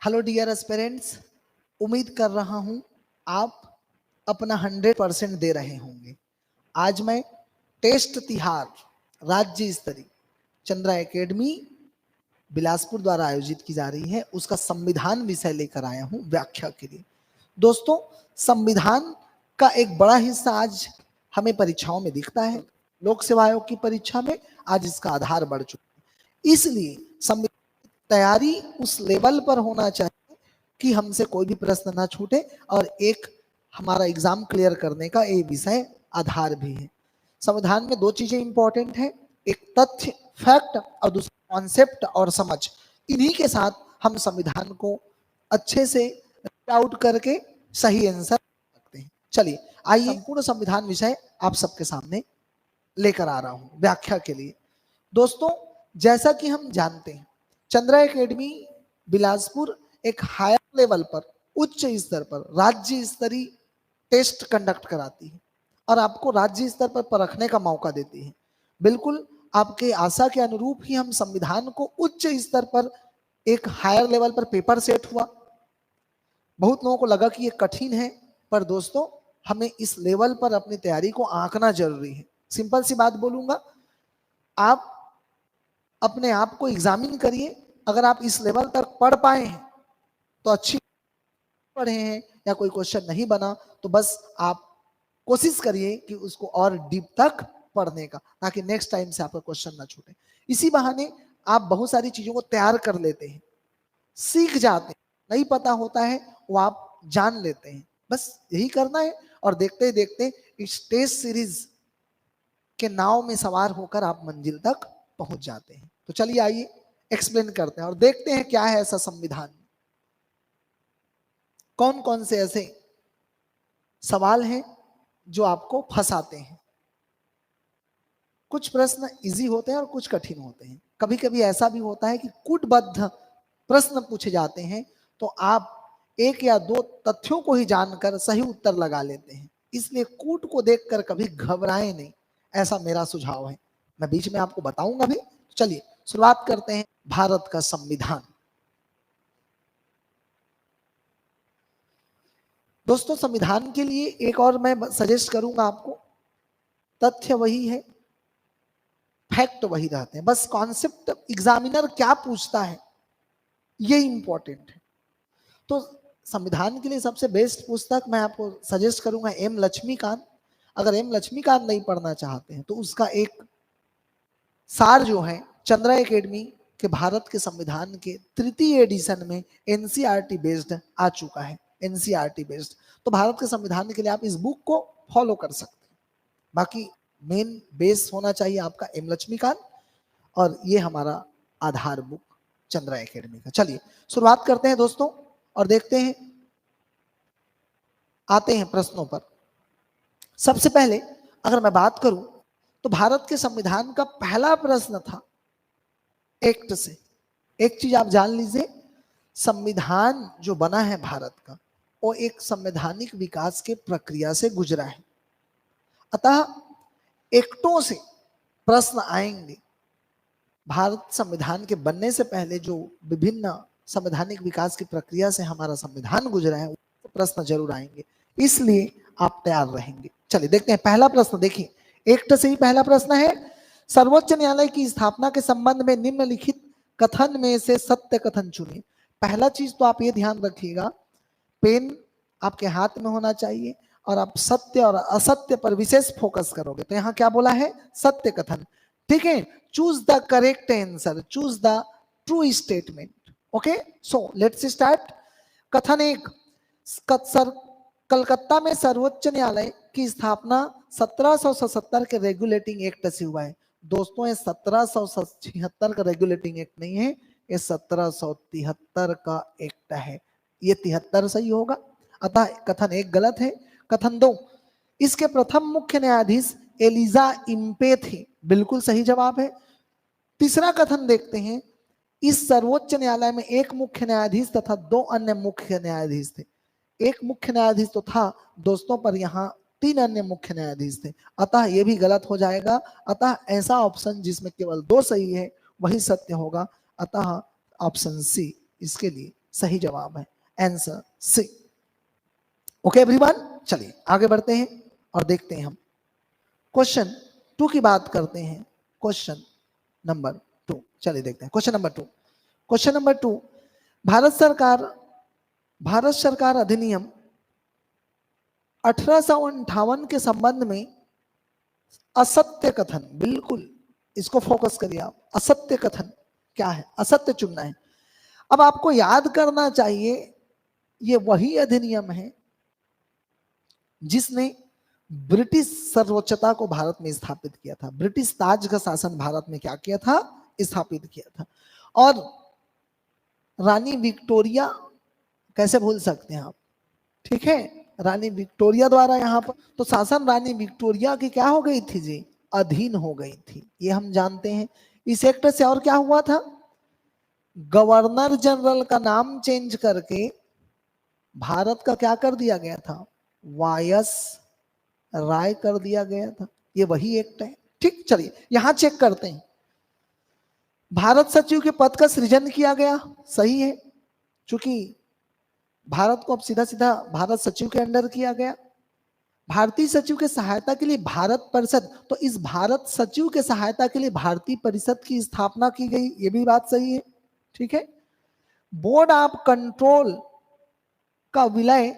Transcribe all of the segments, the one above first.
Hello dear aspirants, उम्मीद कर रहा हूं आप अपना 100% दे रहे होंगे। आज मैं टेस्ट तिहार राज्य स्तरीय चंद्रा एकेडमी बिलासपुर द्वारा आयोजित की जा रही है उसका संविधान विषय लेकर आया हूं व्याख्या के लिए। दोस्तों, संविधान का एक बड़ा हिस्सा आज हमें परीक्षाओं में दिखता है। लोक सेवा आयोग की परीक्षा में आज इसका आधार बढ़ चुका है, इसलिए संविधान तैयारी उस लेवल पर होना चाहिए कि हमसे कोई भी प्रश्न ना छूटे और एक हमारा एग्जाम क्लियर करने का ये विषय आधार भी है। संविधान में दो चीजें इंपॉर्टेंट है, एक तथ्य फैक्ट और दूसरा कॉन्सेप्ट और समझ। इन्हीं के साथ हम संविधान को अच्छे से आउट करके सही आंसर सकते हैं। चलिए आइए संपूर्ण संविधान विषय आप सबके सामने लेकर आ रहा हूं व्याख्या के लिए। दोस्तों, जैसा कि हम जानते हैं चंद्रा एकेडमी बिलासपुर एक हायर लेवल पर उच्च स्तर पर राज्य स्तरीय टेस्ट कंडक्ट कराती है और आपको राज्य स्तर पर परखने का मौका देती है। बिल्कुल आपके आशा के अनुरूप ही हम संविधान को उच्च स्तर पर एक हायर लेवल पर पेपर सेट हुआ। बहुत लोगों को लगा कि ये कठिन है, पर दोस्तों हमें इस लेवल पर अपनी तैयारी को आंकना जरूरी है। सिंपल सी बात बोलूंगा, आप अपने आप को एग्जामिन करिए। अगर आप इस लेवल तक पढ़ पाए हैं तो अच्छी पढ़े हैं, या कोई क्वेश्चन नहीं बना तो बस आप कोशिश करिए कि उसको और डीप तक पढ़ने का, ताकि नेक्स्ट टाइम से आपका क्वेश्चन ना छूटे। इसी बहाने आप बहुत सारी चीजों को तैयार कर लेते हैं, सीख जाते हैं। नहीं पता होता है वो आप जान लेते हैं। बस यही करना है और देखते देखते इस टेस्ट सीरीज के नाव में सवार होकर आप मंजिल तक पहुंच जाते हैं। तो चलिए आइए एक्सप्लेन करते हैं और देखते हैं क्या है ऐसा संविधान, कौन कौन से ऐसे सवाल हैं जो आपको फंसाते हैं। कुछ प्रश्न इजी होते हैं और कुछ कठिन होते हैं। कभी कभी ऐसा भी होता है कि कूटबद्ध प्रश्न पूछे जाते हैं तो आप एक या दो तथ्यों को ही जानकर सही उत्तर लगा लेते हैं। इसलिए कूट को देखकर कभी घबराएं नहीं, ऐसा मेरा सुझाव है। मैं बीच में आपको बताऊंगा भी। चलिए शुरुआत करते हैं भारत का संविधान। दोस्तों, संविधान के लिए एक और मैं सजेस्ट करूंगा आपको, तथ्य वही है, फैक्ट वही रहते हैं, बस कॉन्सेप्ट एग्जामिनर क्या पूछता है ये इंपॉर्टेंट है। तो संविधान के लिए सबसे बेस्ट पुस्तक मैं आपको सजेस्ट करूंगा एम लक्ष्मीकांत। अगर एम लक्ष्मीकांत नहीं पढ़ना चाहते हैं तो उसका एक सार जो है चंद्रा एकेडमी के भारत के संविधान के तृतीय एडिशन में एनसीईआरटी बेस्ड आ चुका है। एनसीईआरटी बेस्ड, तो भारत के संविधान के लिए आप इस बुक को फॉलो कर सकते हैं। बाकी मेन बेस होना चाहिए आपका एम लक्ष्मीकांत, और ये हमारा आधार बुक चंद्रा एकेडमी का। चलिए शुरुआत करते हैं दोस्तों और देखते हैं, आते हैं प्रश्नों पर। सबसे पहले अगर मैं बात करूं तो भारत के संविधान का पहला प्रश्न था एक्ट से। एक चीज आप जान लीजिए, संविधान जो बना है भारत का वो एक संवैधानिक विकास के प्रक्रिया से गुजरा है। अतः एक्टों से प्रश्न आएंगे। भारत संविधान के बनने से पहले जो विभिन्न संवैधानिक विकास की प्रक्रिया से हमारा संविधान गुजरा है, वो प्रश्न जरूर आएंगे, इसलिए आप तैयार रहेंगे। चलिए देखते हैं पहला प्रश्न। देखिए एक्ट से ही पहला प्रश्न है, सर्वोच्च न्यायालय की स्थापना के संबंध में निम्नलिखित कथन में से सत्य कथन चुनिए। पहला चीज तो आप ये ध्यान रखिएगा, पेन आपके हाथ में होना चाहिए और आप सत्य और असत्य पर विशेष फोकस करोगे। तो यहाँ क्या बोला है, सत्य कथन। ठीक है, choose the correct answer, choose the true statement. Okay, so let's start. कथन एक, कलकत्ता में सर्वोच्च न्यायालय की स्थापना 1777 के रेगुलेटिंग एक्ट से हुआ है। दोस्तों ये 1776 का रेगुलेटिंग एक्ट नहीं है, ये 1773 का एक्ट है। ये 73 सही होगा, अतः कथन एक गलत है। कथन दो, इसके प्रथम मुख्य न्यायाधीश एलिजा इम्पे थे, बिल्कुल सही जवाब है। तीसरा कथन देखते हैं, इस सर्वोच्च न्यायालय में एक मुख्य न्यायाधीश तथा दो अन्य मुख्य न्यायाधीश थे। एक मुख्य न्यायाधीश तो था दोस्तों, पर यहाँ तीन अन्य मुख्य न्यायाधीश थे, अतः यह भी गलत हो जाएगा। अतः ऐसा ऑप्शन जिसमें केवल दो सही है वही सत्य होगा, अतः ऑप्शन सी इसके लिए सही जवाब है आंसर सी। ओके एवरीवन, चलिए आगे बढ़ते हैं और देखते हैं हम क्वेश्चन 2 की बात करते हैं। क्वेश्चन नंबर 2, चलिए देखते हैं question number 2। Question number 2, Bharat सरकार अधिनियम 1858 के संबंध में असत्य कथन, बिल्कुल इसको फोकस करिए आप, असत्य कथन क्या है, असत्य चुनना है। अब आपको याद करना चाहिए ये वही अधिनियम है जिसने ब्रिटिश सर्वोच्चता को भारत में स्थापित किया था, ब्रिटिश ताज का शासन भारत में क्या किया था, स्थापित किया था। और रानी विक्टोरिया कैसे भूल सकते हैं आप, ठीक है, रानी विक्टोरिया द्वारा यहाँ पर तो शासन रानी विक्टोरिया की क्या हो गई थी जी, अधीन हो गई थी, ये हम जानते हैं। इस एक्ट से और क्या हुआ था, गवर्नर जनरल का नाम चेंज करके भारत का क्या कर दिया गया था, वायस राय कर दिया गया था, ये वही एक्ट है। ठीक, चलिए यहां चेक करते हैं। भारत सचिव के पद का सृजन किया गया, सही है, क्योंकि भारत को अब सीधा सीधा भारत सचिव के अंडर किया गया। भारतीय सचिव के सहायता के लिए भारत परिषद, तो इस भारत सचिव के सहायता के लिए भारतीय परिषद की स्थापना की गई, ये भी बात सही है, ठीक है। बोर्ड ऑफ कंट्रोल का विलय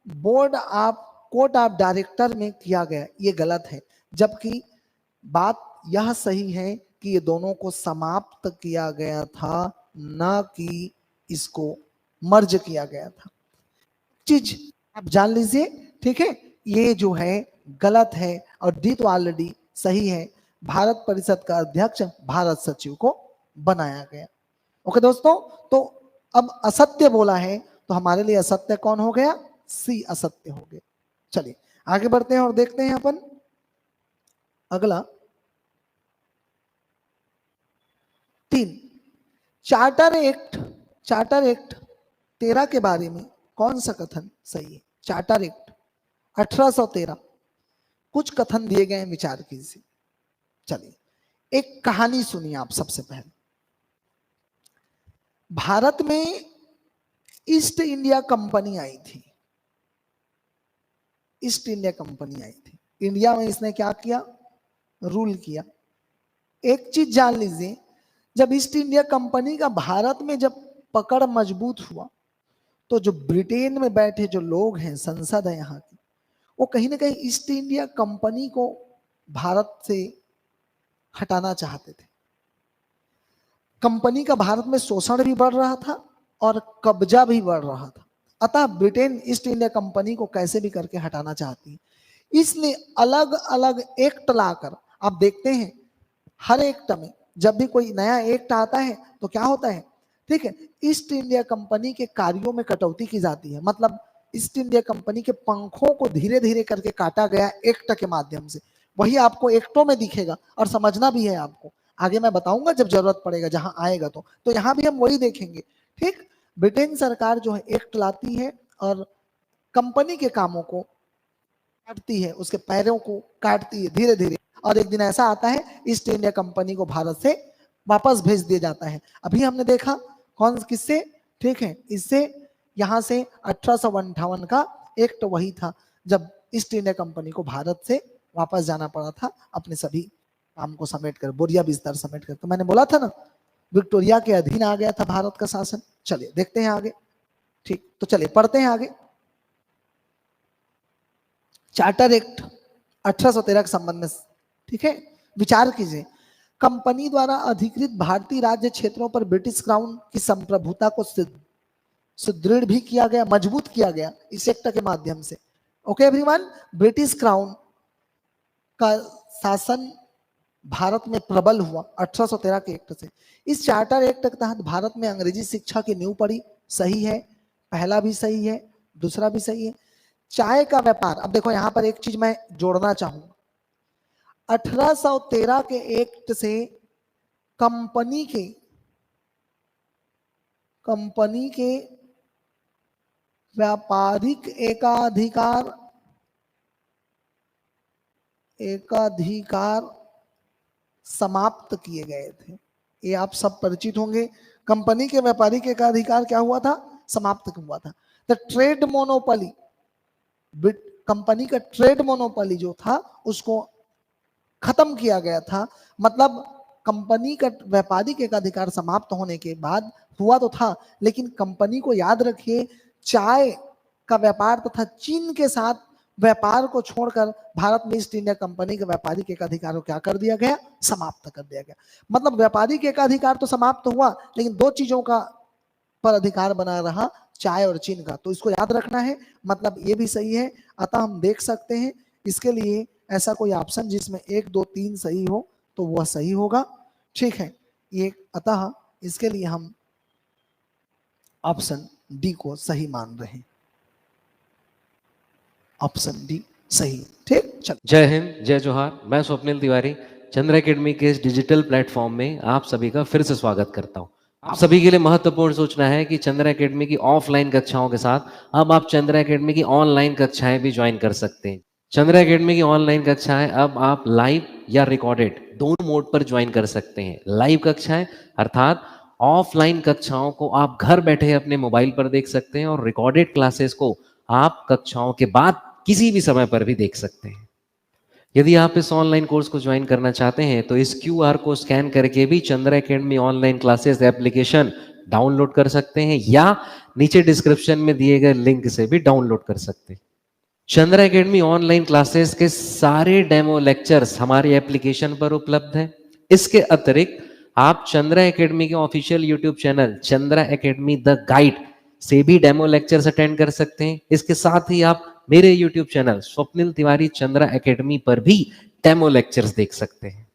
board of court of director में किया गया, ये गलत है, जबकि बात यह सही है कि ये दोनों को समाप्त किया गया था, न कि इसको मर्ज किया गया था। चीज आप जान लीजिए, ठीक है, ये जो है गलत है और डी तो ऑलरेडी सही है, भारत परिषद का अध्यक्ष भारत सचिव को बनाया गया। ओके दोस्तों, तो अब असत्य बोला है तो हमारे लिए असत्य कौन हो गया, सी असत्य हो गया। चलिए आगे बढ़ते हैं और देखते हैं अपन अगला 3, चार्टर एक्ट 13 के बारे में कौन सा कथन सही है। चार्टर एक्ट 1813, कुछ कथन दिए गए हैं, विचार कीजिए। चलिए एक कहानी सुनिए आप सबसे पहले। भारत में ईस्ट इंडिया कंपनी आई थी, ईस्ट इंडिया कंपनी आई थी, इंडिया में इसने क्या किया, रूल किया। एक चीज जान लीजिए, जब ईस्ट इंडिया कंपनी का भारत में जब पकड़ मजबूत हुआ तो जो ब्रिटेन में बैठे जो लोग हैं, संसद है यहाँ की, वो कहीं ना कहीं ईस्ट इंडिया कंपनी को भारत से हटाना चाहते थे। कंपनी का भारत में शोषण भी बढ़ रहा था और कब्जा भी बढ़ रहा था, अतः ब्रिटेन ईस्ट इंडिया कंपनी को कैसे भी करके हटाना चाहती है। इसलिए अलग अलग एक्ट लाकर, आप देखते हैं हर एक्ट में जब भी कोई नया एक्ट आता है तो क्या होता है, ठीक है, ईस्ट इंडिया कंपनी के कार्यों में कटौती की जाती है, मतलब ईस्ट इंडिया कंपनी के पंखों को धीरे धीरे करके काटा गया एक्ट के माध्यम से। वही आपको एक्टों में दिखेगा और समझना भी है आपको, आगे मैं बताऊंगा जब जरूरत पड़ेगा, जहां आएगा तो यहां भी हम वही देखेंगे। ठीक, ब्रिटेन सरकार जो है एक्ट लाती है और कंपनी के कामों को काटती है, उसके पैरों को काटती है धीरे धीरे, और एक दिन ऐसा आता है ईस्ट इंडिया कंपनी को भारत से वापस भेज दिया जाता है। अभी हमने देखा कौन किससे, ठीक है, इससे यहां से 1858 का एक्ट वही था जब ईस्ट इंडिया कंपनी को भारत से वापस जाना पड़ा था अपने सभी काम को समेट कर, बोरिया बिस्तर समेट कर। तो मैंने बोला था ना, विक्टोरिया के अधीन आ गया था भारत का शासन। चलिए देखते हैं आगे, ठीक, तो चलिए पढ़ते हैं आगे। चार्टर एक्ट 1813 के संबंध में, ठीक है, विचार कीजिए। कंपनी द्वारा अधिकृत भारतीय राज्य क्षेत्रों पर ब्रिटिश क्राउन की संप्रभुता को सुदृढ़ भी किया गया, मजबूत किया गया इस एक्ट के माध्यम से। ओके एवरीवन, ब्रिटिश क्राउन का शासन भारत में प्रबल हुआ 1813 के एक्ट से। इस चार्टर एक्ट के तहत भारत में अंग्रेजी शिक्षा की नींव पड़ी, सही है, पहला भी सही है, दूसरा भी सही है। चाय का व्यापार, अब देखो यहां पर एक चीज मैं जोड़ना चाहूंगा, 1813 के एक्ट से कंपनी के व्यापारिक एकाधिकार समाप्त किए गए थे। ये आप सब परिचित होंगे, कंपनी के व्यापारिक एकाधिकार क्या हुआ था, समाप्त हुआ था। द ट्रेड मोनोपोली, कंपनी का ट्रेड मोनोपोली जो था उसको खत्म किया गया था। मतलब कंपनी का व्यापारिक एकाधिकार समाप्त होने के बाद हुआ तो था, लेकिन कंपनी को याद रखिए, चाय का व्यापार तथा चीन के साथ व्यापार को छोड़कर भारत में ईस्ट इंडिया कंपनी के व्यापारिक एकाधिकार को क्या कर दिया गया, समाप्त कर दिया गया। मतलब व्यापारिक एकाधिकार तो समाप्त हुआ, लेकिन दो चीजों का पर अधिकार बना रहा, चाय और चीन का। तो इसको याद रखना है, मतलब ये भी सही है। अतः हम देख सकते हैं इसके लिए ऐसा कोई ऑप्शन जिसमें 1 2 3 सही हो तो वह सही होगा। ठीक है, ये अतः इसके लिए हम ऑप्शन डी को सही मान रहे हैं। ऑप्शन डी सही। ठीक, चल। जय हिंद, जय जोहार। मैं स्वप्निल तिवारी चंद्र एकेडमी के इस डिजिटल प्लेटफॉर्म में आप सभी का फिर से स्वागत करता हूं। आप सभी के लिए महत्वपूर्ण सूचना है कि चंद्र एकेडमी की ऑफलाइन कक्षाओं के साथ अब आप चंद्र एकेडमी की ऑनलाइन कक्षाएं भी ज्वाइन कर सकते हैं। चंद्र एकेडमी की ऑनलाइन कक्षाएं अब आप लाइव या रिकॉर्डेड दोनों मोड पर ज्वाइन कर सकते हैं। लाइव कक्षाएं अर्थात ऑफलाइन कक्षाओं को आप घर बैठे अपने मोबाइल पर देख सकते हैं और रिकॉर्डेड क्लासेस को आप कक्षाओं के बाद किसी भी समय पर भी देख सकते हैं। यदि आप इस ऑनलाइन कोर्स को ज्वाइन करना चाहते हैं तो इस QR को स्कैन करके भी Chandra academy online classes application download कर सकते हैं या नीचे डिस्क्रिप्शन में दिए गए लिंक से भी डाउनलोड कर सकते हैं। चंद्र एकेडमी ऑनलाइन क्लासेस के सारे डेमो लेक्चर्स हमारी एप्लीकेशन पर उपलब्ध हैं। इसके अतिरिक्त आप चंद्र एकेडमी के official YouTube channel Chandra academy the guide से भी डेमो लेक्चर्स अटेंड कर सकते हैं। इसके साथ ही आप मेरे यूट्यूब चैनल स्वप्निल तिवारी चंद्र एकेडमी पर भी डेमो लेक्चर्स देख सकते हैं।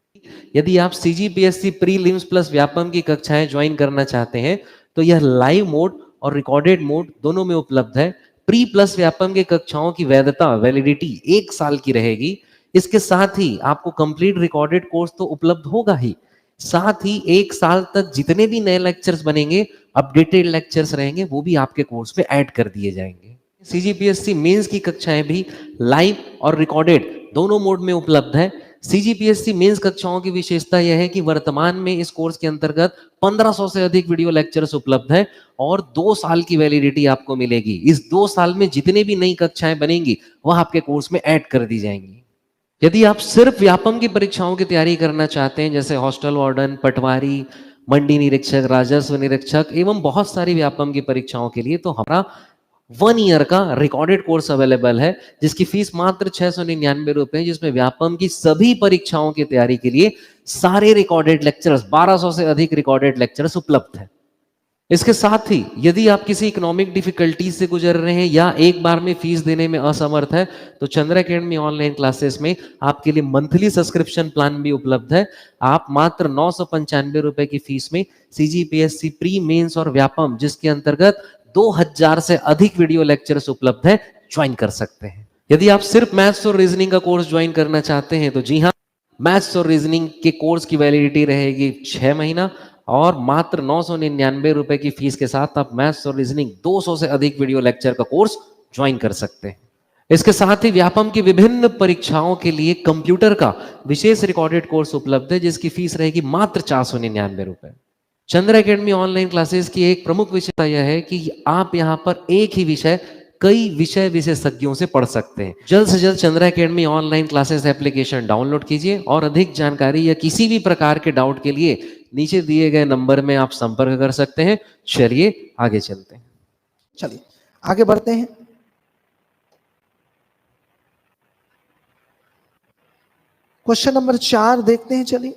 यदि आप CGPSC प्रीलिम्स प्लस व्यापम की कक्षाएं ज्वाइन करना चाहते हैं तो यह लाइव मोड और रिकॉर्डेड मोड दोनों में उपलब्ध है। प्री प्लस व्यापम के कक्षाओं की वैधता वैलिडिटी 1 साल की रहेगी। इसके साथ ही आपको कंप्लीट रिकॉर्डेड कोर्स तो उपलब्ध होगा ही, साथ ही 1 साल तक जितने भी नए लेक्चर्स बनेंगे, अपडेटेड लेक्चर्स रहेंगे, वो भी आपके कोर्स में ऐड कर दिए जाएंगे। CGPSC मेंस की कक्षाएं भी लाइव और रिकॉर्डेड दोनों मोड में उपलब्ध है। CGPSC मेंस कक्षाओं की विशेषता यह है कि वर्तमान में इस कोर्स के अंतर्गत 1500 से अधिक वीडियो लेक्चर्स उपलब्ध है और 2 साल की वैलिडिटी आपको मिलेगी। इस 2 साल में जितने भी नई कक्षाएं बनेंगी वह आपके कोर्स में ऐड कर दी जाएंगी। यदि आप सिर्फ व्यापम की परीक्षाओं की तैयारी करना चाहते हैं, जैसे हॉस्टल वार्डन, पटवारी, मंडी निरीक्षक, राजस्व निरीक्षक एवं बहुत सारी व्यापम की परीक्षाओं के लिए, तो हमारा 1 ईयर का रिकॉर्डेड कोर्स अवेलेबल है जिसकी फीस मात्र 699 रुपए, जिसमें व्यापम की सभी परीक्षाओं की तैयारी के लिए सारे रिकॉर्डेड लेक्चर्स 1200 से अधिक रिकॉर्डेड लेक्चर्स उपलब्ध है। इसके साथ ही यदि आप किसी इकोनॉमिक डिफिकल्टी से गुजर रहे हैं या एक बार में फीस देने में असमर्थ है तो चंद्र एकेडमी ऑनलाइन क्लासेस में आपके लिए मंथली सब्सक्रिप्शन प्लान भी उपलब्ध है। आप मात्र 995 रुपए की फीस में CGPSC प्री मेंस और व्यापम, जिसके अंतर्गत 2000 से अधिक वीडियो लेक्चर्स उपलब्ध है, ज्वाइन कर सकते हैं। यदि आप सिर्फ मैथ्स और रीजनिंग का कोर्स ज्वाइन करना चाहते हैं तो जी हाँ, मैथ्स और रीजनिंग के कोर्स की वैलिडिटी रहेगी 6 महीना और मात्र 999 रुपए की फीस के साथ आप मैथ्स और रीजनिंग 200 से अधिक वीडियो लेक्चर का कोर्स ज्वाइन कर सकते हैं। इसके साथ ही व्यापम की विभिन्न परीक्षाओं के लिए कंप्यूटर का विशेष रिकॉर्डेड कोर्स उपलब्ध है जिसकी फीस रहेगी मात्र 499 रुपए। चंद्र एकेडमी ऑनलाइन क्लासेस की एक प्रमुख विशेषता यह है कि आप यहां पर एक ही विषय कई विषय विशेषज्ञों से पढ़ सकते हैं। जल्द से जल्द Chandra academy online classes application download कीजिए और अधिक जानकारी या किसी भी प्रकार के डाउट के लिए नीचे दिए गए नंबर में आप संपर्क कर सकते हैं। चलिए आगे चलते हैं। चलिए आगे बढ़ते हैं। क्वेश्चन नंबर 4 देखते हैं। चलिए,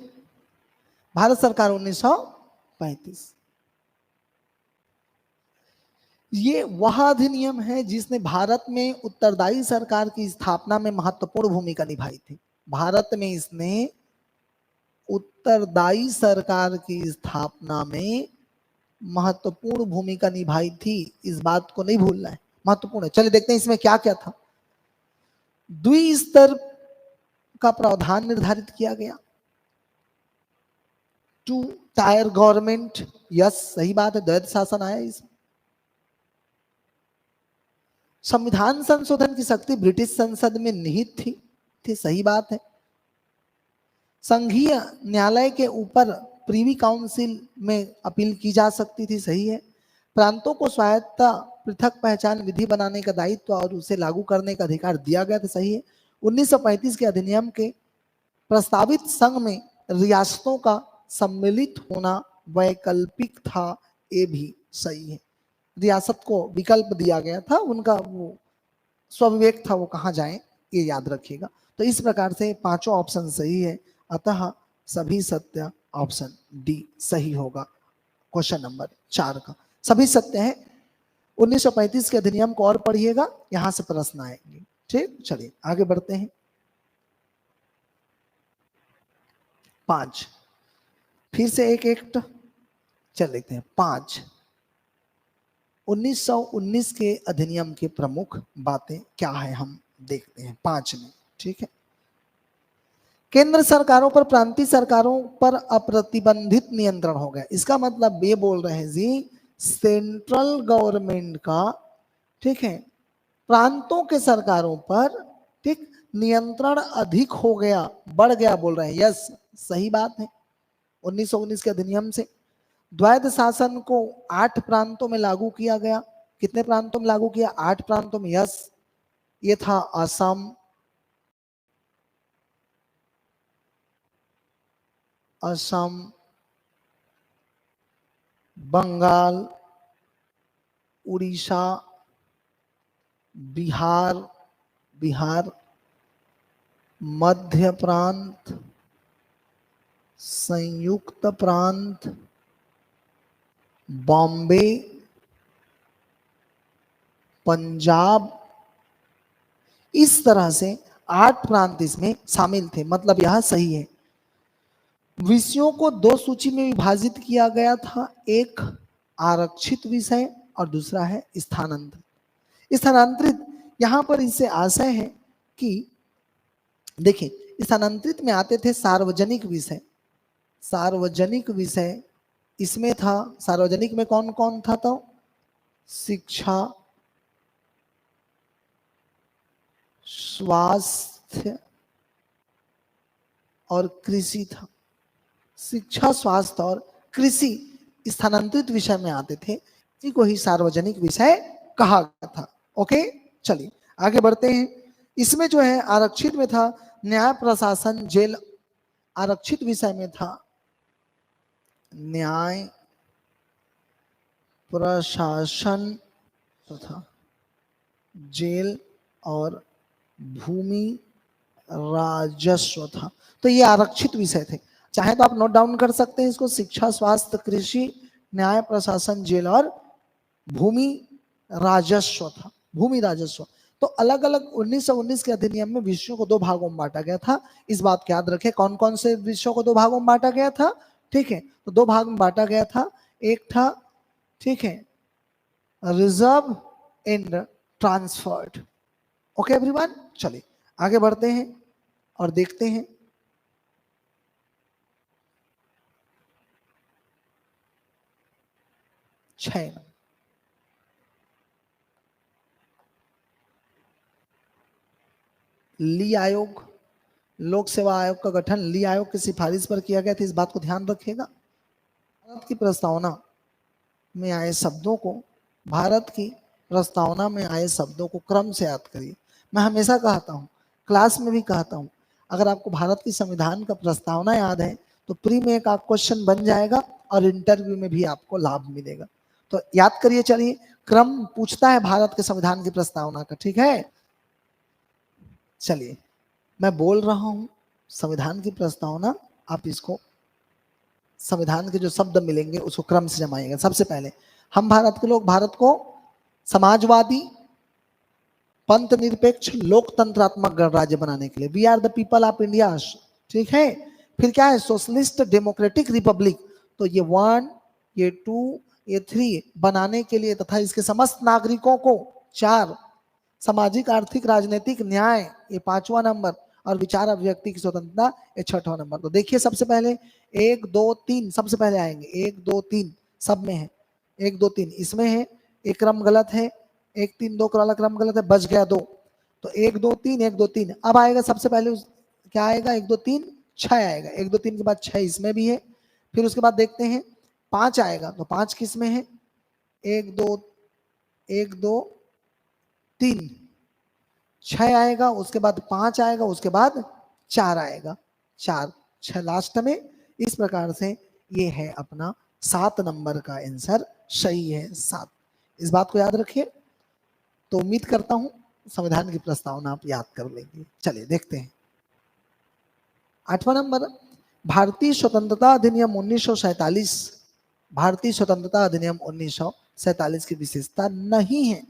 भारत सरकार 1935, ये वह अधिनियम है जिसने भारत में उत्तरदायी सरकार की स्थापना में महत्वपूर्ण भूमिका निभाई थी। भारत में इसने उत्तरदायी सरकार की स्थापना में महत्वपूर्ण भूमिका निभाई थी, इस बात को नहीं भूलना है, महत्वपूर्ण है। चलिए देखते हैं इसमें क्या क्या था। द्विस्तर का प्रावधान निर्धारित किया गया। 2 टायर गवर्नमेंट, यस सही बात है, द्वैध शासन आया इसमें। संविधान संशोधन की शक्ति ब्रिटिश संसद में निहित थी, सही बात है। संघीय न्यायालय के ऊपर प्रीवी काउंसिल में अपील की जा सकती थी, सही है। प्रांतों को स्वायत्ता पृथक पहचान विधि बनाने का दायित्व और उसे लागू करने का अधिकार दिया गया था, सही है। 1935 के अधिनियम के प्रस्तावित संघ में रियासतों का सम्मिलित होना वैकल्पिक था, ये भी सही है। रियासत को विकल्प दिया गया था, उनका वो स्वविवेक था वो कहाँ जाएं, ये याद रखिएगा। तो इस प्रकार से पांचों ऑप्शन सही है, अतः सभी सत्य ऑप्शन डी सही होगा। क्वेश्चन नंबर 4 का सभी सत्य है। 1935 के अधिनियम को और पढ़िएगा, यहां से प्रश्न आएंगे। ठीक, चलिए आगे बढ़ते हैं। 5 फिर से एक एक्ट चल लेते हैं। 5 1919 के अधिनियम के प्रमुख बातें क्या है हम देखते हैं 5 में। ठीक है, केंद्र सरकारों पर प्रांतीय सरकारों पर अप्रतिबंधित नियंत्रण हो गया। इसका मतलब ये बोल रहे हैं जी, सेंट्रल गवर्नमेंट का, ठीक है, प्रांतों के सरकारों पर, ठीक, नियंत्रण अधिक हो गया, बढ़ गया बोल रहे हैं। यस, सही बात है। 1919 के अधिनियम से द्वैध शासन को 8 प्रांतों में लागू किया गया। कितने प्रांतों में लागू किया? 8 प्रांतों में। यस, ये था असम, बंगाल, उड़ीसा, बिहार, मध्य प्रांत, संयुक्त प्रांत, बॉम्बे, पंजाब। इस तरह से 8 प्रांत इसमें शामिल थे। मतलब यह सही है। विषयों को 2 सूची में विभाजित किया गया था, एक आरक्षित विषय और दूसरा है स्थानांतरित। स्थानांतरित यहां पर इससे आशय है कि देखिए, स्थानांतरित में आते थे सार्वजनिक विषय। सार्वजनिक विषय इसमें था। सार्वजनिक में कौन कौन था? तो शिक्षा, स्वास्थ्य और कृषि था। शिक्षा, स्वास्थ्य और कृषि स्थानांतरित विषय में आते थे, इसी को ही सार्वजनिक विषय कहा गया था। ओके, चलिए आगे बढ़ते हैं। इसमें जो है आरक्षित में था न्याय, प्रशासन, जेल। आरक्षित विषय में था न्याय, प्रशासन तथा जेल और भूमि राजस्व था। तो ये आरक्षित विषय थे। चाहे तो आप नोट डाउन कर सकते हैं इसको। शिक्षा, स्वास्थ्य, कृषि, न्याय, प्रशासन, जेल और भूमि राजस्व था। भूमि राजस्व। तो अलग अलग 1919 के अधिनियम में विषयों को 2 भागों में बांटा गया था। इस बात को याद रखें। कौन कौन से विषयों को 2 भागों में बांटा गया था? ठीक है, तो 2 भाग में बांटा गया था। एक था, ठीक है, reserve and transferred. Okay everyone, चलिए आगे बढ़ते हैं और देखते हैं। छह, ली आयोग, लोक सेवा आयोग का गठन ली आयोग की सिफारिश पर किया गया था। इस बात को ध्यान रखिएगा। भारत की प्रस्तावना में आए शब्दों को, भारत की प्रस्तावना में आए शब्दों को क्रम से याद करिए। मैं हमेशा कहता हूँ, क्लास में भी कहता हूँ, अगर आपको भारत की संविधान का प्रस्तावना याद है तो प्री में एक आप क्वेश्चन बन जाएगा और इंटरव्यू में भी आपको लाभ मिलेगा। तो याद करिए। चलिए, क्रम पूछता है भारत के संविधान की प्रस्तावना का। ठीक है, चलिए मैं बोल रहा हूं संविधान की प्रस्तावना, आप इसको संविधान के जो शब्द मिलेंगे उसको क्रम से जमाइएगा। सबसे पहले, हम भारत के लोग भारत को समाजवादी, पंथ निरपेक्ष, लोकतंत्रात्मक गणराज्य बनाने के लिए, we are the people of India. ठीक है, फिर क्या है? Socialist democratic republic. तो ये 1, ये 2, ये 3 बनाने के लिए तथा इसके समस्त नागरिकों को 4, सामाजिक, आर्थिक, राजनीतिक न्याय, ये 5वां नंबर, और विचार अभिव्यक्ति की स्वतंत्रता, ये 6वां नंबर। तो देखिए, सबसे पहले 1, 2, 3 सबसे पहले आएंगे। 1, 2, 3 सब में है। 1, 2, 3 इसमें है। एक क्रम गलत है, 1, 3, 2 वाला क्रम गलत है, बच गया 2। तो 1, 2, 3, 1, 2, 3 अब आएगा। सबसे पहले क्या आएगा? 1, 2, 3 6 आएगा। 1, 2, 3 के बाद 6 इसमें भी है। फिर उसके बाद देखते हैं 5 आएगा। तो 5 किस में है? 1 2 1 2 3 6 आएगा, उसके बाद 5 आएगा, उसके बाद 4 आएगा, 4 6 लास्ट में। इस प्रकार से ये है अपना 7 नंबर का आंसर सही है, 7। इस बात को याद रखिए। तो उम्मीद करता हूं संविधान की प्रस्तावना आप याद कर लेंगे। चलिए देखते हैं 8वां नंबर, भारतीय स्वतंत्रता अधिनियम 1947 भारतीय स्वतंत्रता अधिनियम 1947 की विशेषता नहीं है,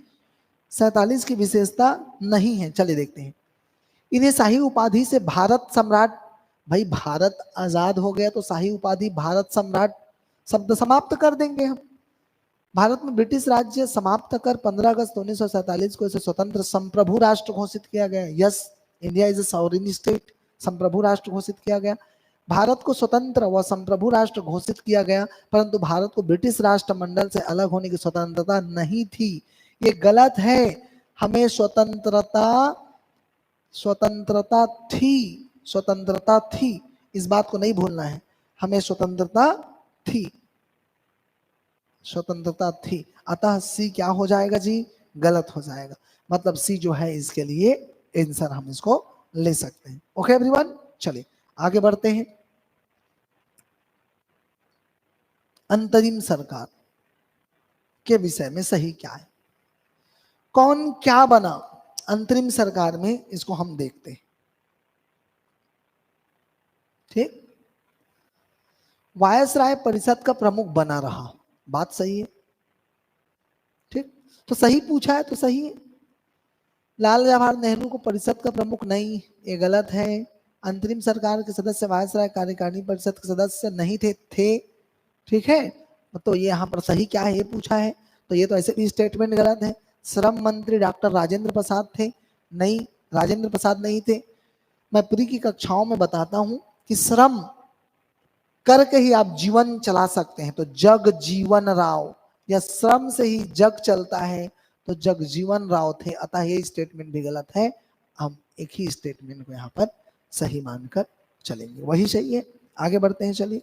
47 की विशेषता नहीं है। चलिए देखते हैं। इन्हें शाही उपाधि से भारत सम्राट, भाई भारत आजाद हो गया तो शाही उपाधि भारत सम्राट शब्द समाप्त कर देंगे हम। भारत में ब्रिटिश राज्य समाप्त कर 15 अगस्त 1947 को इसे स्वतंत्र संप्रभु राष्ट्र घोषित किया गया। Yes, India is a sovereign state, संप्रभु राष्ट्र घोषित किया गया। भारत को स्वतंत्र व संप्रभु राष्ट्र घोषित किया गया, परंतु भारत को ब्रिटिश राष्ट्रमंडल से अलग होने की स्वतंत्रता नहीं थी। ये गलत है। हमें स्वतंत्रता थी, इस बात को नहीं भूलना है। हमें स्वतंत्रता थी, अतः सी क्या हो जाएगा जी, गलत हो जाएगा। मतलब सी जो है इसके लिए आंसर हम इसको ले सकते हैं। ओके एवरीवन, चलिए आगे बढ़ते हैं। अंतरिम सरकार के विषय में सही क्या है, कौन क्या बना अंतरिम सरकार में, इसको हम देखते हैं। ठीक, वायसराय परिषद का प्रमुख बना रहा, बात सही है। ठीक, तो सही पूछा है तो सही है। लाल जवाहर नेहरू को परिषद का प्रमुख नहीं, ये गलत है। अंतरिम सरकार के सदस्य वायसराय कार्यकारिणी परिषद के सदस्य नहीं थे। ठीक है, तो ये यहाँ पर सही क्या है ये पूछा है, तो ये तो ऐसे भी स्टेटमेंट गलत है। श्रम मंत्री डॉक्टर राजेंद्र प्रसाद थे, नहीं, राजेंद्र प्रसाद नहीं थे। मैं प्री की कक्षाओं में बताता हूं कि श्रम करके ही आप जीवन चला सकते हैं, तो जग जीवन राव, या श्रम से ही जग चलता है, तो जगजीवन राव थे। अतः ये स्टेटमेंट भी गलत है। हम एक ही स्टेटमेंट को यहाँ पर सही मानकर चलेंगे, वही सही है। आगे बढ़ते हैं, चलिए।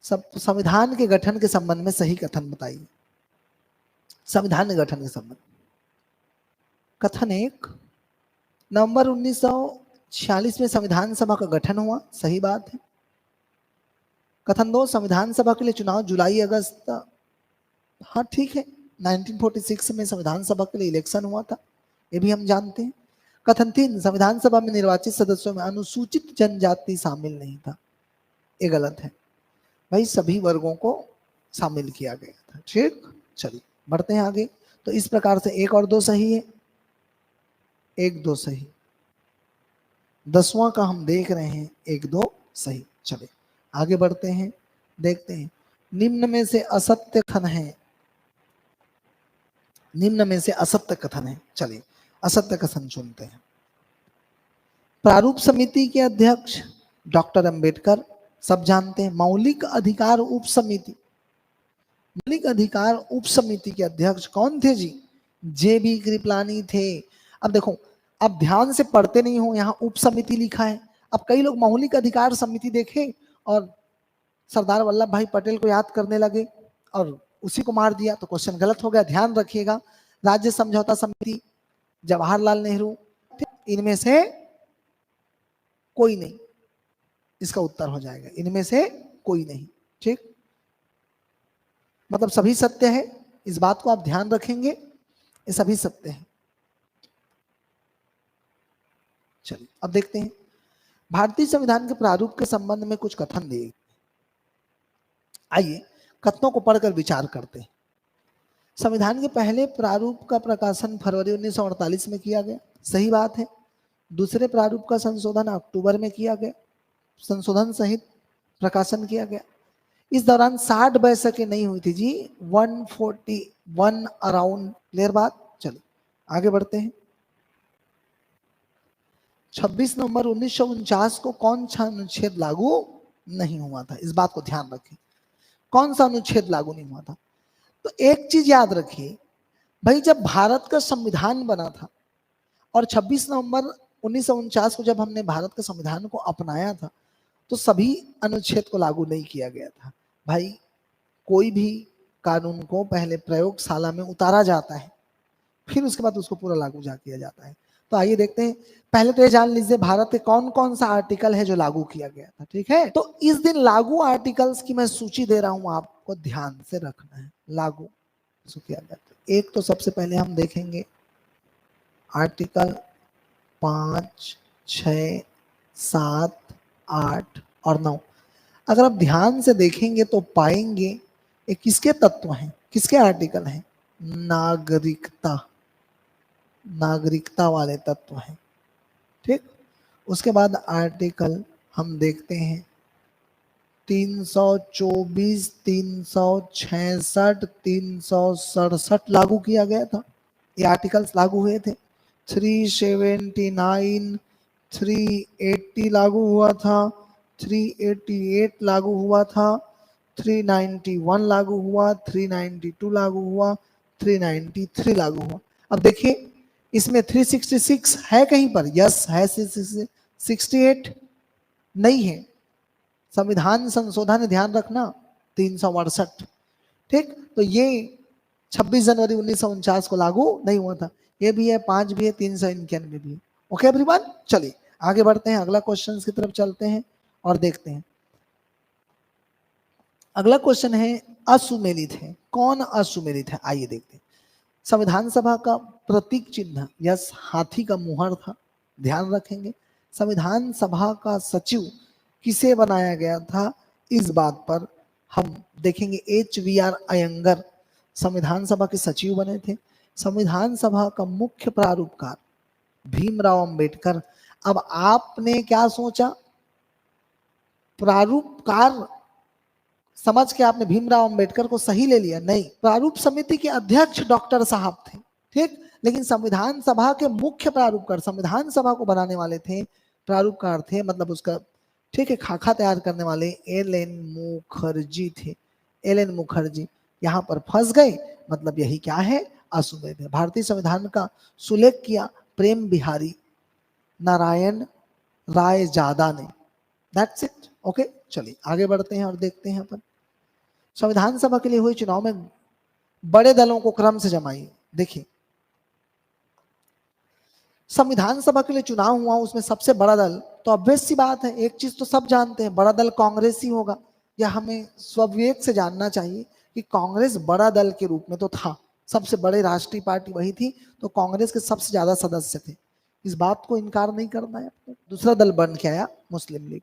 सब संविधान के गठन के संबंध में सही कथन बताइए। संविधान के गठन के संबंध, कथन 1, नवंबर 1946 में संविधान सभा का गठन हुआ, सही बात है। कथन 2, संविधान सभा के लिए चुनाव जुलाई अगस्त, हाँ ठीक है। 1946 में संविधान सभा के लिए इलेक्शन हुआ था, ये भी हम जानते हैं। कथन 3, संविधान सभा में निर्वाचित सदस्यों में अनुसूचित जनजाति शामिल नहीं था, ये गलत है। भाई सभी वर्गों को शामिल किया गया था। ठीक, चलिए बढ़ते हैं आगे। तो इस प्रकार से 1 और 2 सही है, 1 2 सही। 10वां का हम देख रहे हैं, 1 2 सही। चलिए आगे बढ़ते हैं, देखते हैं। निम्न में से असत्य कथन है, निम्न में से असत्य कथन है। चलिए असत्य कथन चुनते हैं। प्रारूप समिति के अध्यक्ष डॉक्टर अंबेडकर, सब जानते हैं। मौलिक अधिकार उप समिति, मौलिक अधिकार उप समिति के अध्यक्ष कौन थे जी, जेबी कृपलानी थे। अब देखो, अब ध्यान से पढ़ते नहीं हो, यहाँ उप समिति लिखा है। अब कई लोग मौलिक अधिकार समिति देखे और सरदार वल्लभ भाई पटेल को याद करने लगे और उसी को मार दिया, तो क्वेश्चन गलत हो गया। ध्यान रखिएगा, राज्य समझौता समिति, जवाहरलाल नेहरू, इनमें से कोई नहीं, इसका उत्तर हो जाएगा इनमें से कोई नहीं। ठीक, मतलब सभी सत्य है, इस बात को आप ध्यान रखेंगे, ये सभी सत्य है। चलिए अब देखते हैं भारतीय संविधान के प्रारूप के संबंध में कुछ कथन दिए। आइए कथनों को पढ़कर विचार करते हैं। संविधान के पहले प्रारूप का प्रकाशन फरवरी 1948 में किया गया, सही बात है। दूसरे प्रारूप का संशोधन अक्टूबर में किया गया, संशोधन सहित प्रकाशन किया गया। इस दौरान 60 बैठकें नहीं हुई थी जी, 141 अराउंड। क्लियर बात। चलिए आगे बढ़ते हैं। 26 नवंबर 1949 को कौन सा अनुच्छेद लागू नहीं हुआ था, इस बात को ध्यान रखें। कौन सा अनुच्छेद लागू नहीं हुआ था? तो एक चीज याद रखिए भाई, जब भारत का संविधान बना था और 26 नवंबर 1949 को जब हमने भारत के संविधान को अपनाया था, तो सभी अनुच्छेद को लागू नहीं किया गया था। भाई कोई भी कानून को पहले प्रयोगशाला में उतारा जाता है, फिर उसके बाद उसको पूरा लागू किया जाता है। तो आइए देखते हैं। पहले तो ये जान लीजिए भारत के कौन कौन सा आर्टिकल है जो लागू किया गया था, ठीक है। तो इस दिन लागू आर्टिकल्स की मैं सूची दे रहा हूं, आपको ध्यान से रखना है। लागू किया गया था, एक तो सबसे पहले हम देखेंगे आर्टिकल 5, 6, 7, 8 और 9। अगर आप ध्यान से देखेंगे तो पाएंगे ये किसके तत्व हैं, किसके आर्टिकल हैं? नागरिकता, नागरिकता वाले तत्व हैं, ठीक। उसके बाद आर्टिकल हम देखते हैं 324, 366, 367 लागू किया गया था। ये आर्टिकल्स लागू हुए थे। 379, 380 लागू हुआ था, 388 लागू हुआ था, 391 लागू हुआ, 392 लागू हुआ, 393 लागू हुआ। अब देखिए इसमें 366 है कहीं पर? यस है। 68 नहीं है। संविधान संशोधन ध्यान रखना 368, ठीक। तो ये 26 जनवरी 1949 को लागू नहीं हुआ था। ये भी है, 5 भी है, 391 भी है। ओके एवरीवन, चलिए आगे बढ़ते हैं, अगला क्वेश्चन की तरफ चलते हैं और देखते हैं। अगला क्वेश्चन है असुमेलित है। कौन असुमेलित है? आइए देखते हैं। संविधान सभा का प्रतीक चिन्ह यस हाथी का मुहर था, ध्यान रखेंगे। संविधान सभा का सचिव किसे बनाया गया था, इस बात पर हम देखेंगे। HVR अयंगर संविधान सभा के सचिव बने थे। संविधान सभा का मुख्य प्रारूपकार भीमराव अंबेडकर। अब आपने क्या सोचा, प्रारूपकार समझ के आपने भीमराव अंबेडकर को सही ले लिया? नहीं, प्रारूप समिति के अध्यक्ष डॉक्टर साहब थे, ठीक। लेकिन संविधान सभा के मुख्य प्रारूपकार, संविधान सभा को बनाने वाले थे, प्रारूपकार थे, मतलब उसका ठीक है खाका तैयार करने वाले LN मुखर्जी थे। LN मुखर्जी यहाँ पर फंस गए, मतलब यही क्या है, असुमेध है। भारतीय संविधान का सुलेख किया प्रेम बिहारी नारायण राय जादा ने। That's it. ओके, चलिए आगे बढ़ते हैं और देखते हैं अपन संविधान सभा के लिए हुए चुनाव में बड़े दलों को क्रम से जमाइए। देखिए संविधान सभा के लिए चुनाव हुआ, उसमें सबसे बड़ा दल तो ऑब्वियस सी बात है, एक चीज तो सब जानते हैं, बड़ा दल कांग्रेस ही होगा। या हमें स्वविवेक से जानना चाहिए कि कांग्रेस बड़ा दल के रूप में तो था, सबसे बड़े राष्ट्रीय पार्टी वही थी, तो कांग्रेस के सबसे ज्यादा सदस्य थे, इस बात को इनकार नहीं करना है। दूसरा दल बन के आया मुस्लिम लीग,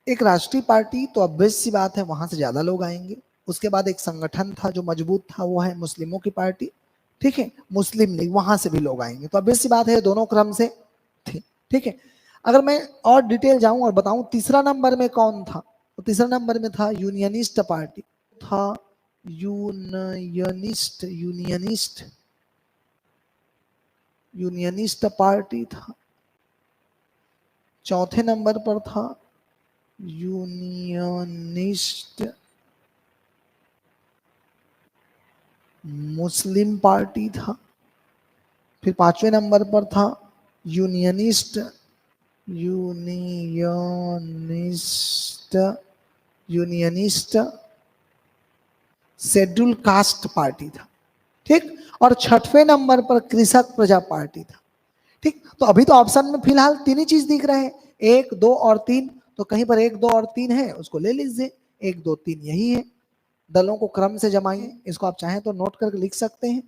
एक राष्ट्रीय पार्टी तो ऑब्वियस सी बात है वहां से ज्यादा लोग आएंगे। उसके बाद एक संगठन था जो मजबूत था, वो है मुस्लिमों की पार्टी, ठीक है, मुस्लिम लीग, वहां से भी लोग आएंगे, तो ऑब्वियस सी बात है दोनों क्रम से थे, ठीक है। अगर मैं और डिटेल जाऊं और बताऊं तीसरा नंबर में कौन था, तो तीसरा नंबर में था यूनियनिस्ट पार्टी, था यूनियनिस्ट यूनियनिस्ट यूनियनिस्ट पार्टी था। चौथे नंबर पर था यूनियनिस्ट मुस्लिम पार्टी था। फिर पांचवें नंबर पर था unionist unionist unionist schedule caste party था, ठीक। और छठवें नंबर पर कृषक प्रजा पार्टी था, ठीक। तो अभी तो ऑप्शन में फिलहाल तीन ही चीज दिख रहे हैं, 1, 2 और 3, तो कहीं पर 1, 2 और 3 है, उसको ले लीजिए। 1, 2, 3 यही है। दलों को क्रम से जमाइए, इसको आप चाहें तो नोट करके लिख सकते हैं।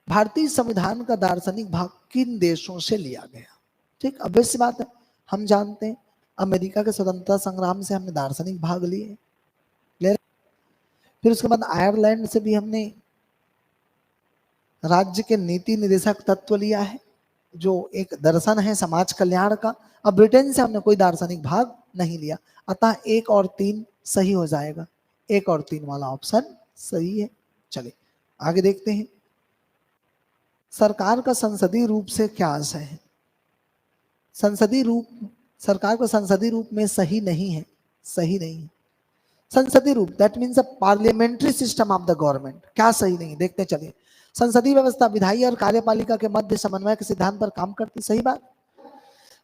भारतीय संविधान का दार्शनिक भाग किन देशों से लिया गया, ठीक। अवश्य बात है, हम जानते हैं अमेरिका के स्वतंत्रता संग्राम से हमने दार्शनिक भाग लिए। फिर उसके बाद आयरलैंड से भी हमने राज्य के नीति निर्देशक तत्व लिया है, जो एक दर्शन है समाज कल्याण का। अब ब्रिटेन से हमने कोई दार्शनिक भाग नहीं लिया, अतः 1 और 3 सही हो जाएगा। 1 और 3 वाला ऑप्शन सही है। चलिए आगे देखते हैं। सरकार का संसदीय रूप से क्या आशय है? संसदीय रूप, सरकार को संसदीय रूप में सही नहीं है, सही नहीं है। संसदीय रूप that means a parliamentary system of the government, क्या सही नहीं, देखते चलिए। संसदीय व्यवस्था विधायी और कार्यपालिका के मध्य समन्वय के सिद्धांत पर काम करती, सही बात।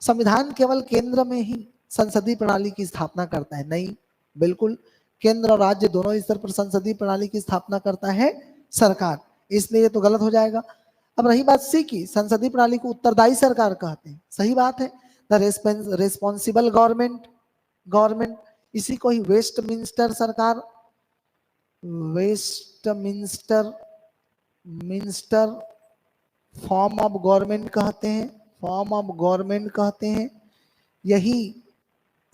संविधान केवल केंद्र में ही संसदीय प्रणाली की स्थापना करता है? नहीं, बिल्कुल केंद्र और राज्य दोनों स्तर पर संसदीय प्रणाली की स्थापना करता है सरकार, इसलिए तो गलत हो जाएगा। अब रही बात सी की, संसदीय प्रणाली को उत्तरदायी सरकार कहते हैं, सही बात है। द रेस्पॉन्सिबल गवर्नमेंट, इसी को ही वेस्टमिंस्टर सरकार, वेस्टमिंस्टर फॉर्म ऑफ गवर्नमेंट कहते हैं, यही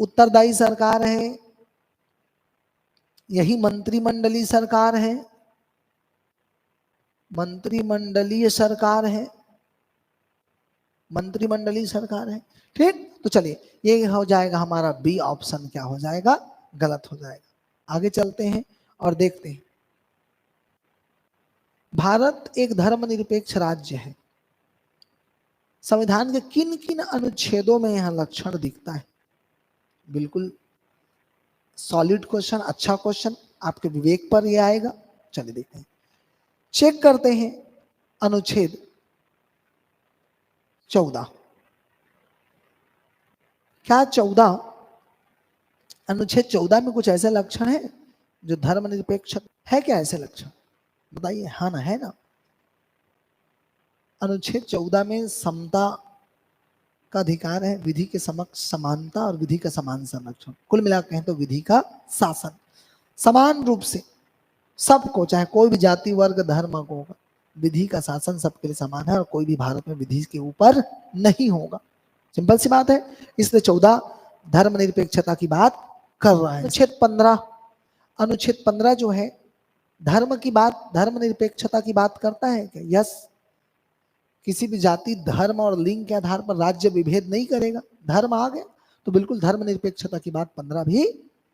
उत्तरदायी सरकार है, यही मंत्रिमंडलीय सरकार है, मंत्रिमंडलीय सरकार है। ठीक, तो चलिए ये हो जाएगा हमारा बी ऑप्शन, क्या हो जाएगा? गलत हो जाएगा। आगे चलते हैं और देखते हैं। भारत एक धर्मनिरपेक्ष राज्य है। संविधान के किन किन अनुच्छेदों में यह लक्षण दिखता है? बिल्कुल सॉलिड क्वेश्चन, अच्छा क्वेश्चन, आपके विवेक पर यह आएगा। चलिए देखते हैं, चेक करते हैं। अनुच्छेद 14, क्या 14 अनुच्छेद 14 में कुछ ऐसे लक्षण है जो धर्मनिरपेक्ष है? क्या ऐसे लक्षण बताइए? हाँ ना, है ना। अनुच्छेद 14 में समता का अधिकार है, विधि के समक्ष समानता और विधि का समान संरक्षण, कुल मिलाकर कहें तो विधि का शासन, समान रूप से सबको, चाहे कोई भी जाति वर्ग धर्म को होगा, विधि का शासन सबके लिए समान है और कोई भी भारत में विधि के ऊपर नहीं होगा। सिंपल सी बात है, इसलिए 14 धर्मनिरपेक्षता की बात कर रहा है। अनुच्छेद 15 जो है धर्म की बात, धर्मनिरपेक्षता की बात करता है क्या? यस, किसी भी जाति धर्म और लिंग के आधार पर राज्य विभेद नहीं करेगा। धर्म आ गया तो बिल्कुल धर्मनिरपेक्षता की बात 15 भी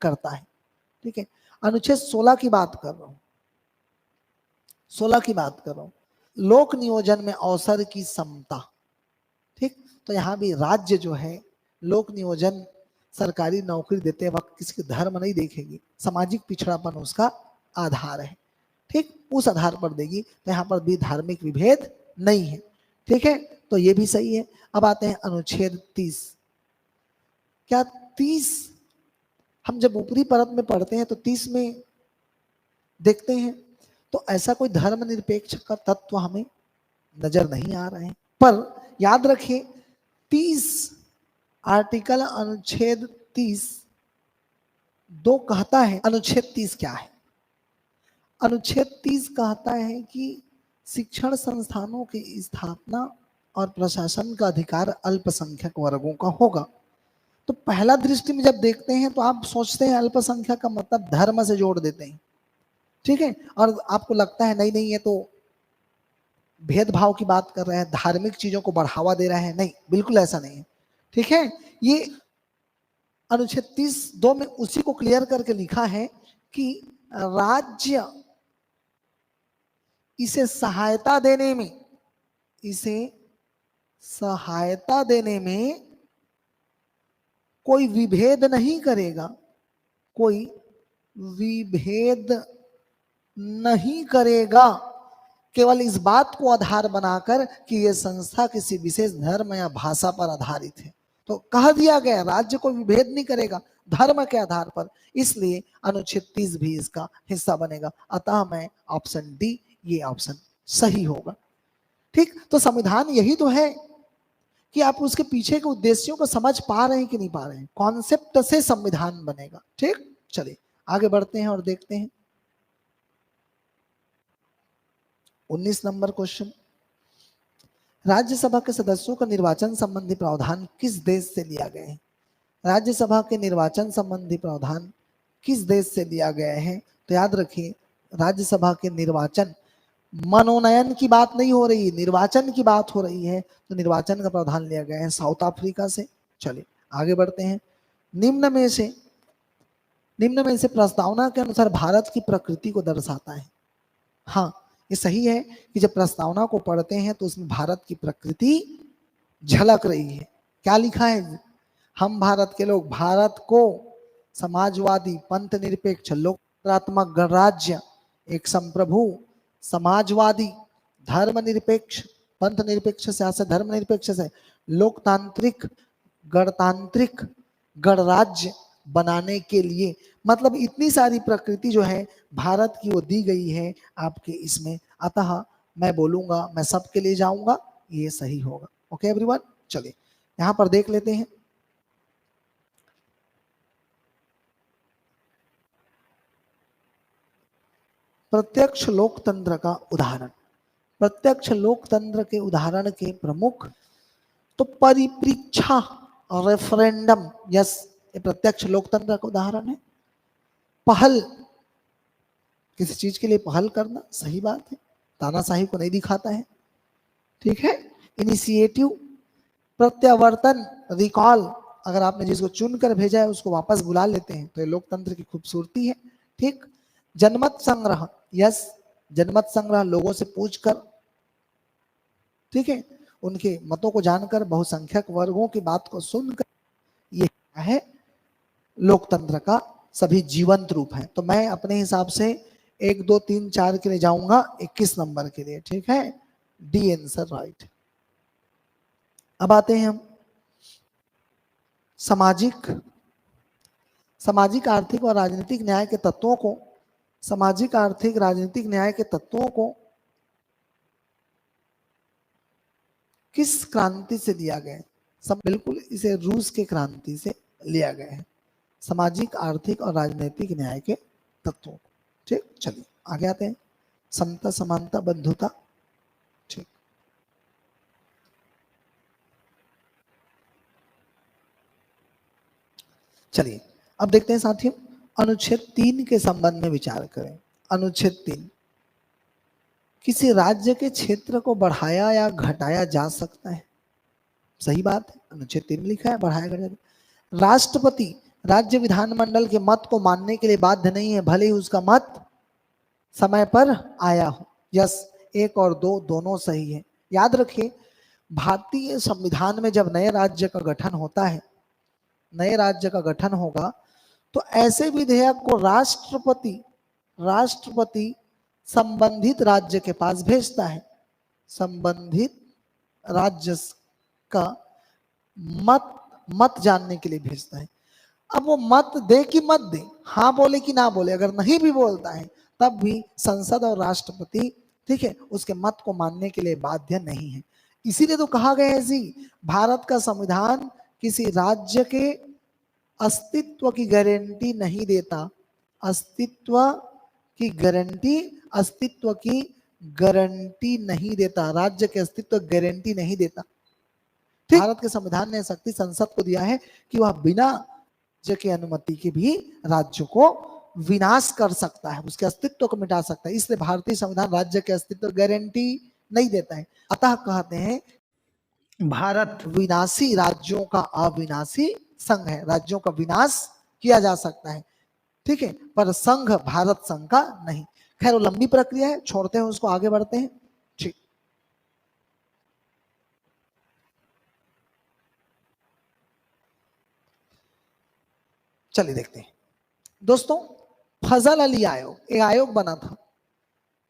करता है। ठीक है, अनुच्छेद 16 की बात कर रहा हूं, 16 की बात कर रहा हूं, लोक नियोजन में अवसर की समता। ठीक, तो यहां भी राज्य जो है लोक नियोजन सरकारी नौकरी देते वक्त किसी का धर्म नहीं देखेगी, सामाजिक पिछड़ापन उसका आधार है। ठीक, उस आधार पर देगी, तो यहाँ पर भी धार्मिक विभेद नहीं है। ठीक है, तो ये भी सही है। अब आते हैं अनुच्छेद 30। क्या 30 हम जब ऊपरी परत में पढ़ते हैं तो 30 में देखते हैं तो ऐसा कोई धर्मनिरपेक्ष का तत्व हमें नजर नहीं आ रहे हैं। पर याद रखिए 30 आर्टिकल अनुच्छेद 30 2 कहता है। अनुच्छेद 30 क्या है? अनुच्छेद 30 कहता है कि शिक्षण संस्थानों की स्थापना और प्रशासन का अधिकार अल्पसंख्यक वर्गों का होगा। तो पहला दृष्टि में जब देखते हैं तो आप सोचते हैं अल्पसंख्यक का मतलब धर्म से जोड़ देते हैं। ठीक है, और आपको लगता है नहीं नहीं ये तो भेदभाव की बात कर रहे हैं, धार्मिक चीजों को बढ़ावा दे रहे हैं। नहीं, बिल्कुल ऐसा नहीं है। ठीक है, ये अनुच्छेद 30(2) में उसी को क्लियर करके लिखा है कि राज्य इसे सहायता देने में कोई विभेद नहीं करेगा, कोई विभेद नहीं करेगा, केवल इस बात को आधार बनाकर कि यह संस्था किसी विशेष धर्म या भाषा पर आधारित है। तो कह दिया गया राज्य कोई विभेद नहीं करेगा धर्म के आधार पर, इसलिए अनुच्छेद 30 भी इसका हिस्सा बनेगा। अतः मैं ऑप्शन डी, ये ऑप्शन सही होगा। ठीक, तो संविधान यही तो है कि आप उसके पीछे के उद्देश्यों को समझ पा रहे हैं कि नहीं पा रहे हैं। कॉन्सेप्ट से संविधान बनेगा। ठीक, चलिए आगे बढ़ते हैं और देखते हैं 19 नंबर क्वेश्चन। राज्यसभा के सदस्यों का निर्वाचन संबंधी प्रावधान किस देश से लिया गया है? राज्यसभा के निर्वाचन संबंधी प्रावधान किस देश से लिया गया है? तो याद रखिए राज्यसभा के निर्वाचन, मनोनयन की बात नहीं हो रही, निर्वाचन की बात हो रही है। तो निर्वाचन का प्रावधान लिया गया है साउथ अफ्रीका से। चलिए आगे बढ़ते हैं। निम्न में से प्रस्तावना के अनुसार भारत की प्रकृति को दर्शाता है। हाँ, ये सही है कि जब प्रस्तावना को पढ़ते हैं तो उसमें भारत की प्रकृति झलक रही है। क्या लिखा है? हम भारत के लोग भारत को समाजवादी, पंथ निरपेक्ष, लोकतांत्रिक गणराज्य, एक संप्रभु, समाजवादी, धर्मनिरपेक्ष, पंथ निरपेक्ष से धर्मनिरपेक्ष से लोकतांत्रिक गणतांत्रिक गणराज्य बनाने के लिए, मतलब इतनी सारी प्रकृति जो है भारत की वो दी गई है आपके इसमें, अतः मैं बोलूंगा, मैं सबके लिए जाऊंगा, ये सही होगा। ओके एवरीवन, चलिए यहां पर देख लेते हैं। प्रत्यक्ष लोकतंत्र का उदाहरण, प्रत्यक्ष लोकतंत्र के उदाहरण के प्रमुख तो परिप्रेक्षा और रेफरेंडम, यस ये प्रत्यक्ष लोकतंत्र का उदाहरण है। पहल, किसी चीज के लिए पहल करना, सही बात है, तानाशाही को नहीं दिखाता है, ठीक है। इनिशिएटिव, प्रत्यावर्तन, रिकॉल, अगर आपने जिसको चुनकर भेजा है उसको वापस बुला लेते हैं, तो ये लोकतंत्र की खूबसूरती है, ठीक। जनमत संग्रह, यस जनमत संग्रह, लोगों से पूछकर, ठीक है, उनके मतों को जानकर, बहुसंख्यक वर्गों की बात को सुनकर, ये है लोकतंत्र का सभी जीवंत रूप है। तो मैं अपने हिसाब से 1 2 3 4 के लिए जाऊंगा 21 नंबर के लिए, ठीक है, डी आंसर राइट। अब आते हैं हम सामाजिक आर्थिक और राजनीतिक न्याय के तत्वों को, सामाजिक आर्थिक राजनीतिक न्याय के तत्वों को किस क्रांति से दिया गया है? सब बिल्कुल इसे रूस के क्रांति से लिया गया है, सामाजिक आर्थिक और राजनीतिक न्याय के तत्वों को, ठीक। चलिए आगे आते हैं, समता समानता बंधुता, ठीक। चलिए अब देखते हैं साथियों, अनुच्छेद 3 के संबंध में विचार करें। अनुच्छेद 3, किसी राज्य के क्षेत्र को बढ़ाया या घटाया जा सकता है, सही बात है, अनुच्छेद 3 में लिखा है बढ़ाया घटाया। राष्ट्रपति राज्य विधानमंडल के मत को मानने के लिए बाध्य नहीं है, भले ही उसका मत समय पर आया हो, यस 1 और 2 दोनों सही है। याद रखिए, भारतीय संविधान में जब नए राज्य का गठन होता है, नए राज्य का गठन होगा, तो ऐसे विधेयक को राष्ट्रपति संबंधित राज्य के पास भेजता है, संबंधित राज्य का मत जानने के लिए भेजता है। अब वो मत दे कि मत दे, हाँ बोले कि ना बोले, अगर नहीं भी बोलता है तब भी संसद और राष्ट्रपति, ठीक है, उसके मत को मानने के लिए बाध्य नहीं है। इसीलिए तो कहा गया है जी, भारत का संविधान किसी राज्य के अस्तित्व की गारंटी नहीं देता, अस्तित्व की गारंटी नहीं देता, राज्य के अस्तित्व गारंटी नहीं देता। भारत के संविधान ने शक्ति संसद को दिया है कि वह बिना राज्य की अनुमति के भी राज्य को विनाश कर सकता है, उसके अस्तित्व को मिटा सकता है। इसलिए भारतीय संविधान राज्य के अस्तित्व गारंटी नहीं देता है, अतः कहते हैं भारत विनाशी राज्यों का अविनाशी संघ है, राज्यों का विनाश किया जा सकता है, ठीक है, पर संघ भारत संघ का नहीं। खैर वो लंबी प्रक्रिया है, छोड़ते हैं उसको, आगे बढ़ते हैं, ठीक। चलिए देखते हैं दोस्तों, फजल अली आयोग, एक आयोग बना था,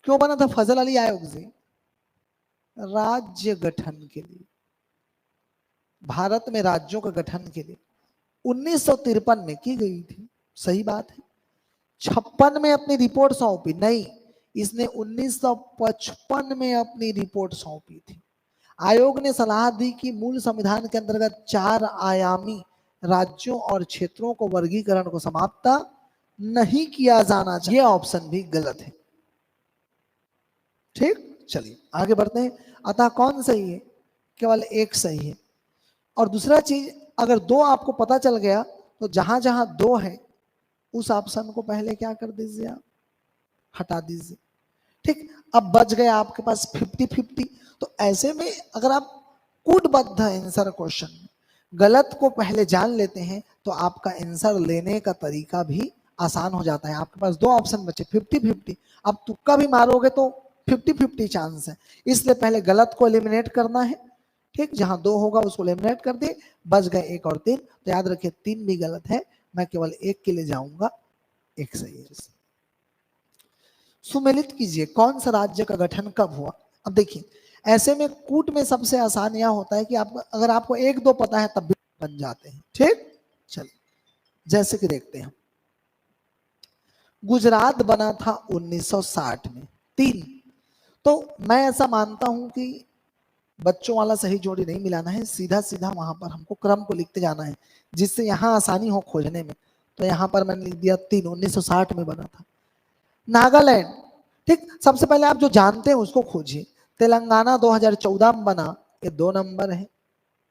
क्यों बना था फजल अली आयोग से? राज्य गठन के लिए, भारत में राज्यों का गठन के लिए 1953 में की गई थी, सही बात है। 56 में अपनी रिपोर्ट सौंपी, नहीं इसने 1955 में अपनी रिपोर्ट सौंपी थी। आयोग ने सलाह दी कि मूल संविधान के अंतर्गत 4 आयामी राज्यों और क्षेत्रों को वर्गीकरण को समाप्त नहीं किया जाना चाहिए, ऑप्शन भी गलत है, ठीक। चलिए आगे बढ़ते हैं, अतः कौन सही है? केवल एक सही है। और दूसरा चीज, अगर 2 आपको पता चल गया तो जहां जहां 2 है उस ऑप्शन को पहले क्या कर दीजिए, आप हटा दीजिए, ठीक। अब बच गया आपके पास 50-50। तो ऐसे में अगर आप कूटबद्ध आंसर क्वेश्चन गलत को पहले जान लेते हैं तो आपका आंसर लेने का तरीका भी आसान हो जाता है। आपके पास 2 ऑप्शन बचे 50-50, अब तुक्का भी मारोगे तो 50-50 चांस है, इसलिए पहले गलत को एलिमिनेट करना है, ठीक। जहां 2 होगा उसको एलिमिनेट कर दे, बच गए 1 और 3। तो याद रखिए 3 भी गलत है, मैं केवल 1 के लिए जाऊंगा, 1 सही है। सुमेलित कीजिए, कौन सा राज्य का गठन कब हुआ? अब देखिए ऐसे में कूट में सबसे आसान यह होता है कि आप अगर आपको 1 2 पता है तब भी बन जाते हैं। ठीक, चलिए जैसे कि देखते हैं, गुजरात बना था 1960 में, 3। तो मैं ऐसा मानता हूं कि बच्चों वाला सही जोड़ी नहीं मिलाना है, सीधा सीधा वहां पर हमको क्रम को लिखते जाना है जिससे यहां आसानी हो खोजने में। तो यहां पर मैंने लिख दिया 3, 1960 में बना था। नागालैंड, ठीक, सबसे पहले आप जो जानते हैं उसको खोजिए। तेलंगाना 2014 में बना, ये 2 नंबर है।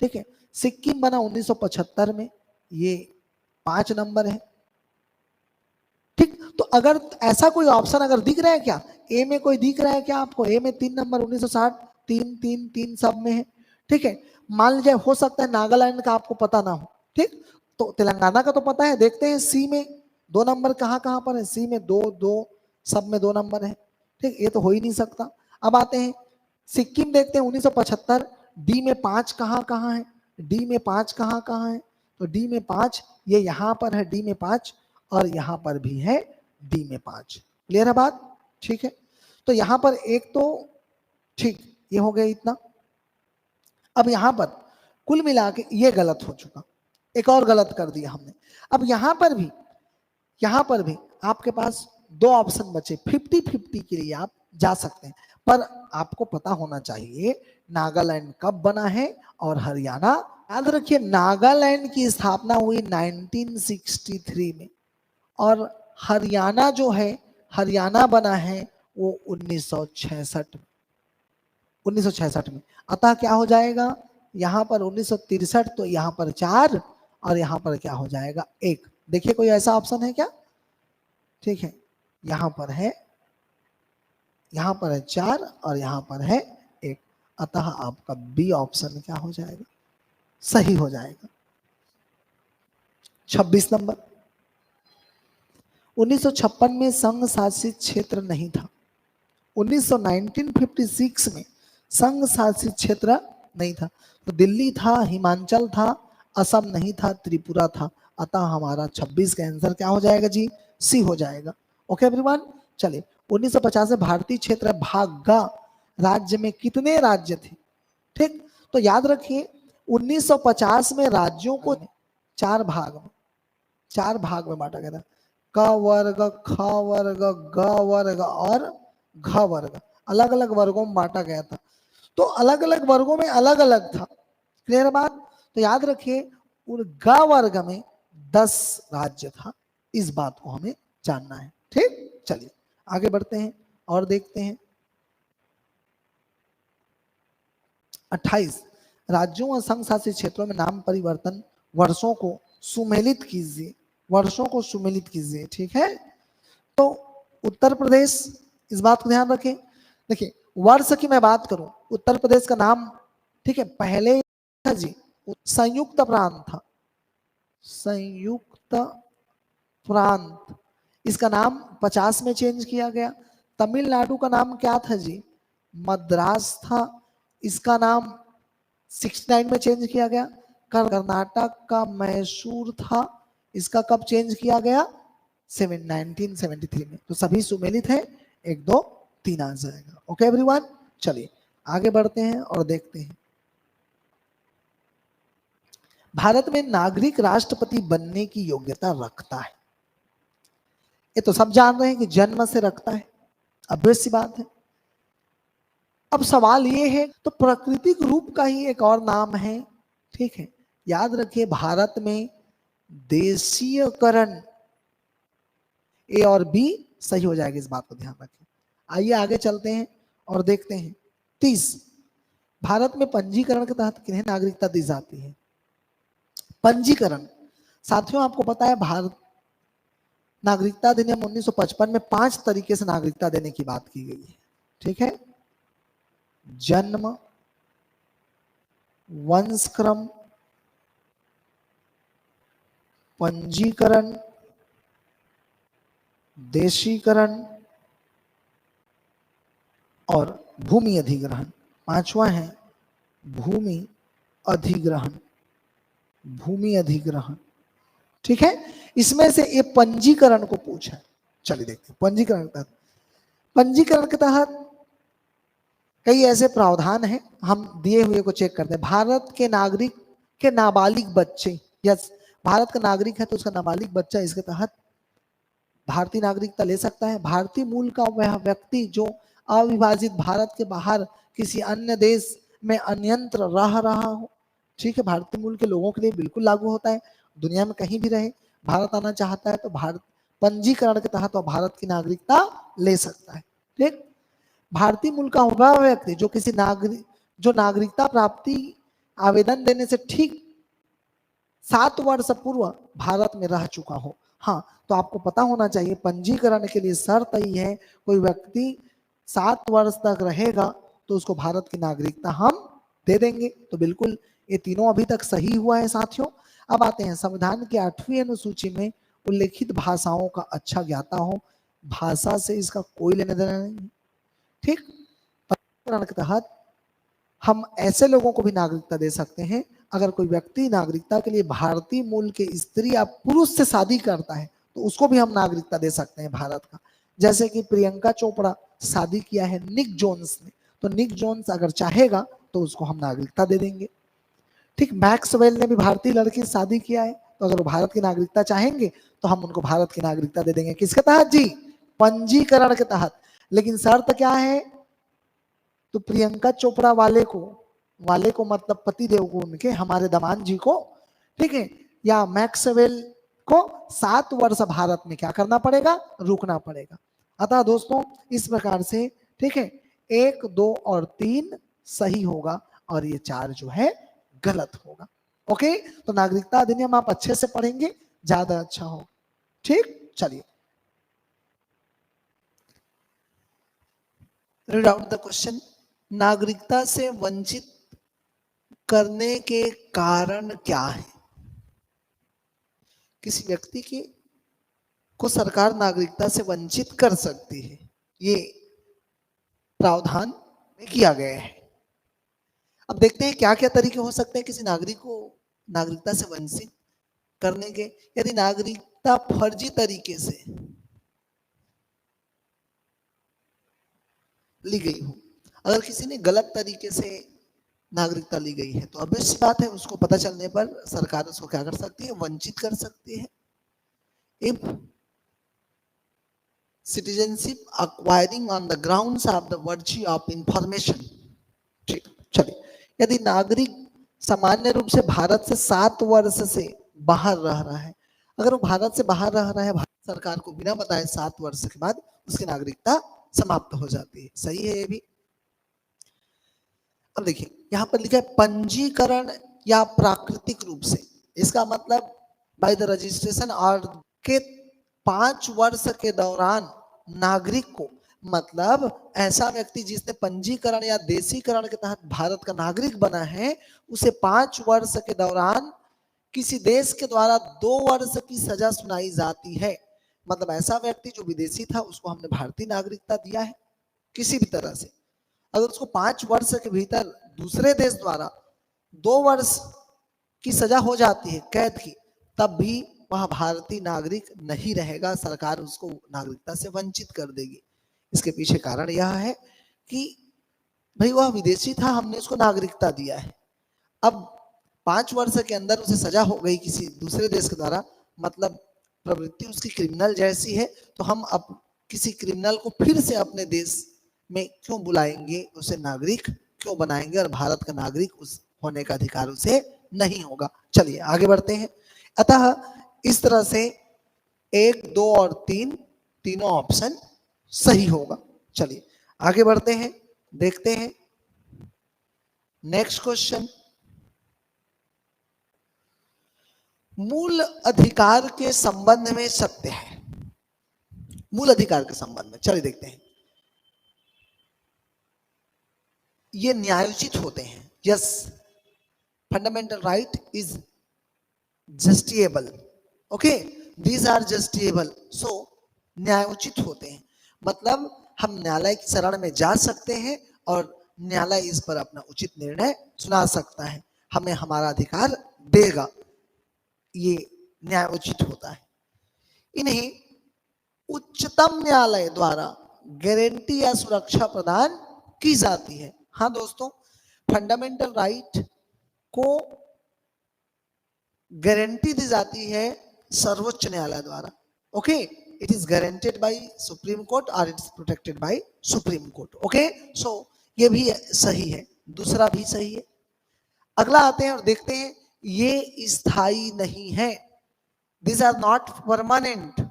ठीक है, सिक्किम बना 1975 में, ये 5 नंबर है। ठीक, तो अगर ऐसा कोई ऑप्शन अगर दिख रहा है क्या, ए में कोई दिख रहा है क्या आपको? ए में 3 नंबर 1960, 3 3 3 सब में है। ठीक है, मान लीजिए हो सकता है नागालैंड का आपको पता ना हो। ठीक, तो तेलंगाना का तो पता है, देखते हैं सी में 2 नंबर कहाँ कहाँ पर है। सी में 2 2, सब में 2 नंबर है। ठीक, ये तो हो ही नहीं सकता। अब आते हैं सिक्किम, देखते हैं 1975, डी में 5 कहाँ कहाँ है, डी में 5 कहाँ कहाँ है, तो डी में 5 ये यहाँ पर है, डी में 5, और यहां पर भी है डी में 5। क्लियर है बात? ठीक है, तो यहां पर एक तो ठीक, ये हो गया इतना। अब यहां पर कुल मिला के ये गलत हो चुका, एक और गलत कर दिया हमने। अब यहां पर भी आपके पास 2 ऑप्शन बचे, 50-50 के लिए आप जा सकते हैं। पर आपको पता होना चाहिए नागालैंड कब बना है और हरियाणा। याद रखिए नागालैंड की स्थापना हुई 1963 में, और हरियाणा जो है, हरियाणा बना है वो 1966 में, 1966 में। अतः क्या हो जाएगा यहाँ पर 1963, तो यहाँ पर 4 और यहाँ पर क्या हो जाएगा 1। देखिए कोई ऐसा ऑप्शन है क्या? ठीक है, यहाँ पर है 4 और यहाँ पर है 1, अतः आपका बी ऑप्शन क्या हो जाएगा? सही हो जाएगा। 26 नंबर, 1956 में संघ शासित क्षेत्र नहीं था। 1956 में संघ शासित क्षेत्र नहीं था, तो दिल्ली था, हिमाचल था, असम नहीं था, त्रिपुरा था। अतः हमारा 26 का आंसर क्या हो जाएगा जी? सी हो जाएगा। ओके एवरीवन, चलिए 1950 में भारतीय क्षेत्र भागा राज्य में कितने राज्य थे? ठीक, तो याद रखिए 1950 में राज्यों को 4 भाग में बांटा गया था। क वर्ग, ख वर्ग, ग वर्ग और घ वर्ग, अलग अलग वर्गों में बांटा गया था। तो अलग अलग वर्गों में अलग अलग था। क्लियर बात? तो याद रखिए ग वर्ग में 10 राज्य था, इस बात को हमें जानना है। ठीक, चलिए आगे बढ़ते हैं और देखते हैं 28 राज्यों और संघ शासित क्षेत्रों में नाम परिवर्तन वर्षों को सुमेलित कीजिए, वर्षों को सुमेलित कीजिए। ठीक है, तो उत्तर प्रदेश, इस बात को ध्यान रखें। देखिए वर्ष की मैं बात करूं, उत्तर प्रदेश का नाम, ठीक है, पहले था जी संयुक्त प्रांत था, संयुक्त प्रांत, इसका नाम 50 में चेंज किया गया। तमिलनाडु का नाम क्या था जी? मद्रास था, इसका नाम 69 में चेंज किया गया। कर्नाटक का मैसूर था, इसका कब चेंज किया गया? 1973 में। तो सभी सुमेलित है, 1 2 3 आ जाएगा। ओके एवरीवन, चलिए आगे बढ़ते हैं और देखते हैं भारत में नागरिक राष्ट्रपति बनने की योग्यता रखता है। ये तो सब जान रहे हैं कि जन्म से रखता है, obvious सी बात है। अब सवाल ये है, तो प्राकृतिक रूप का ही एक और नाम है। ठीक है, याद रखिए भारत में देशीयकरण, ए और बी सही हो जाएगा, इस बात को ध्यान रखें। आइए आगे चलते हैं और देखते हैं 30 भारत में पंजीकरण के तहत किन्हें नागरिकता दी जाती है? पंजीकरण, साथियों आपको पता है भारत नागरिकता अधिनियम 1955 में 5 तरीके से नागरिकता देने की बात की गई है। ठीक है, जन्म, वंशक्रम, पंजीकरण, देशीकरण और भूमि अधिग्रहण। 5वां है भूमि अधिग्रहण, भूमि अधिग्रहण। ठीक है, इसमें से ये पंजीकरण को पूछा है। चलिए देखते हैं पंजीकरण के तहत, पंजीकरण के तहत कई ऐसे प्रावधान हैं, हम दिए हुए को चेक करते हैं। भारत के नागरिक के नाबालिग बच्चे, यस भारत का नागरिक है तो उसका नाबालिग बच्चा इसके तहत भारतीय नागरिकता ले सकता है। भारतीय मूल का वह व्यक्ति जो अविभाजित भारत के बाहर किसी अन्य देश में अन्यंत्र रह रहा हो, ठीक है, भारतीय मूल के लोगों के लिए बिल्कुल लागू होता है। दुनिया में कहीं भी रहे, भारत आना चाहता है तो भारत पंजीकरण के तहत वह भारत की नागरिकता ले सकता है। ठीक, भारतीय मूल का वह व्यक्ति जो किसी नागरिकता प्राप्ति आवेदन देने से ठीक 7 वर्ष पूर्व भारत में रह चुका हो। हाँ, तो आपको पता होना चाहिए पंजीकरण के लिए शर्त ही है कोई व्यक्ति 7 वर्ष तक रहेगा तो उसको भारत की नागरिकता हम दे देंगे। तो बिल्कुल ये तीनों अभी तक सही हुआ है साथियों। अब आते हैं संविधान की 8वीं अनुसूची में उल्लेखित भाषाओं का अच्छा ज्ञाता हो। भाषा से इसका कोई लेना देना नहीं, ठीक। पंजीकरण के तहत हम ऐसे लोगों को भी नागरिकता दे सकते हैं अगर कोई व्यक्ति नागरिकता के लिए भारतीय मूल के स्त्री या पुरुष से शादी करता है तो उसको भी हम नागरिकता दे सकते हैं भारत का। जैसे कि प्रियंका चोपड़ा शादी किया है निक जोन्स ने, तो निक जोन्स अगर चाहेगा तो उसको हम नागरिकता दे देंगे। ठीक, मैक्सवेल ने भी भारतीय लड़की से शादी किया है तो अगर वो भारत की नागरिकता चाहेंगे तो हम उनको भारत की नागरिकता दे देंगे। किसके तहत जी? पंजीकरण के तहत। लेकिन शर्त क्या है? तो प्रियंका चोपड़ा वाले को मतलब पति देव को, उनके हमारे दामाद जी को, ठीक है, या मैक्सवेल को 7 वर्ष भारत में क्या करना पड़ेगा? रुकना पड़ेगा। अतः दोस्तों इस प्रकार से, ठीक है, 1, 2 और 3 सही होगा और ये 4 जो है गलत होगा। ओके, तो नागरिकता अधिनियम आप अच्छे से पढ़ेंगे ज्यादा अच्छा होगा। ठीक, चलिए रीड आउट द क्वेश्चन। नागरिकता से वंचित करने के कारण क्या है? किसी व्यक्ति को सरकार नागरिकता से वंचित कर सकती है, ये प्रावधान में किया गया है। अब देखते हैं क्या क्या तरीके हो सकते हैं किसी नागरिक को नागरिकता से वंचित करने के। यदि नागरिकता फर्जी तरीके से ली गई हो, अगर किसी ने गलत तरीके से नागरिकता ली गई है तो अवश्य बात है उसको पता चलने पर सरकार उसको क्या कर सकती है? वंचित कर सकती है। If citizenship acquiring on the grounds of the virtue of information. ठीक, चलिए, यदि नागरिक सामान्य रूप से भारत से 7 वर्ष से बाहर रह रहा है, अगर वो भारत से बाहर रह रहा है, भारत सरकार को बिना बताए 7 वर्ष के बाद उसकी नागरिकता समाप्त हो जाती है। सही है ये भी। अब देखिए यहां पर लिखा है पंजीकरण या प्राकृतिक रूप से, इसका मतलब बाय द रजिस्ट्रेशन और के 5 वर्ष के दौरान नागरिक को, मतलब ऐसा व्यक्ति जिसने पंजीकरण या देशीकरण के तहत भारत का नागरिक बना है, उसे 5 वर्ष के दौरान किसी देश के द्वारा 2 वर्ष की सजा सुनाई जाती है। मतलब ऐसा व्यक्ति जो विदेशी था उसको हमने भारतीय नागरिकता दिया है किसी भी तरह से, अगर उसको 5 वर्ष के भीतर दूसरे देश द्वारा 2 वर्ष की सजा हो जाती है कैद की, तब भी वह भारतीय नागरिक नहीं रहेगा, सरकार उसको नागरिकता से वंचित कर देगी। इसके पीछे कारण यह है कि भाई वह विदेशी था, हमने उसको नागरिकता दिया है, अब 5 वर्ष के अंदर उसे सजा हो गई किसी दूसरे देश के द्वारा, मतलब प्रवृत्ति उसकी क्रिमिनल जैसी है, तो हम अब किसी क्रिमिनल को फिर से अपने देश में क्यों बुलाएंगे, उसे नागरिक क्यों बनाएंगे, और भारत का नागरिक उस होने का अधिकार उसे नहीं होगा। चलिए आगे बढ़ते हैं। अतः इस तरह से 1, 2 और 3 तीनों ऑप्शन सही होगा। चलिए आगे बढ़ते हैं, देखते हैं नेक्स्ट क्वेश्चन। मूल अधिकार के संबंध में सत्य है, मूल अधिकार के संबंध में, चलिए देखते हैं। ये न्यायोचित होते हैं। Yes, fundamental right is justiciable, okay, these are justiciable, so न्यायोचित होते हैं, मतलब हम न्यायालय की शरण में जा सकते हैं और न्यायालय इस पर अपना उचित निर्णय सुना सकता है, हमें हमारा अधिकार देगा, ये न्यायोचित होता है। इन्हें उच्चतम न्यायालय द्वारा गारंटी या सुरक्षा प्रदान की जाती है। हाँ दोस्तों, फंडामेंटल राइट को गारंटी दी जाती है सर्वोच्च न्यायालय द्वारा। Okay, it is guaranteed by supreme court और it is protected by supreme court. Okay, so ये भी सही है, दूसरा भी सही है। अगला आते हैं और देखते हैं, ये स्थायी नहीं है, दिस आर नॉट परमानेंट।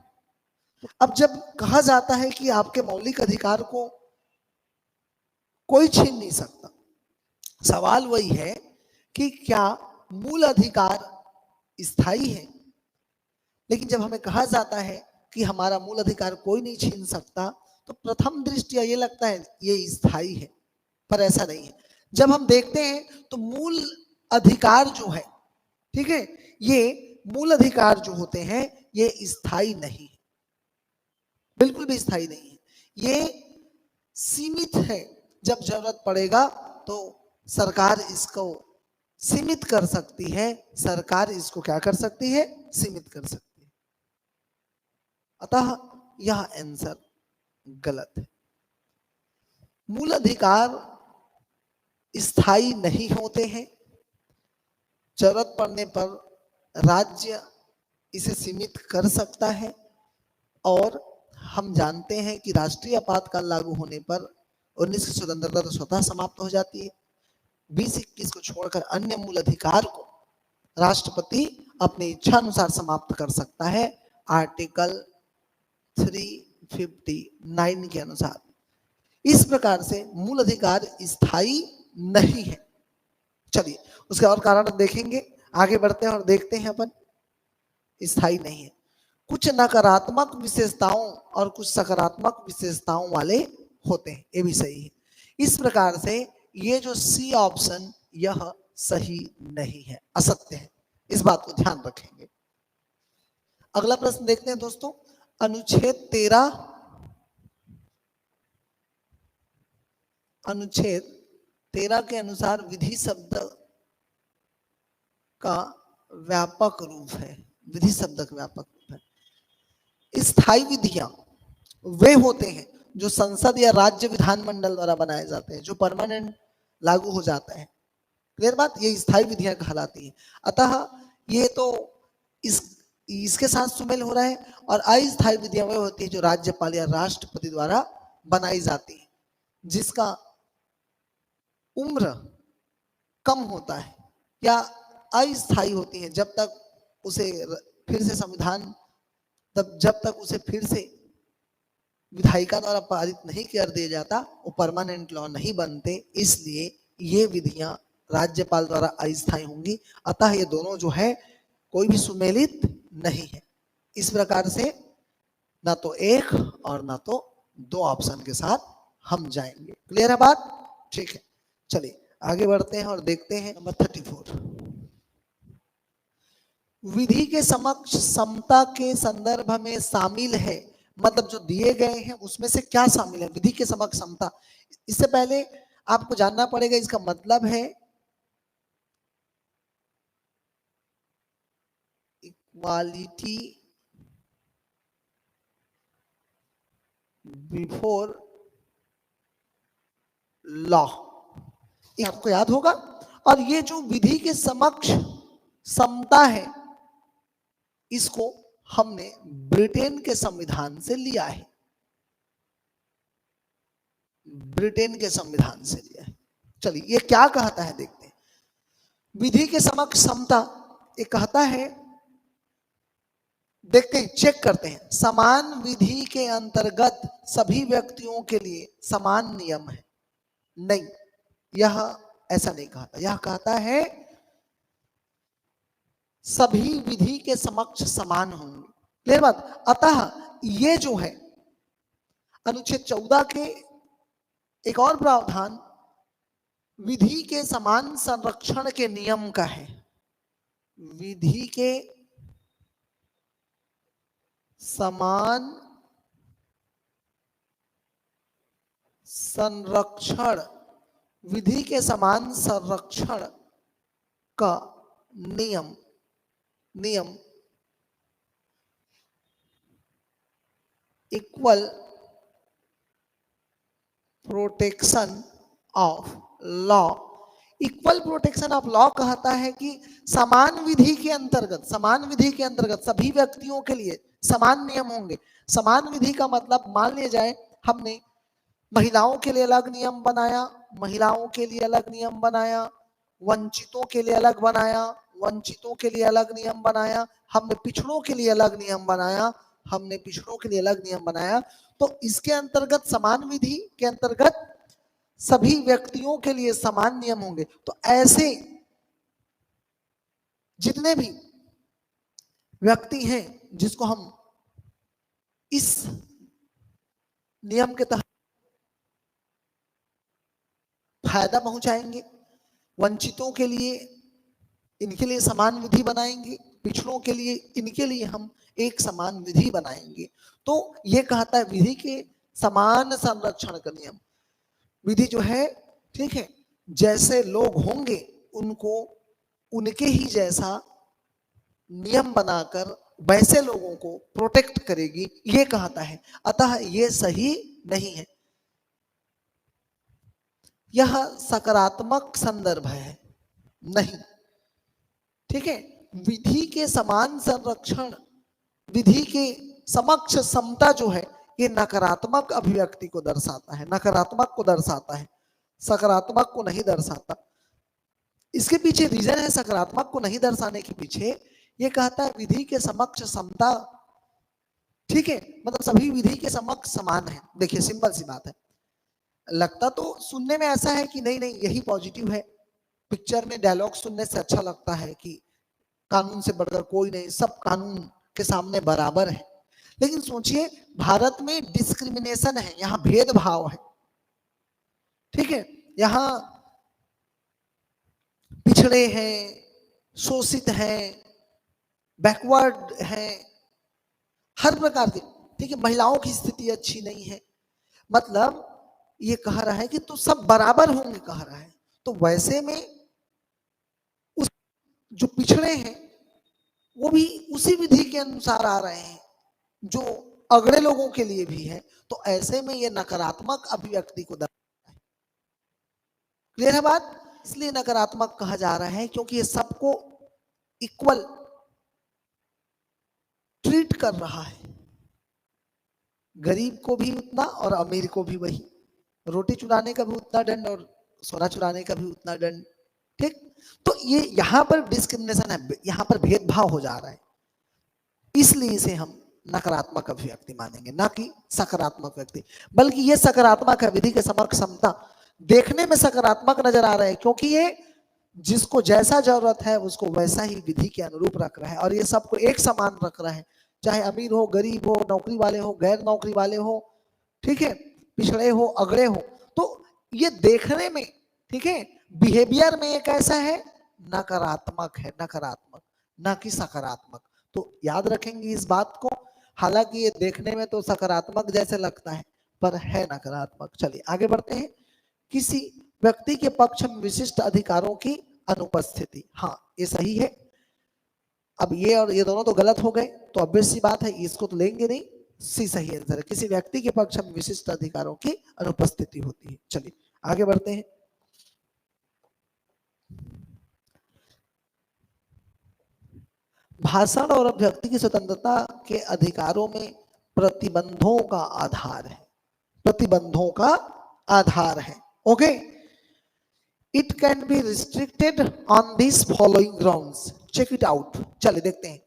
अब जब कहा जाता है कि आपके मौलिक अधिकार को कोई छीन नहीं सकता, सवाल वही है कि क्या मूल अधिकार स्थायी है? लेकिन जब हमें कहा जाता है कि हमारा मूल अधिकार कोई नहीं छीन सकता, तो प्रथम दृष्टया ये लगता है ये स्थायी है, पर ऐसा नहीं है। जब हम देखते हैं तो मूल अधिकार जो है, ठीक है, ये मूल अधिकार जो होते हैं ये स्थायी नहीं है, बिल्कुल भी स्थायी नहीं है। ये सीमित है, जब जरूरत पड़ेगा तो सरकार इसको सीमित कर सकती है, सरकार इसको क्या कर सकती है, सीमित कर सकती है। अतः यह आंसर गलत है। मूल अधिकार स्थायी नहीं होते हैं, जरूरत पड़ने पर राज्य इसे सीमित कर सकता है, और हम जानते हैं कि राष्ट्रीय आपातकाल लागू होने पर 19 की स्वतंत्रता तो स्वतः समाप्त हो जाती है। 20-21 को छोड़कर अन्य मूल अधिकार को राष्ट्रपति अपनी इच्छा अनुसार समाप्त कर सकता है, आर्टिकल 359 के अनुसार। इस प्रकार से मूल अधिकार स्थायी नहीं है। चलिए उसके और कारण देखेंगे, आगे बढ़ते हैं और देखते हैं अपन। स्थायी नहीं है, कुछ नकारात्मक विशेषताओं और कुछ सकारात्मक विशेषताओं वाले होते हैं, ये भी सही है। इस प्रकार से ये जो सी ऑप्शन यह सही नहीं है, असत्य है, इस बात को ध्यान रखेंगे। अगला प्रश्न देखते हैं दोस्तों, अनुच्छेद 13 के अनुसार विधि शब्द का व्यापक रूप है। विधि शब्द का व्यापक रूप है। स्थायी विधियां वे होते हैं जो संसद या राज्य विधानमंडल द्वारा बनाए जाते हैं, जो परमानेंट लागू हो जाता है। क्लियर बात, ये स्थायी विधियां कहलाती हैं। अतः ये तो इसके साथ सुमेल हो रहा है। और अस्थायी विधियां वे होती है जो राज्यपाल या राष्ट्रपति द्वारा बनाई जाती है, जिसका उम्र कम होता है या अस्थायी होती है, जब तक उसे फिर से संविधान, तब जब तक उसे फिर से विधायिका द्वारा पारित नहीं कर दिया जाता, वो परमानेंट लॉ नहीं बनते। इसलिए ये विधियां राज्यपाल द्वारा अस्थायी होंगी। अतः ये दोनों जो है कोई भी सुमेलित नहीं है। इस प्रकार से ना तो एक और ना तो दो ऑप्शन के साथ हम जाएंगे। क्लियर है बात? ठीक है, चलिए आगे बढ़ते हैं और देखते हैं नंबर 34। विधि के समक्ष समता के संदर्भ में शामिल है, मतलब जो दिए गए हैं उसमें से क्या शामिल है? विधि के समक्ष समता, इससे पहले आपको जानना पड़ेगा इसका मतलब है इक्वालिटी बिफोर लॉ, ये आपको याद होगा। और ये जो विधि के समक्ष समता है, इसको हमने ब्रिटेन के संविधान से लिया है, ब्रिटेन के संविधान से लिया है। चलिए ये क्या कहता है देखते हैं। विधि के समक्ष समता ये कहता है, देखते हैं, चेक करते हैं, समान विधि के अंतर्गत सभी व्यक्तियों के लिए समान नियम है। नहीं, यह ऐसा नहीं कहता, यह कहता है सभी विधि के समक्ष समान होंगे। क्लियर बात? अतः ये जो है अनुच्छेद 14 के एक और प्रावधान विधि के समान संरक्षण के नियम का है। विधि के समान संरक्षण, विधि के समान संरक्षण का नियम equal protection of law equal protection of law कहता है कि समान विधि के अंतर्गत सभी व्यक्तियों के लिए समान नियम होंगे। समान विधि का मतलब मान लिया जाए हमने महिलाओं के लिए अलग नियम बनाया, महिलाओं के लिए अलग नियम बनाया, वंचितों के लिए अलग बनाया, वंचितों के लिए अलग नियम बनाया, हमने पिछड़ों के लिए अलग नियम बनाया, हमने पिछड़ों के लिए अलग नियम बनाया। तो इसके अंतर्गत समान विधि के अंतर्गत सभी व्यक्तियों के लिए समान नियम होंगे। तो ऐसे जितने भी व्यक्ति हैं जिसको हम इस नियम के तहत फायदा पहुंचाएंगे, वंचितों के लिए इनके लिए समान विधि बनाएंगे, पिछड़ों के लिए इनके लिए हम एक समान विधि बनाएंगे। तो ये कहता है विधि के समान संरक्षण का नियम। विधि जो है, ठीक है, जैसे लोग होंगे उनको उनके ही जैसा नियम बनाकर वैसे लोगों को प्रोटेक्ट करेगी, ये कहता है। अतः ये सही नहीं है, यह सकारात्मक संदर्भ है नहीं, ठीक है। विधि के समान संरक्षण, विधि के समक्ष समता जो है, ये नकारात्मक अभिव्यक्ति को दर्शाता है, नकारात्मक को दर्शाता है, सकारात्मक को नहीं दर्शाता। इसके पीछे रीजन है, सकारात्मक को नहीं दर्शाने के पीछे ये कहता है विधि के समक्ष समता, ठीक है, मतलब सभी विधि के समक्ष समान है। देखिए सिंपल सी बात है, लगता तो सुनने में ऐसा है कि नहीं नहीं यही पॉजिटिव है, पिक्चर में डायलॉग सुनने से अच्छा लगता है कि कानून से बढ़कर कोई नहीं, सब कानून के सामने बराबर है। लेकिन सोचिए भारत में डिस्क्रिमिनेशन है, यहाँ भेदभाव है, ठीक है, यहाँ पिछड़े हैं, शोषित हैं, बैकवर्ड हैं, हर प्रकार के, ठीक है, महिलाओं की स्थिति अच्छी नहीं है। मतलब ये कह रहा है कि तो सब बराबर होंगे, कह रहा है। तो वैसे में उस जो पिछड़े हैं वो भी उसी विधि के अनुसार आ रहे हैं जो अगड़े लोगों के लिए भी है। तो ऐसे में ये नकारात्मक अभिव्यक्ति को दर्शाता है। क्लियर है बात? इसलिए नकारात्मक कहा जा रहा है क्योंकि ये सबको इक्वल ट्रीट कर रहा है, गरीब को भी उतना और अमीर को भी वही, रोटी चुराने का भी उतना दंड और सोना चुराने का भी उतना दंड, ठीक। तो ये यहाँ पर डिस्क्रिमिनेशन है, यहाँ पर भेदभाव हो जा रहा है, इसलिए इसे हम नकारात्मक अभिव्यक्ति मानेंगे, ना कि सकारात्मक व्यक्ति। बल्कि ये सकारात्मक है, विधि के समक्ष समता देखने में सकारात्मक नजर आ रहा है क्योंकि ये जिसको जैसा जरूरत है उसको वैसा ही विधि के अनुरूप रख रहा है और ये सबको एक समान रख रहा है, चाहे अमीर हो, गरीब हो, नौकरी वाले हो, गैर नौकरी वाले हो, ठीक है, पिछड़े हो, अगड़े हो। तो ये देखने में, ठीक है, बिहेवियर में ये कैसा है, नकारात्मक है, नकारात्मक, ना कि सकारात्मक। तो याद रखेंगे इस बात को, हालांकि ये देखने में तो सकारात्मक जैसे लगता है पर है नकारात्मक। चलिए आगे बढ़ते हैं। किसी व्यक्ति के पक्ष में विशिष्ट अधिकारों की अनुपस्थिति, हाँ ये सही है। अब ये और ये दोनों तो गलत हो गए, तो ऑब्वियस सी बात है इसको तो लेंगे नहीं, सी सही आंसर है। किसी व्यक्ति के पक्ष में विशिष्ट अधिकारों की अनुपस्थिति होती है। चलिए आगे बढ़ते हैं। भाषण और अभिव्यक्ति की स्वतंत्रता के अधिकारों में प्रतिबंधों का आधार है, प्रतिबंधों का आधार है। Okay, it can be restricted on this following grounds, check it out. चलिए देखते हैं,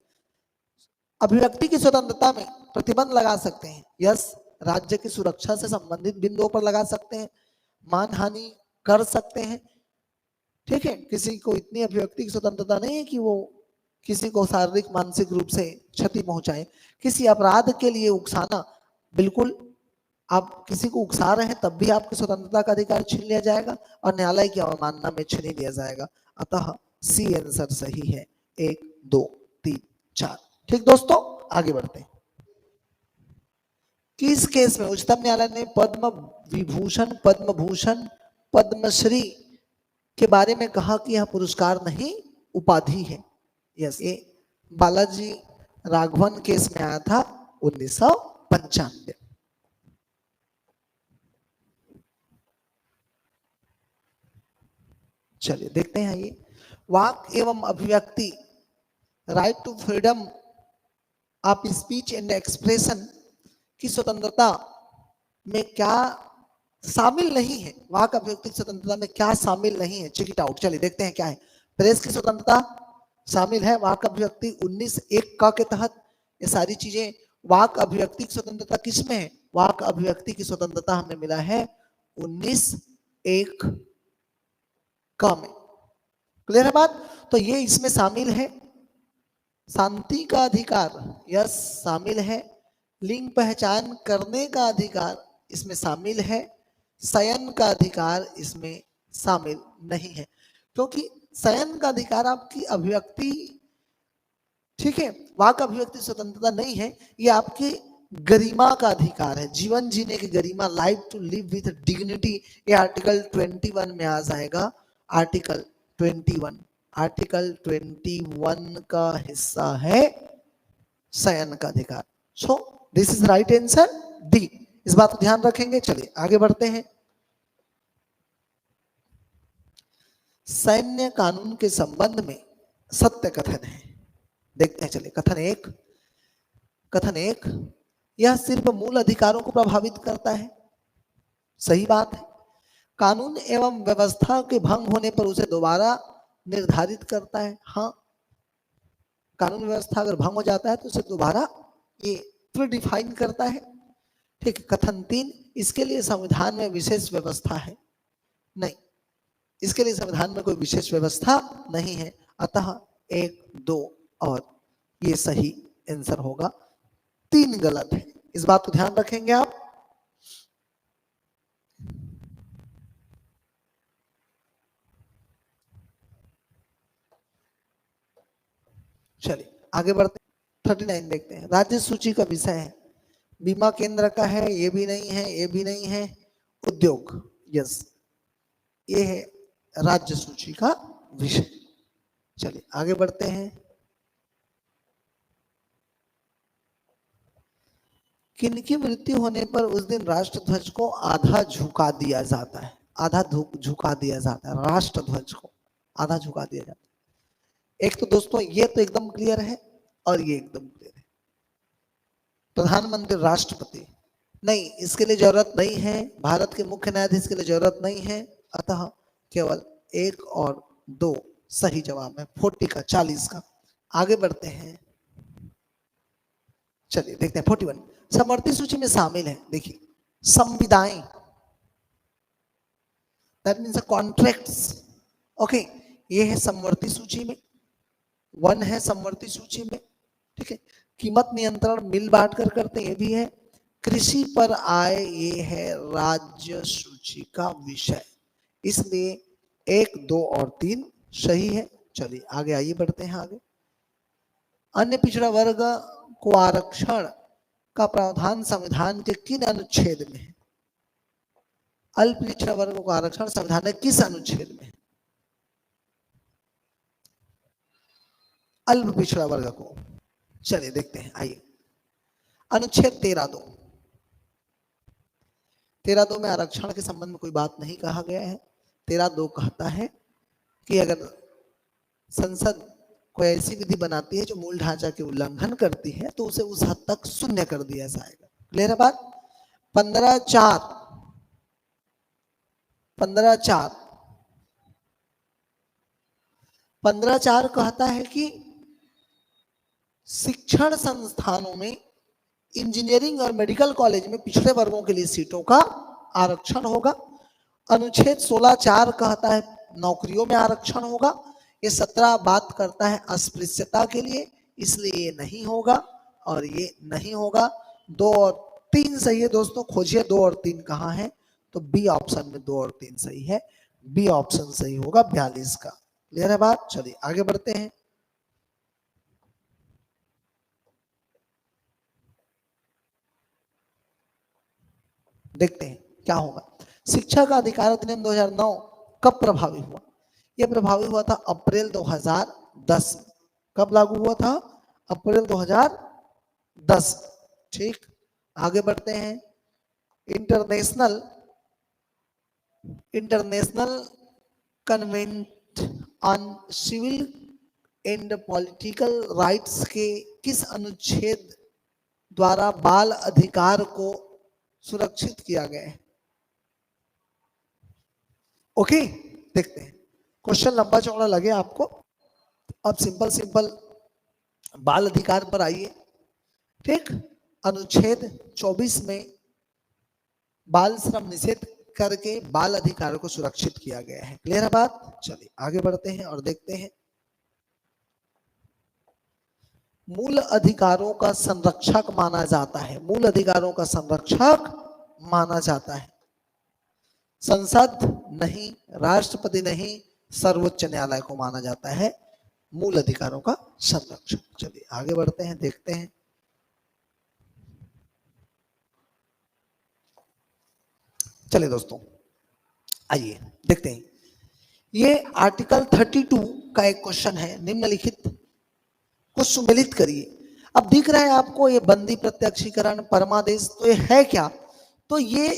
अभिव्यक्ति की स्वतंत्रता में प्रतिबंध लगा सकते हैं, यस, राज्य की सुरक्षा से संबंधित बिंदुओं पर लगा सकते हैं, मानहानि कर सकते हैं, ठीक है, किसी को इतनी अभिव्यक्ति की स्वतंत्रता नहीं है कि वो किसी को शारीरिक मानसिक रूप से क्षति पहुंचाए। किसी अपराध के लिए उकसाना, बिल्कुल आप किसी को उकसा रहे हैं तब भी आपकी स्वतंत्रता का अधिकार छीन लिया जाएगा और न्यायालय की अवमानना में छीन लिया जाएगा। अतः सी आंसर सही है, 1 2 3 4। ठीक दोस्तों, आगे बढ़ते हैं। किस केस में उच्चतम न्यायालय ने पद्म विभूषण, पद्म भूषण, पद्मश्री के बारे में कहा कि यह पुरस्कार नहीं उपाधि है? यस, ये बालाजी राघवन केस में आया था 1995। चलिए देखते हैं ये वाक एवं अभिव्यक्ति, right to freedom of speech and expression की स्वतंत्रता में क्या शामिल नहीं है। वाक अभिव्यक्ति की स्वतंत्रता में क्या शामिल नहीं है, चेक इट आउट। चलिए देखते हैं क्या है। प्रेस की स्वतंत्रता शामिल है वाक अभिव्यक्ति 19(1) क के तहत। ये सारी चीजें वाक अभिव्यक्ति की स्वतंत्रता किसमें है? वाक अभिव्यक्ति की स्वतंत्रता हमें मिला है 19(1) क में। क्लियर है बात? तो ये इसमें शामिल है। शांति का अधिकार यस शामिल है। लिंग पहचान करने का अधिकार इसमें शामिल है। शयन का अधिकार इसमें शामिल नहीं है, क्योंकि शयन का अधिकार आपकी अभिव्यक्ति, ठीक है, वाक अभिव्यक्ति स्वतंत्रता नहीं है, ये आपकी गरिमा का अधिकार है, जीवन जीने की गरिमा, life to live with dignity. ये आर्टिकल 21 में आ जाएगा। आर्टिकल 21, आर्टिकल 21 का हिस्सा है शयन का अधिकार। So this is right answer D. इस बात को ध्यान रखेंगे। चलिए आगे बढ़ते हैं। सैन्य कानून के संबंध में सत्य कथन है, देखते हैं। चलिए कथन एक, यह सिर्फ मूल अधिकारों को प्रभावित करता है। सही बात है। कानून एवं व्यवस्था के भंग होने पर उसे दोबारा निर्धारित करता है। हाँ, कानून व्यवस्था अगर भंग हो जाता है तो उसे दोबारा ये प्रीडिफाइन करता है। ठीक है। कथन 3, इसके लिए संविधान में विशेष व्यवस्था है। नहीं, इसके लिए संविधान में कोई विशेष व्यवस्था नहीं है। अतः 1, 2 और ये सही आंसर होगा। 3 गलत है। इस बात को ध्यान रखेंगे आप। चलिए आगे बढ़ते हैं। 39 देखते हैं। राज्य सूची का विषय है, बीमा केंद्र का है, ये भी नहीं है, ये भी नहीं है। उद्योग, यस, ये है राज्य सूची का विषय। चलिए आगे बढ़ते हैं। किनकी मृत्यु होने पर उस दिन राष्ट्रध्वज को आधा झुका दिया जाता है? आधा झुका दिया जाता है, राष्ट्रध्वज को आधा झुका दिया जाता है। एक तो दोस्तों ये तो एकदम क्लियर है और ये एकदम क्लियर है। प्रधानमंत्री, राष्ट्रपति, नहीं, इसके लिए जरूरत नहीं है। भारत के मुख्य न्यायाधीश के लिए जरूरत नहीं है। अतः केवल 1 और 2 सही जवाब है। 40 का, 40 का। आगे बढ़ते हैं। चलिए देखते हैं 41। समवर्ती सूची में शामिल है, देखिए, संविदाएं, दैट मीन्स कॉन्ट्रैक्ट्स। ओके, ये है समवर्ती सूची में। 1 है समवर्ती सूची में। ठीक है। कीमत नियंत्रण मिल बांट कर करते, ये भी है। कृषि पर आय, ये है राज्य सूची का विषय। इसलिए 1, 2 और 3 सही है। चलिए आगे आइए, बढ़ते हैं आगे। अन्य पिछड़ा वर्ग को आरक्षण का प्रावधान संविधान के किन अनुच्छेद में है? अल्प पिछड़ा वर्ग को आरक्षण संविधान के किस अनुच्छेद में है? अल्प पिछड़ा वर्ग को, चलिए देखते हैं, आइए। अनुच्छेद 13(2). 13(2) में आरक्षण के संबंध में कोई बात नहीं कहा गया है। 13(2) कहता है कि अगर संसद कोई ऐसी विधि बनाती है जो मूल ढांचा के उल्लंघन करती है तो उसे उस हद तक शून्य कर दिया जाएगा। क्लियर है बात? 15(4), 15(4) कहता है कि शिक्षण संस्थानों में, इंजीनियरिंग और मेडिकल कॉलेज में पिछड़े वर्गों के लिए सीटों का आरक्षण होगा। अनुच्छेद 16(4) कहता है नौकरियों में आरक्षण होगा। ये 17 बात करता है अस्पृश्यता के लिए, इसलिए ये नहीं होगा और ये नहीं होगा। 2 और 3 सही है दोस्तों। खोजिए 2 और 3 कहाँ है, तो बी ऑप्शन में 2 और 3 सही है। बी ऑप्शन सही होगा 42 का। क्लियर है बात? चलिए आगे बढ़ते हैं। देखते हैं क्या होगा। शिक्षा का अधिकार अधिनियम 2009 कब प्रभावी हुआ? यह प्रभावी हुआ था अप्रैल 2010। कब लागू हुआ था? अप्रैल 2010। ठीक, आगे बढ़ते हैं। International on civil and political rights के किस अनुच्छेद द्वारा बाल अधिकार को सुरक्षित किया गया है? ओके, देखते हैं। क्वेश्चन लंबा चौड़ा लगे आपको, अब सिंपल सिंपल बाल अधिकार पर आइए। ठीक, अनुच्छेद 24 में बाल श्रम निषेध करके बाल अधिकारों को सुरक्षित किया गया है। क्लियर है बात? चलिए आगे बढ़ते हैं और देखते हैं। मूल अधिकारों का संरक्षक माना जाता है, मूल अधिकारों का संरक्षक माना जाता है संसद नहीं, राष्ट्रपति नहीं, सर्वोच्च न्यायालय को माना जाता है मूल अधिकारों का संरक्षक। चलिए आगे बढ़ते हैं, देखते हैं। चलिए दोस्तों आइए देखते हैं। ये आर्टिकल 32 का एक क्वेश्चन है, निम्नलिखित को सुमेलित करिए। अब दिख रहा है आपको ये बंदी प्रत्यक्षीकरण परमादेश, तो ये है क्या? तो ये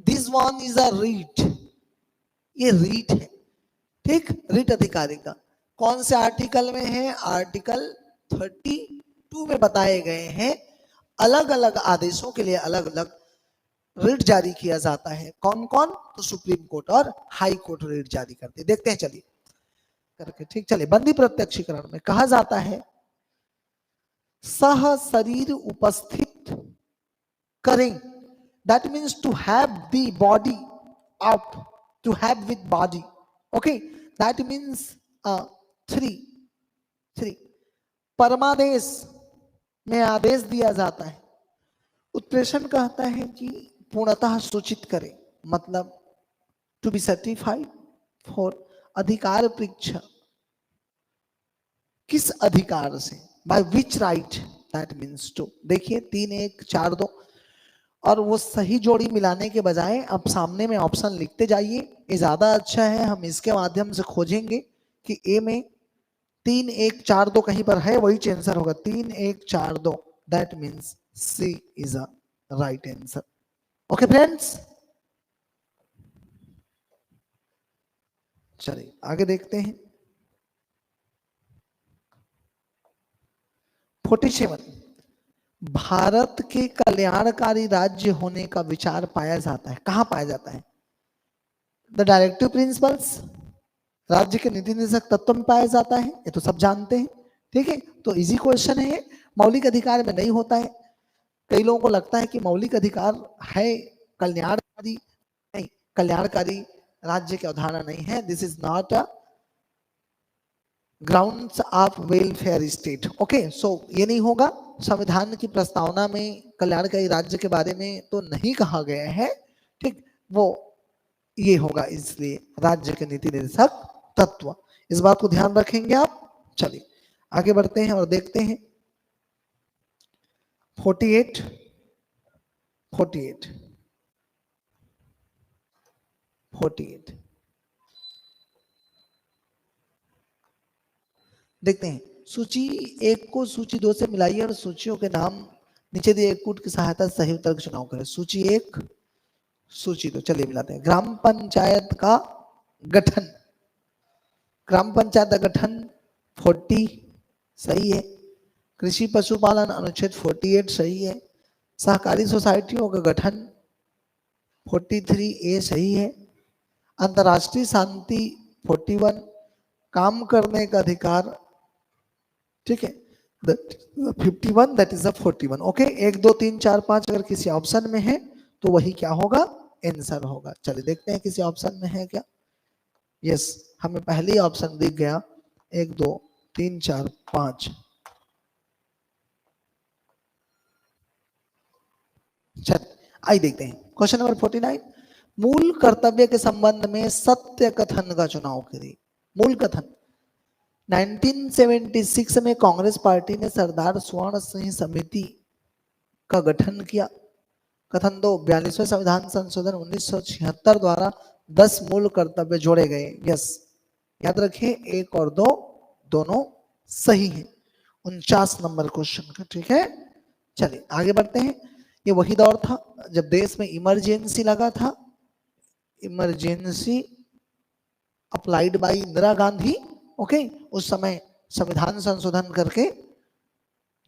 this one is a writ, ये रीट है। ठीक, रीट अधिकारी का कौन से आर्टिकल में है? आर्टिकल 32 में बताए गए हैं अलग अलग आदेशों के लिए अलग अलग रीट जारी किया जाता है। कौन कौन? तो सुप्रीम कोर्ट और हाई कोर्ट रीट जारी करते हैं। देखते हैं चलिए करके। ठीक, चलिए। बंदी प्रत्यक्षीकरण में कहा जाता है सह शरीर उपस्थित करें, that means to have the body up, to have with body. Okay, that means 3 परमादेश में आदेश दिया जाता है। उत्प्रेषण कहता है कि पूर्णतः सूचित करें, मतलब टू बी सर्टिफाइड फॉर। अधिकार परीक्षा, किस अधिकार से? By which right, that means two. देखिए 3 1 4 2, और वो सही जोड़ी मिलाने के बजाय अब सामने में ऑप्शन लिखते जाइए, ये ज्यादा अच्छा है। हम इसके माध्यम से खोजेंगे कि ए में 3 1 4 2 कहीं पर है, वही आंसर होगा। 3 1 4 2, that means C is a right answer. Okay friends, चलिए आगे देखते हैं। 47 भारत के कल्याणकारी राज्य होने का विचार पाया जाता है। कहां पाया जाता है? द डायरेक्टिव प्रिंसिपल्स, राज्य के नीति निर्देशक तत्व में पाया जाता है, ये तो सब जानते हैं। ठीक है, तो इजी क्वेश्चन है। मौलिक अधिकार में नहीं होता है। कई लोगों को लगता है कि मौलिक अधिकार है कल्याणकारी, नहीं, कल्याणकारी राज्य की अवधारणा नहीं है। This is not a grounds of welfare state. Okay, so ये नहीं होगा। संविधान की प्रस्तावना में कल्याणकारी राज्य के बारे में तो नहीं कहा गया है। ठीक, वो ये होगा, इसलिए राज्य के नीति निर्देशक तत्व, इस बात को ध्यान रखेंगे आप। चलिए आगे बढ़ते हैं और देखते हैं। 48 देखते हैं। सूची 1 को सूची 2 से मिलाइए और सूचियों के नाम नीचे दिए एक कूट की सहायता से सही उत्तर का चुनाव करें। सूची 1 सूची 2, चलिए मिलाते हैं। ग्राम पंचायत का गठन, ग्राम पंचायत का गठन 40 सही है। कृषि पशुपालन अनुच्छेद 48 सही है। सहकारी सोसाइटियों का गठन 43A सही है। अंतर्राष्ट्रीय शांति 41, काम करने का अधिकार, ठीक है, 51, दैट इज 41। ओके, 1 2 3 4 5 अगर किसी ऑप्शन में है तो वही क्या होगा? आंसर होगा। चलिए देखते हैं किसी ऑप्शन में है क्या। यस, हमें पहले ही ऑप्शन दिख गया। 1 2 3 4 5। चल आइए देखते हैं क्वेश्चन नंबर 49। मूल कर्तव्य के संबंध में सत्य कथन का चुनाव करिए। मूल कथन 1976 में कांग्रेस पार्टी ने सरदार स्वर्ण सिंह समिति का गठन किया। कथन 2, 42वें संविधान संशोधन 1976 द्वारा 10 मूल कर्तव्य जोड़े गए। यस, याद रखिए 1 और 2 दोनों सही है। 49 नंबर क्वेश्चन का। ठीक है, चलिए आगे बढ़ते हैं। ये वही दौर था जब देश में इमरजेंसी लगा था। Emergency applied by Indira Gandhi okay, उस समय संविधान संशोधन करके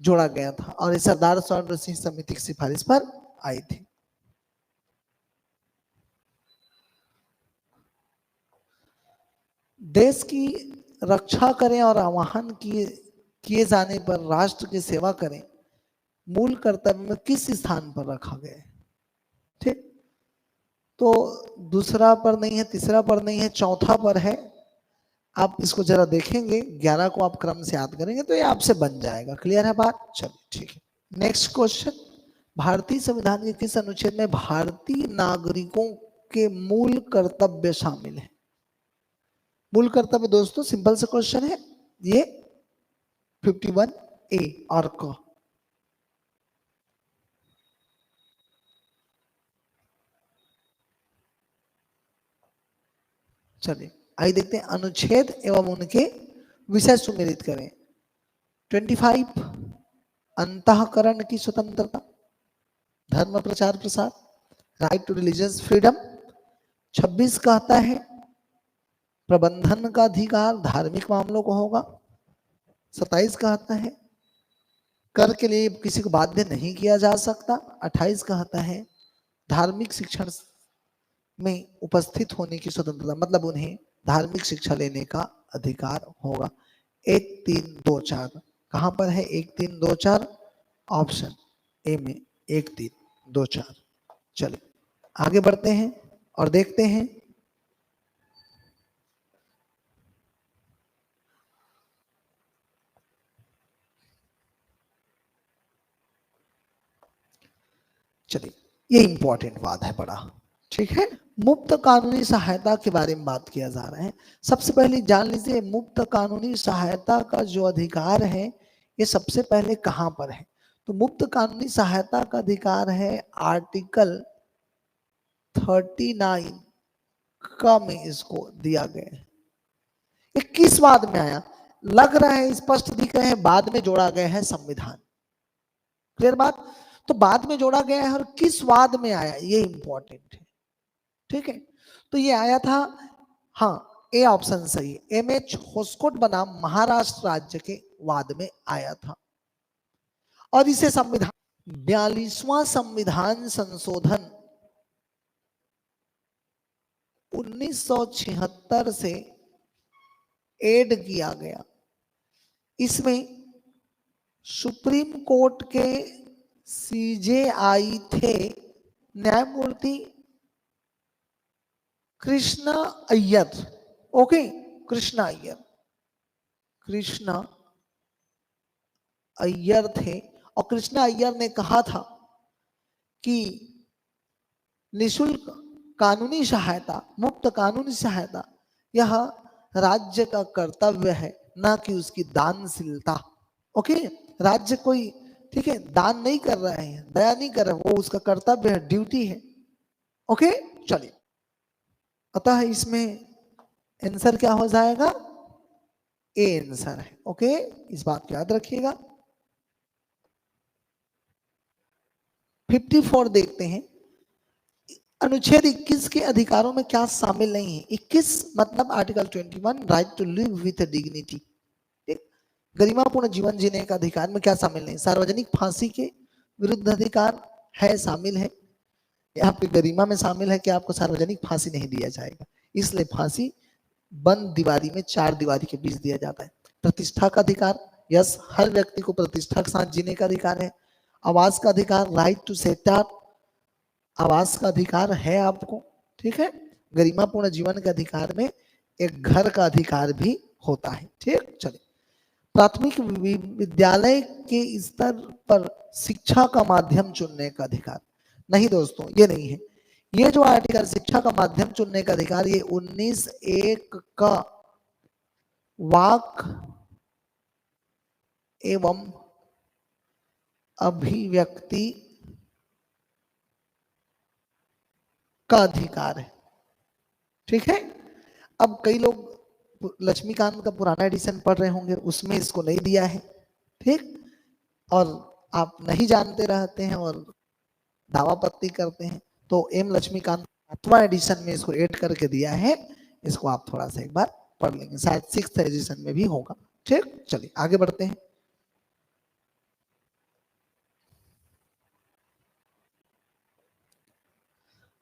जोड़ा गया था और ये सरदार स्वर्ण सिंह समिति की सिफारिश पर आई थी। देश की रक्षा करें और आह्वान किए जाने पर राष्ट्र की सेवा करें, मूल कर्तव्य में किस स्थान पर रखा गया है? ठीक, तो दूसरा पर नहीं है, तीसरा पर नहीं है, चौथा पर है। आप इसको जरा देखेंगे, 11 को आप क्रम से याद करेंगे तो ये आपसे बन जाएगा। क्लियर है बात? चलिए ठीक है। नेक्स्ट क्वेश्चन, भारतीय संविधान के किस अनुच्छेद में भारतीय नागरिकों के मूल कर्तव्य शामिल है? मूल कर्तव्य दोस्तों सिंपल सा क्वेश्चन है ये, 51A और क। चलिए आइए देखते हैं, अनुच्छेद एवं उनके विषय सुमेलित करें। 25 अंतःकरण की स्वतंत्रता, धर्म प्रचार प्रसार, राइट टू रिलीजियस फ्रीडम। 26 कहता है प्रबंधन का अधिकार धार्मिक मामलों को होगा। 27 कहता है कर के लिए किसी को बाध्य नहीं किया जा सकता। 28 कहता है धार्मिक शिक्षण में उपस्थित होने की स्वतंत्रता, मतलब उन्हें धार्मिक शिक्षा लेने का अधिकार होगा। 1 3 2 4 कहां पर है? 1 3 2 4 ऑप्शन ए में 1 3 2 4। चलिए आगे बढ़ते हैं और देखते हैं चलिए ये इंपॉर्टेंट बात है बड़ा, ठीक है। मुफ्त कानूनी सहायता के बारे में बात किया जा रहा है। सबसे पहले जान लीजिए मुफ्त कानूनी सहायता का जो अधिकार है ये सबसे पहले कहां पर है? तो मुफ्त कानूनी सहायता का अधिकार है आर्टिकल 39 का में इसको दिया गया है। ये किस बाद में आया? लग रहा है स्पष्ट दिख रहे हैं, बाद में जोड़ा गया है संविधान। क्लियर बात? तो बाद में जोड़ा गया है और किस वाद में आया ये इंपॉर्टेंट है, ठीक है। तो ये आया था, हाँ ए ऑप्शन सही है, MH होस्कोट बनाम महाराष्ट्र राज्य के वाद में आया था। और इसे संविधान 42वां संविधान संशोधन 1976 से ऐड किया गया। इसमें सुप्रीम कोर्ट के CJI थे न्यायमूर्ति कृष्णा अय्यर। ओके, कृष्णा अय्यर थे और कृष्णा अय्यर ने कहा था कि निशुल्क कानूनी सहायता, मुफ्त कानूनी सहायता यह राज्य का कर्तव्य है, ना कि उसकी दानशीलता। ओके, राज्य कोई ठीक है दान नहीं कर रहा है, दया नहीं कर रहा है, वो उसका कर्तव्य है, ड्यूटी है। ओके चलिए, अतः इसमें आंसर क्या हो जाएगा? ए आंसर है। ओके, इस बात को याद रखिएगा। 54 देखते हैं, अनुच्छेद 21 के अधिकारों में क्या शामिल नहीं है? 21 मतलब article 21 right to live with dignity, गरिमापूर्ण जीवन जीने का अधिकार में क्या शामिल नहीं? सार्वजनिक फांसी के विरुद्ध अधिकार है, शामिल है। यहाँ पे गरिमा में शामिल है कि आपको सार्वजनिक फांसी नहीं दिया जाएगा, इसलिए फांसी बंद दीवारी में 4 दीवारी के बीच दिया जाता है। प्रतिष्ठा का अधिकार, यस, हर व्यक्ति को प्रतिष्ठा के साथ जीने का अधिकार है। आवास का अधिकार, राइट टू सेटअप, आवास का अधिकार है आपको, ठीक है। गरिमापूर्ण जीवन के अधिकार में एक घर का अधिकार भी होता है, ठीक। चलिए, प्राथमिक विद्यालय के स्तर पर शिक्षा का माध्यम चुनने का अधिकार, नहीं दोस्तों ये नहीं है। ये जो आर्टिकल शिक्षा का माध्यम चुनने का अधिकार, ये 19(1) का वाक एवं अभिव्यक्ति का अधिकार है, ठीक है। अब कई लोग लक्ष्मीकांत का पुराना एडिशन पढ़ रहे होंगे, उसमें इसको नहीं दिया है, ठीक। और आप नहीं जानते रहते हैं और दावापत्ती करते हैं, तो एम लक्ष्मीकांत 7वां एडिशन में इसको ऐड करके दिया है, इसको आप थोड़ा सा एक बार पढ़ लेंगे, शायद 6th एडिशन में भी होगा। ठीक, चलिए आगे बढ़ते हैं।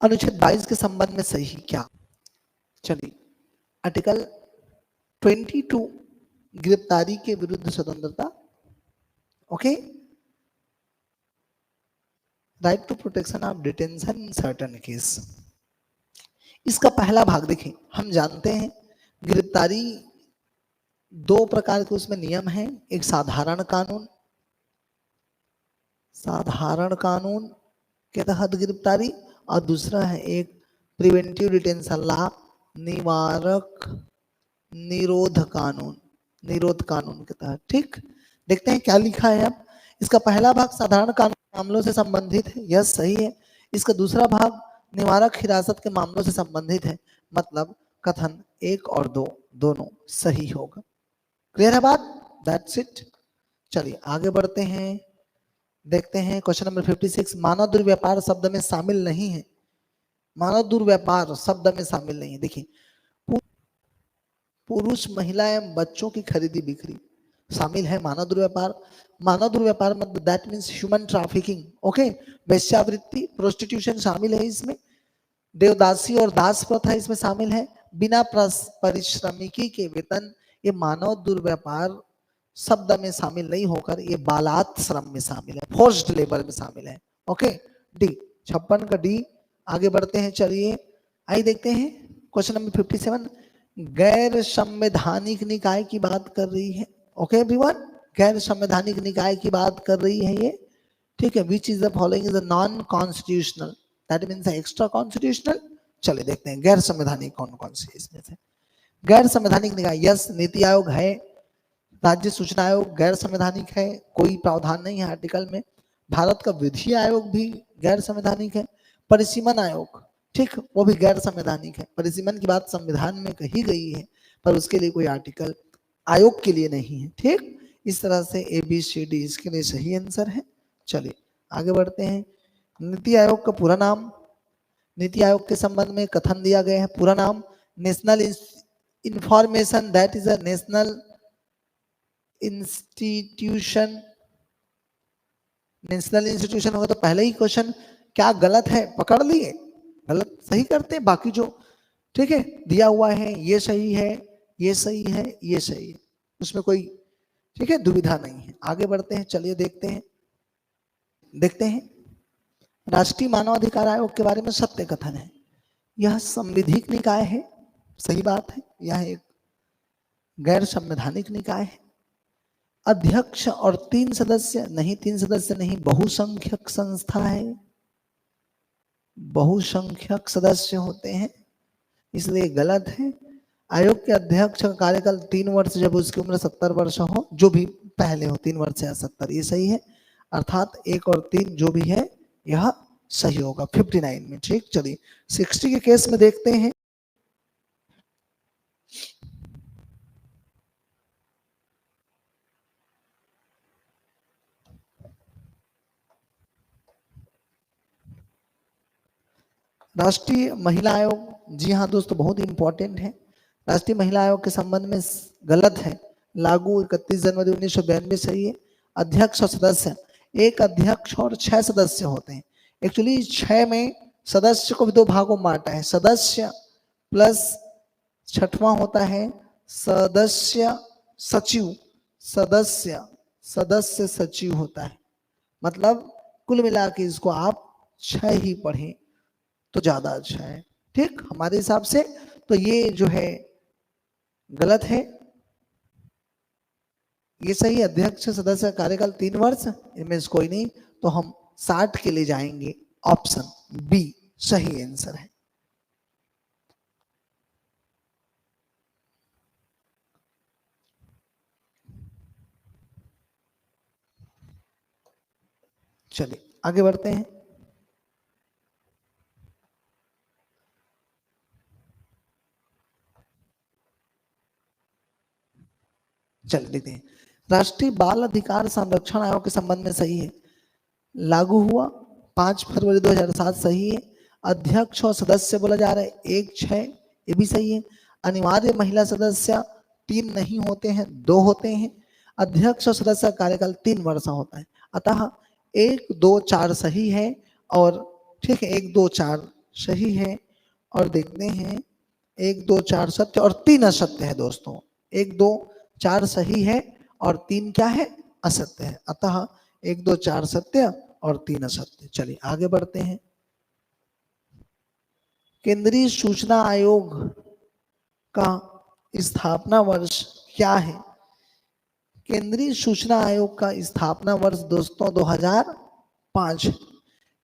अनुच्छेद 22 के संबंध में सही क्या? चलिए, आर्टिकल 22 गिरफ्तारी के विरुद्ध स्वतंत्रता, okay, right to protection of detention in certain case. इसका पहला भाग देखें, हम जानते हैं गिरफ्तारी दो प्रकार के उसमें नियम हैं, एक साधारण कानून, साधारण कानून के तहत गिरफ्तारी, और दूसरा है एक प्रिवेंटिव डिटेंशन लॉ, निवारक निरोध कानून, निरोध कानून के तहत। ठीक, देखते हैं क्या लिखा है। अब इसका पहला भाग साधारण कानून मामलों से संबंधित है, यह सही है। इसका दूसरा भाग निवारक हिरासत के मामलों से संबंधित है, मतलब कथन 1 और 2 दोनों सही होगा। क्लियर है बात? That's it. चलिए आगे बढ़ते हैं, देखते हैं क्वेश्चन नंबर 56। मानव दुर्व्यापार शब्द में शामिल नहीं है, मानव दुर्व्यापार शब्द में शामिल नहीं है। देखिए, पुरुष महिला एवं बच्चों की खरीदी बिक्री शामिल है मानव दुर्व्यापार। मानव दुर्व्यापार मतलब that means human trafficking, okay. वेश्यावृत्ति, प्रोस्टिट्यूशन शामिल है इसमें। देवदासी और दास प्रथा इसमें शामिल है। बिना परिश्रमिकी के वेतन, ये मानव दुर्व्यापार शब्द में शामिल नहीं होकर ये बालात श्रम में शामिल है, फोर्स्ड लेबर में शामिल है, ओके। डी, 56 का डी। आगे बढ़ते हैं, चलिए आइए देखते हैं क्वेश्चन नंबर 57। गैर संवैधानिक निकाय की बात कर रही है, ओके एवरीवन, गैर संवैधानिक निकाय की बात कर रही है ये, ठीक है। Which is the following is non constitutional, that means extra constitutional. चलिए देखते हैं गैर संवैधानिक कौन कौन से इसमें से। गैर संवैधानिक निकाय, यस, नीति आयोग है, राज्य सूचना आयोग गैर संवैधानिक है, कोई प्रावधान नहीं है आर्टिकल में। भारत का विधि आयोग भी गैर संवैधानिक है। परिसीमन आयोग, ठीक, वो भी गैर संवैधानिक है। परिसीमन की बात संविधान में कही गई है, पर उसके लिए कोई आर्टिकल आयोग के लिए नहीं है, ठीक। इस तरह से ABCD इसके लिए सही आंसर है। चलिए आगे बढ़ते हैं। नीति आयोग का पूरा नाम, नीति आयोग के संबंध में कथन दिया गया है, पूरा नाम national information, that is a national institution. National institution होगा तो पहले ही क्वेश्चन क्या गलत है पकड़ लिए, गलत सही करते हैं, बाकी जो ठीक है दिया हुआ है ये सही है, ये सही है, ये सही है, उसमें कोई ठीक है दुविधा नहीं है। आगे बढ़ते हैं, चलिए देखते हैं राष्ट्रीय मानवाधिकार आयोग के बारे में सत्य कथन है। यह संवैधानिक निकाय है, सही बात है, यह एक गैर संवैधानिक निकाय है। अध्यक्ष और 3 सदस्य नहीं, 3 सदस्य नहीं, बहुसंख्यक संस्था है, बहुसंख्यक सदस्य होते हैं, इसलिए गलत है। आयोग के अध्यक्ष का कार्यकाल 3 वर्ष, जब उसकी उम्र 70 वर्ष हो, जो भी पहले हो 3 वर्ष या 70, ये सही है। अर्थात 1 और 3 जो भी है यह सही होगा 59 में, ठीक। चलिए 60 के केस में देखते हैं। राष्ट्रीय महिला आयोग, जी हाँ दोस्तों, बहुत इंपॉर्टेंट है। राष्ट्रीय महिला आयोग के संबंध में गलत है, लागू 31 जनवरी 1992 सही है। अध्यक्ष और सदस्य, एक अध्यक्ष और 6 सदस्य होते हैं। एक्चुअली 6 में सदस्य को भी 2 भागों में बांटा है, सदस्य प्लस 6वां होता है सदस्य सचिव, सदस्य सचिव होता है। मतलब कुल मिला के इसको आप 6 ही पढ़ें तो ज्यादा अच्छा है, ठीक हमारे हिसाब से। तो ये जो है गलत है, ये सही। अध्यक्ष सदस्य कार्यकाल 3 वर्ष, इनमें से कोई नहीं, तो हम 60 के लिए जाएंगे, ऑप्शन बी सही आंसर है। चलिए आगे बढ़ते हैं। चलिए देखते हैं। राष्ट्रीय बाल अधिकार संरक्षण आयोग के संबंध में सही है, लागू हुआ 5 फरवरी 2007 सही है। अध्यक्ष और सदस्य बोला जा रहा है 1, 6, ये भी सही है। अनिवार्य महिला सदस्य 3 नहीं होते हैं, 2 होते हैं। अध्यक्ष और सदस्य का कार्यकाल 3 वर्ष होता है। अतः 1 2 4 सही है और ठीक है 1 2 4 सही है और देखते हैं 1 2 4 सत्य और 3 असत्य है दोस्तों। 1 2 4 सही है और 3 क्या है असत्य है। अतः 1 2 4 सत्य और 3 असत्य। चलिए आगे बढ़ते हैं। केंद्रीय सूचना आयोग का स्थापना वर्ष क्या है? केंद्रीय सूचना आयोग का स्थापना वर्ष दोस्तों 2005।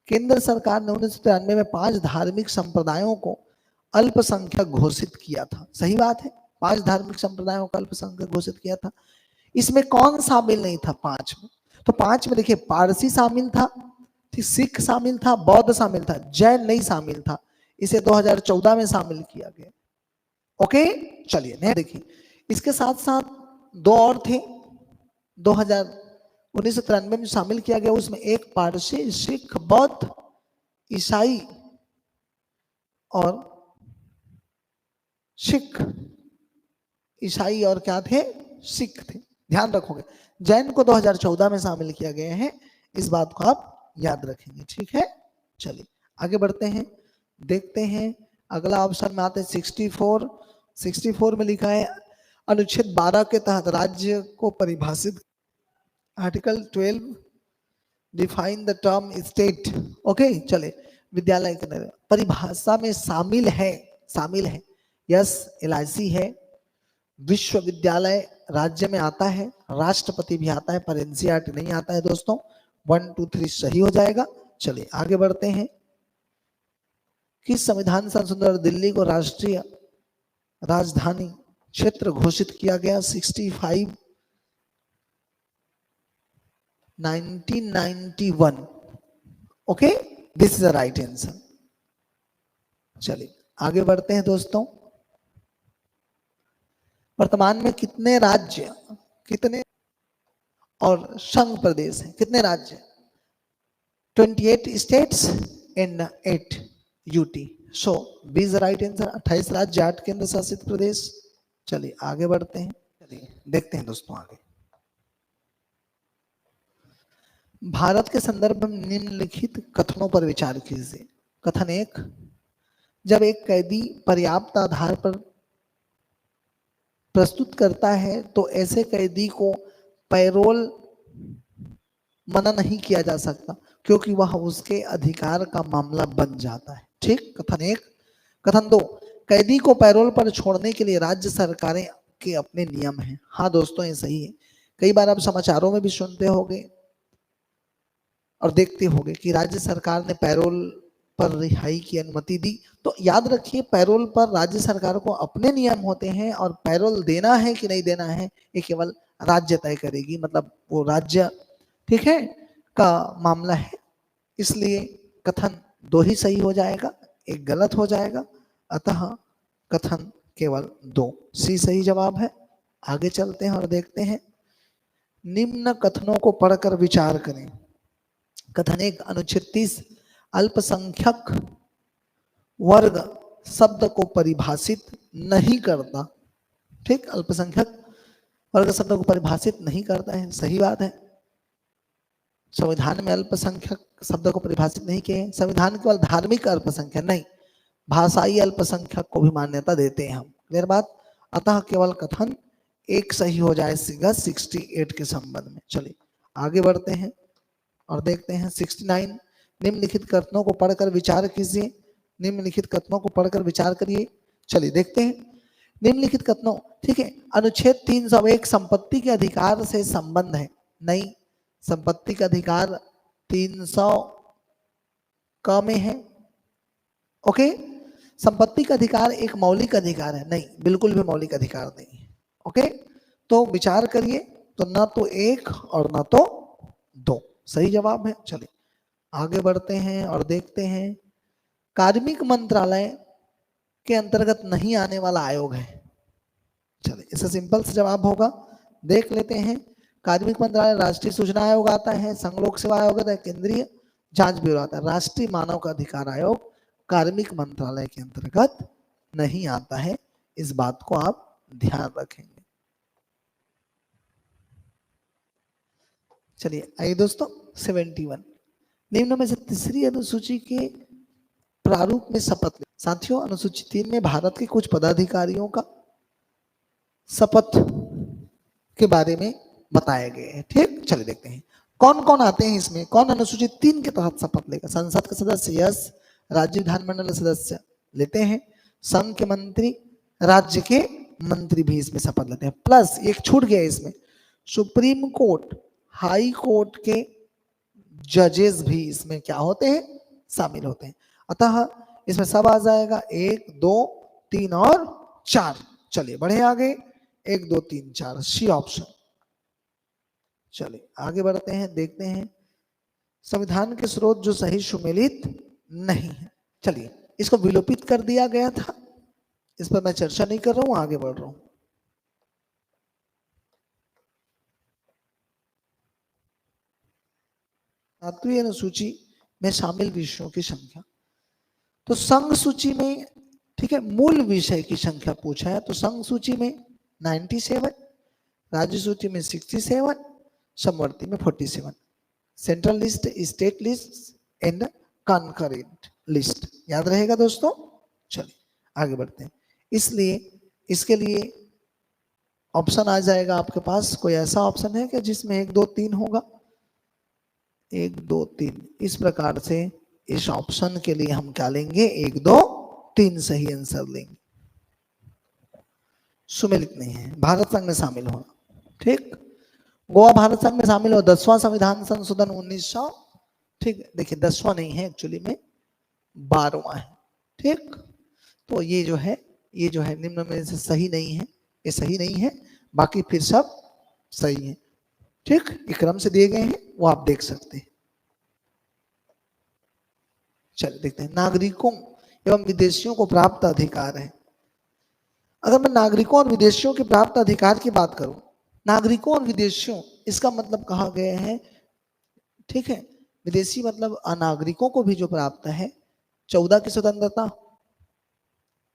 केंद्र सरकार ने 1993 में 5 धार्मिक संप्रदायों को अल्पसंख्यक घोषित किया था। सही बात है, 5 धार्मिक संप्रदायों को अल्पसंख्यक घोषित किया था। इसमें कौन शामिल नहीं था 5 में? तो 5 में देखिए पारसी शामिल था, सिख शामिल था, बौद्ध शामिल था, जैन नहीं शामिल था। इसे 2014 में शामिल किया गया। ओके चलिए नहीं देखिए, इसके साथ साथ 2 और थे 1993 में शामिल किया गया। उसमें एक पारसी, सिख, बौद्ध, ईसाई और सिख, ईसाई और क्या थे? सिख थे। ध्यान रखोगे। जैन को 2014 में शामिल किया गया है, इस बात को आप याद रखेंगे। ठीक है चलिए आगे बढ़ते हैं, देखते हैं अगला ऑप्शन में आते हैं 64 में लिखा है अनुच्छेद 12 के तहत राज्य को परिभाषित। Article 12 define the term state. Okay चले विद्यालय के अंदर परिभाषा में शामिल है यस LIC है, विश्वविद्यालय राज्य में आता है, राष्ट्रपति भी आता है, पर NCERT नहीं आता है दोस्तों। 1 2 3 सही हो जाएगा। चलिए आगे बढ़ते हैं। किस संविधान संशोधन द्वारा दिल्ली को राष्ट्रीय राजधानी क्षेत्र घोषित किया गया? 65 1991। Okay this is the right answer. चलिए आगे बढ़ते हैं दोस्तों। वर्तमान में कितने राज्य, कितने और संघ प्रदेश हैं? कितने राज्य? 28 states and 8 UT। So B is the right answer. 28 राज्य, 8 केंद्र शासित प्रदेश। चलिए आगे बढ़ते हैं, चलिए देखते हैं दोस्तों आगे। भारत के संदर्भ में निम्नलिखित कथनों पर विचार कीजिए। कथन 1, जब एक कैदी पर्याप्त आधार पर प्रस्तुत करता है तो ऐसे कैदी को पैरोल मना नहीं किया जा सकता क्योंकि वह उसके अधिकार का मामला बन जाता है। ठीक, कथन 1। कथन 2, कैदी को पैरोल पर छोड़ने के लिए राज्य सरकारें के अपने नियम हैं। हाँ दोस्तों ये सही है। कई बार आप समाचारों में भी सुनते होंगे और देखते होंगे कि राज्य सरकार ने पैरोल पर रिहाई की अनुमति दी। तो याद रखिए पैरोल पर राज्य सरकार को अपने नियम होते हैं और पैरोल देना है कि नहीं देना है ये केवल राज्य तय करेगी, मतलब वो राज्य ठीक है का मामला है। इसलिए कथन 2 ही सही हो जाएगा, 1 गलत हो जाएगा। अतः कथन केवल 2 सी सही जवाब है। आगे चलते हैं और देखते हैं। निम्न कथनों को पढ़कर विचार करें। कथन 1, अनुच्छेद 30 अल्पसंख्यक वर्ग शब्द को परिभाषित नहीं करता। ठीक, अल्पसंख्यक वर्ग शब्द को परिभाषित नहीं करता है, सही बात है। संविधान में अल्पसंख्यक शब्द को परिभाषित नहीं किए। संविधान केवल धार्मिक अल्पसंख्यक नहीं, भाषाई अल्पसंख्यक को भी मान्यता देते हैं हम। क्लियर बात। अतः केवल कथन 1 सही हो जाएगा 68 के संबंध में। चलिए आगे बढ़ते हैं और देखते हैं 69। निम्नलिखित कथनों को पढ़कर विचार कीजिए। निम्नलिखित कथनों को पढ़कर विचार करिए। चलिए देखते हैं निम्नलिखित कथनों। ठीक है, अनुच्छेद 301 संपत्ति के अधिकार से संबंध है। नहीं, संपत्ति का अधिकार 300 क में है। ओके, संपत्ति का अधिकार एक मौलिक अधिकार है। नहीं, बिल्कुल भी मौलिक अधिकार नहीं है। ओके, तो विचार करिए, तो ना तो 1 और ना तो 2 सही जवाब है। चलिए आगे बढ़ते हैं और देखते हैं। कार्मिक मंत्रालय के अंतर्गत नहीं आने वाला आयोग है। चलिए इसका सिंपल सा जवाब होगा, देख लेते हैं। कार्मिक मंत्रालय राष्ट्रीय सूचना आयोग आता है, संघ लोक सेवा आयोग आता है, केंद्रीय जांच ब्यूरो आता है। राष्ट्रीय मानव का अधिकार आयोग कार्मिक मंत्रालय के अंतर्गत नहीं आता है, इस बात को आप ध्यान रखेंगे। चलिए आइए दोस्तों 71 निम्न में से तीसरी अनुसूची के प्रारूप में शपथ ले। साथियों अनुसूची 3 में भारत के कुछ पदाधिकारियों का शपथ के बारे में बताया गया है। ठीक, चलिए देखते हैं कौन कौन आते हैं इसमें। कौन अनुसूची 3 के तहत शपथ लेगा? संसद के सदस्य यस, राज्य विधानमंडल सदस्य लेते हैं, संघ के मंत्री, राज्य के मंत्री भी इसमें शपथ लेते हैं। प्लस एक छूट गया इसमें, सुप्रीम कोर्ट, हाई कोर्ट के जजेस भी इसमें क्या होते हैं? शामिल होते हैं। अतः इसमें सब आ जाएगा 1 2 3 और 4। चलिए बढ़े आगे, 1 2 3 4 सी ऑप्शन। चलिए आगे बढ़ते हैं, देखते हैं संविधान के स्रोत जो सही सुमेलित नहीं है। चलिए इसको विलोपित कर दिया गया था, इस पर मैं चर्चा नहीं कर रहा हूं, आगे बढ़ रहा हूं। सातवीं अनुसूची में शामिल विषयों की संख्या, तो संघ सूची में ठीक है मूल विषय की संख्या पूछा है, तो संघ सूची में 97, राज्य सूची में 67, समवर्ती में 47, central list, state list and concurrent list. याद रहेगा दोस्तों। चलिए आगे बढ़ते हैं। इसलिए इसके लिए ऑप्शन आ जाएगा आपके पास, कोई ऐसा ऑप्शन है कि जिसमें 1 2 3 होगा? 1 2 3 इस प्रकार से इस ऑप्शन के लिए हम क्या लेंगे? 1 2 3 सही आंसर लेंगे। सुमेलित नहीं है, भारत संघ में शामिल होना। ठीक, गोवा भारत संघ में शामिल हो, 10वां संविधान संशोधन 1900। ठीक, देखिए 10वां नहीं है एक्चुअली में, 12वां है। ठीक, तो ये जो है निम्न में से सही नहीं है, ये सही नहीं है, बाकी फिर सब सही है। ठीक, एक क्रम से दिए गए हैं, वो आप देख सकते हैं। चलिए देखते हैं, नागरिकों एवं विदेशियों को प्राप्त अधिकार है। अगर मैं नागरिकों और विदेशियों के प्राप्त अधिकार की बात करूं, नागरिकों और विदेशियों इसका मतलब कहा गया है, ठीक है, विदेशी मतलब अनागरिकों को भी जो प्राप्त है 14 की स्वतंत्रता,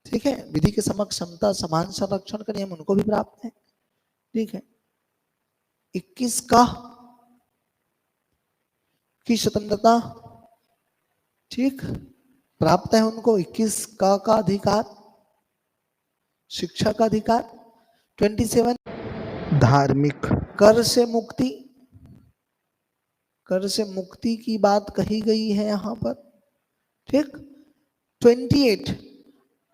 ठीक है, विधि के समक्ष समता समान संरक्षण का नियम उनको भी प्राप्त है। ठीक है, 21 की स्वतंत्रता ठीक प्राप्त है उनको, 21 का अधिकार, शिक्षा का अधिकार। 27 धार्मिक कर से मुक्ति, कर से मुक्ति की बात कही गई है यहां पर। ठीक, 28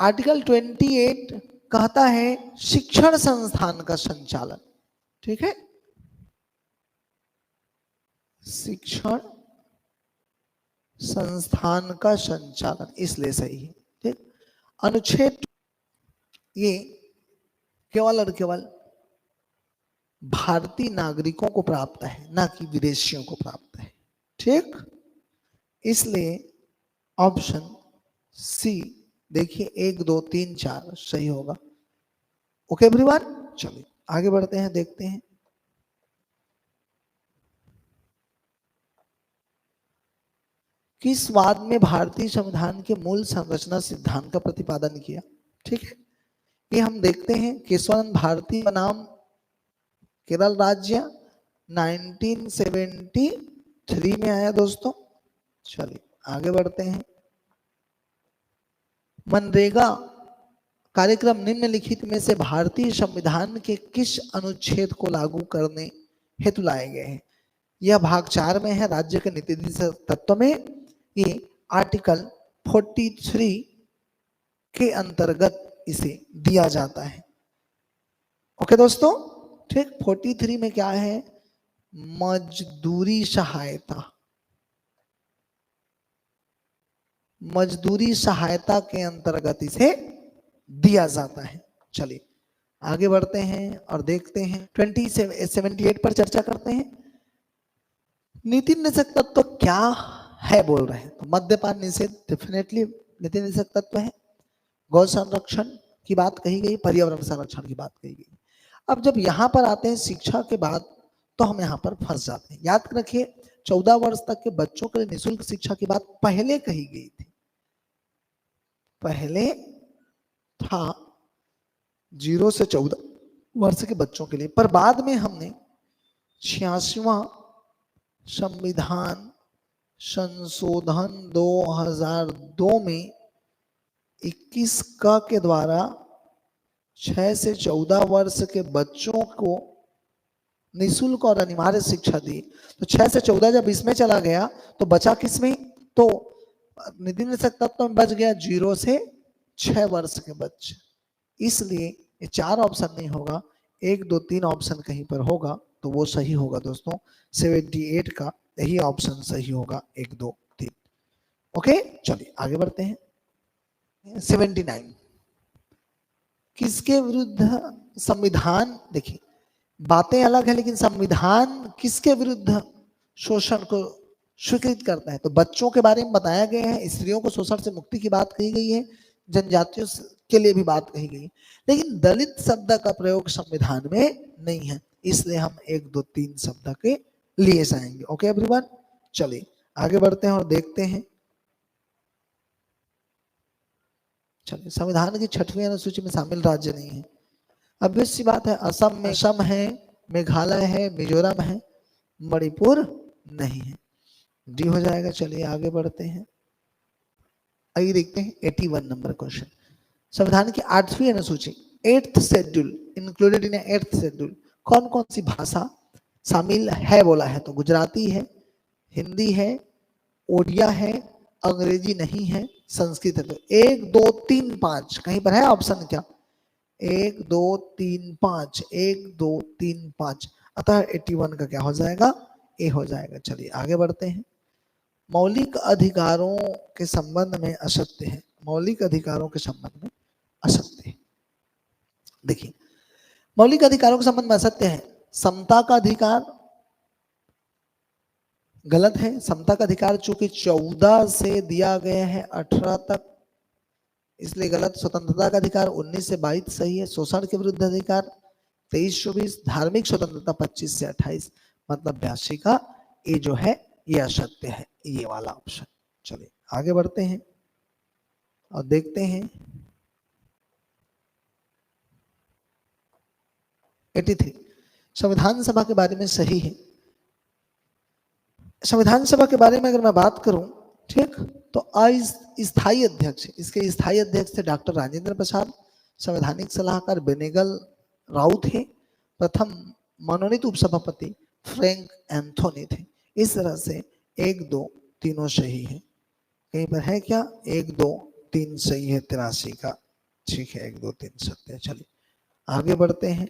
आर्टिकल 28 कहता है शिक्षण संस्थान का संचालन। ठीक है, शिक्षण संस्थान का संचालन, इसलिए सही है। ठीक, अनुच्छेद ये केवल और केवल भारतीय नागरिकों को प्राप्त है, ना कि विदेशियों को प्राप्त है। ठीक, इसलिए ऑप्शन सी देखिए 1 2 3 4 सही होगा। ओके एवरीवन, चलिए आगे बढ़ते हैं, देखते हैं किस वाद में भारतीय संविधान के मूल संरचना सिद्धांत का प्रतिपादन किया। ठीक है, ये हम देखते हैं, केशवानंद भारती बनाम केरल राज्य 1973 में आया दोस्तों। चलिए आगे बढ़ते हैं। मनरेगा कार्यक्रम निम्नलिखित में से भारतीय संविधान के किस अनुच्छेद को लागू करने हेतु लाए गए हैं? यह भाग 4 में है, राज्य के नीति तत्व में। ये आर्टिकल 43 के अंतर्गत इसे दिया जाता है। ओके दोस्तों, ठीक, 43 में क्या है? मजदूरी सहायता, मजदूरी सहायता के अंतर्गत इसे दिया जाता है। चलिए आगे बढ़ते हैं और देखते हैं 78 पर चर्चा करते हैं। नीति निषेध तत्व क्या है बोल रहे हैं, तो मद्यपान निषेध डेफिनेटली नीति निषेध तत्व है। गौ संरक्षण की बात कही गई, पर्यावरण संरक्षण की बात कही गई। अब जब यहां पर आते हैं शिक्षा के बाद, तो हम यहां पर फंस जाते हैं। याद रखिए 14 वर्ष तक के बच्चों के लिए निःशुल्क शिक्षा की बात पहले कही गई थी, पहले था 0 से 14 वर्ष के बच्चों के लिए। पर बाद में हमने 86वां संविधान संशोधन 2002 में 21 क के द्वारा 6 से 14 वर्ष के बच्चों को निःशुल्क और अनिवार्य शिक्षा दी। तो 6 से 14 जब इसमें चला गया तो बचा किसमें? तो निधि निषेध तत्व में बच गया 0 से 6 वर्ष के बच्चे। इसलिए ये 4 ऑप्शन नहीं होगा, 1 2 3 ऑप्शन कहीं पर होगा तो वो सही होगा दोस्तों। 78 का यही ऑप्शन सही होगा, 1 2 3। ओके, चलिए आगे बढ़ते हैं। 79 किसके विरुद्ध संविधान, देखिए बातें अलग है लेकिन संविधान किसके विरुद्ध शोषण को स्वीकृत करता है? तो बच्चों के बारे में बताया गया है, स्त्रियों को शोषण से मुक्ति की बात कही गई है, जनजातियों के लिए भी बात कही गई है, लेकिन दलित शब्द का प्रयोग संविधान में नहीं है, इसलिए हम 1 2 3 शब्द के लिए जाएंगे। ओके एवरीवन, चलिए आगे बढ़ते हैं और देखते हैं। चलिए, संविधान की 6वीं अनुसूची में शामिल राज्य नहीं है। अब सी बात है, असम में असम है, मेघालय है, मिजोरम है, मणिपुर नहीं है, डी हो जाएगा। चलिए आगे बढ़ते हैं, आइए देखते हैं 81 नंबर क्वेश्चन। संविधान की 8वीं अनुसूची 8th schedule included in 8th schedule कौन कौन सी भाषा शामिल है बोला है? तो गुजराती है, हिंदी है, ओडिया है, अंग्रेजी नहीं है, संस्कृत है। तो 1 2 3 5 कहीं पर है ऑप्शन क्या? 1 2 3 5, 1 2 3 5, अतः 81 का क्या हो जाएगा? ए हो जाएगा। चलिए आगे बढ़ते हैं। मौलिक अधिकारों के संबंध में असत्य है, मौलिक अधिकारों के संबंध में असत्य है। देखिए, मौलिक अधिकारों के संबंध में असत्य है। समता का अधिकार गलत है, समता का अधिकार चूंकि 14 से दिया गया है 18 तक, इसलिए गलत। स्वतंत्रता का अधिकार 19 से 22 सही है। शोषण के विरुद्ध अधिकार 23-24, धार्मिक स्वतंत्रता 25 से 28, मतलब 82 का ये जो है ये असत्य है, ये वाला ऑप्शन। चलिए आगे बढ़ते हैं और देखते हैं 83 संविधान सभा के बारे में सही है। संविधान सभा के बारे में अगर मैं बात करूं, ठीक, तो अस्थायी अध्यक्ष, इसके स्थायी अध्यक्ष थे डॉक्टर राजेंद्र प्रसाद, संवैधानिक सलाहकार बेनेगल राउत है, प्रथम मनोनीत उपसभापति फ्रैंक एंथोनी थे। इस तरह से 1 2 तीनों सही है। कहीं पर है क्या? 1 2 3 सही है 83 का, ठीक है, 1 2 3 सत्य है। चलिए आगे बढ़ते हैं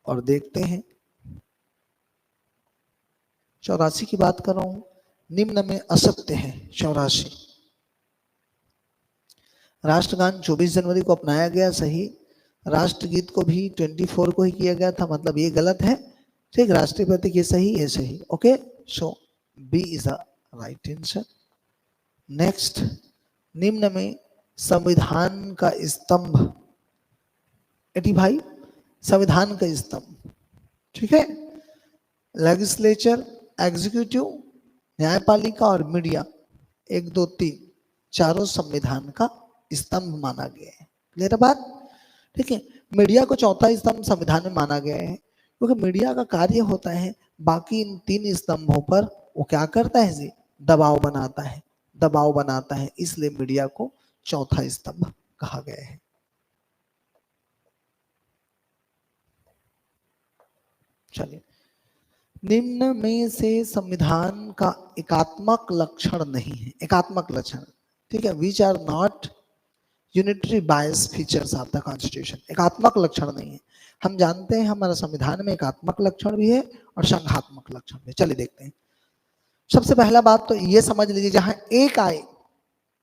और देखते हैं 84 की बात कर रहा हूं, निम्न में असत्य है 84। राष्ट्रगान 24 जनवरी को अपनाया गया, सही। राष्ट्रगीत को भी 24 को ही किया गया था, मतलब ये गलत है, ठीक। राष्ट्रीय प्रतीक ये सही, ये सही। Okay, so B is the right answer. Next, निम्न में संविधान का स्तंभ, 85 संविधान का स्तंभ, ठीक है, लेजिस्लेचर, एग्जीक्यूटिव, न्यायपालिका और मीडिया, 1 2 3 चारों संविधान का स्तंभ माना गया है। क्लियर है बात? ठीक है, मीडिया को चौथा स्तंभ संविधान में माना गया है क्योंकि मीडिया का कार्य होता है बाकी इन 3 स्तंभों पर वो क्या करता है जी? दबाव बनाता है, दबाव बनाता है, इसलिए मीडिया को चौथा स्तंभ कहा गया है। चलिए, निम्न में से संविधान का एकात्मक लक्षण नहीं है, एकात्मक लक्षण, ठीक है, which are not unitary bias features of the constitution, एकात्मक लक्षण नहीं है। हम जानते हैं हमारा संविधान में एकात्मक लक्षण भी है और संघात्मक लक्षण भी। चलिए देखते हैं। सबसे पहला बात तो ये समझ लीजिए, जहां एक आए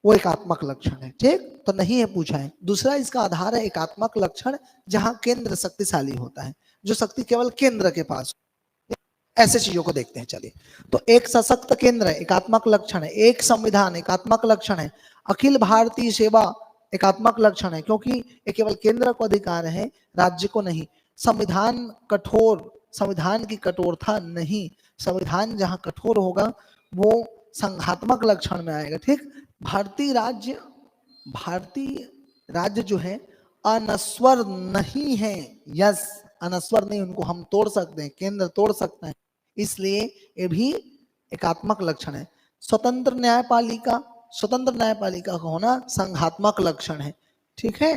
वो एकात्मक लक्षण है, ठीक, तो नहीं है पूछा है। दूसरा इसका आधार है एकात्मक लक्षण जहां केंद्र शक्तिशाली होता है, जो शक्ति केवल केंद्र के पास, ऐसे चीजों को देखते हैं। चलिए, तो एक सशक्त केंद्र है, एकात्मक लक्षण है। एक संविधान एकात्मक लक्षण है। अखिल भारतीय सेवा एकात्मक लक्षण है क्योंकि ये केवल केंद्र को अधिकार है, राज्य को नहीं। संविधान कठोर, संविधान की कठोरता नहीं, संविधान जहां कठोर होगा वो संघात्मक लक्षण में आएगा, ठीक। भारतीय राज्य जो है अनस्वर नहीं है। यस, अनस्वर नहीं, उनको हम तोड़ सकते हैं, केंद्र तोड़ सकते हैं, इसलिए ये भी एकात्मक लक्षण है। स्वतंत्र न्यायपालिका, स्वतंत्र न्यायपालिका का होना संघात्मक लक्षण है। ठीक है,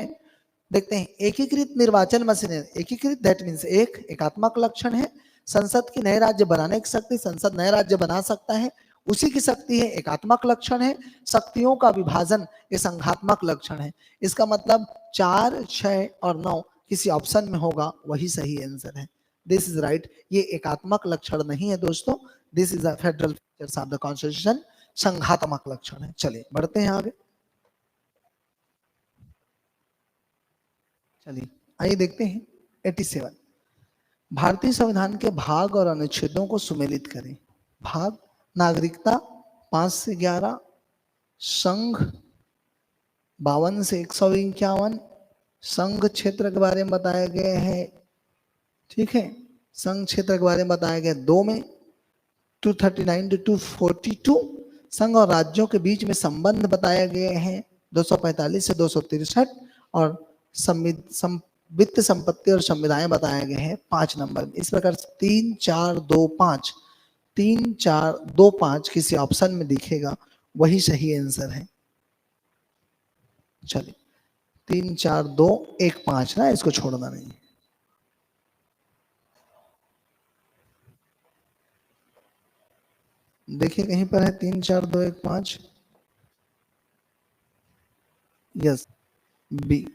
देखते हैं एकीकृत निर्वाचन मशीनरी, एकीकृत दैट मीन्स एक एकात्मक लक्षण है। संसद की नए राज्य बनाने की शक्ति, संसद नए राज्य बना सकता है, उसी की शक्ति है, एकात्मक लक्षण है। शक्तियों का विभाजन, ये संघात्मक लक्षण है। इसका मतलब 4, 6 और 9 किसी ऑप्शन में होगा, वही सही आंसर है। This is right. ये एकात्मक लक्षण नहीं है दोस्तों, this is a federal features of the constitution, संघात्मक लक्षण है। चलिए बढ़ते हैं आगे। चलिए आइए देखते हैं 87। भारतीय संविधान के भाग और अनुच्छेदों को सुमेलित करें। भाग, नागरिकता 5 से 11, संघ 52 से 151, संघ क्षेत्र के बारे में बताया गया है। ठीक है, संघ क्षेत्र के बारे में बताया गया 2 में, 239 to 242। संघ और राज्यों के बीच में संबंध बताए गए हैं 245 से 263, और वित्त संपत्ति और संविधाएं बताए गए हैं 5 नंबर में। इस प्रकार 3, 4, 2, 5, 3, 4, 2, 5 किसी ऑप्शन में दिखेगा, वही सही आंसर है। चलिए 3, 4, 2, 1, 5 ना, इसको छोड़ना नहीं। देखिए कहीं पर है 3, 4, 2, 1, 5। Yes, B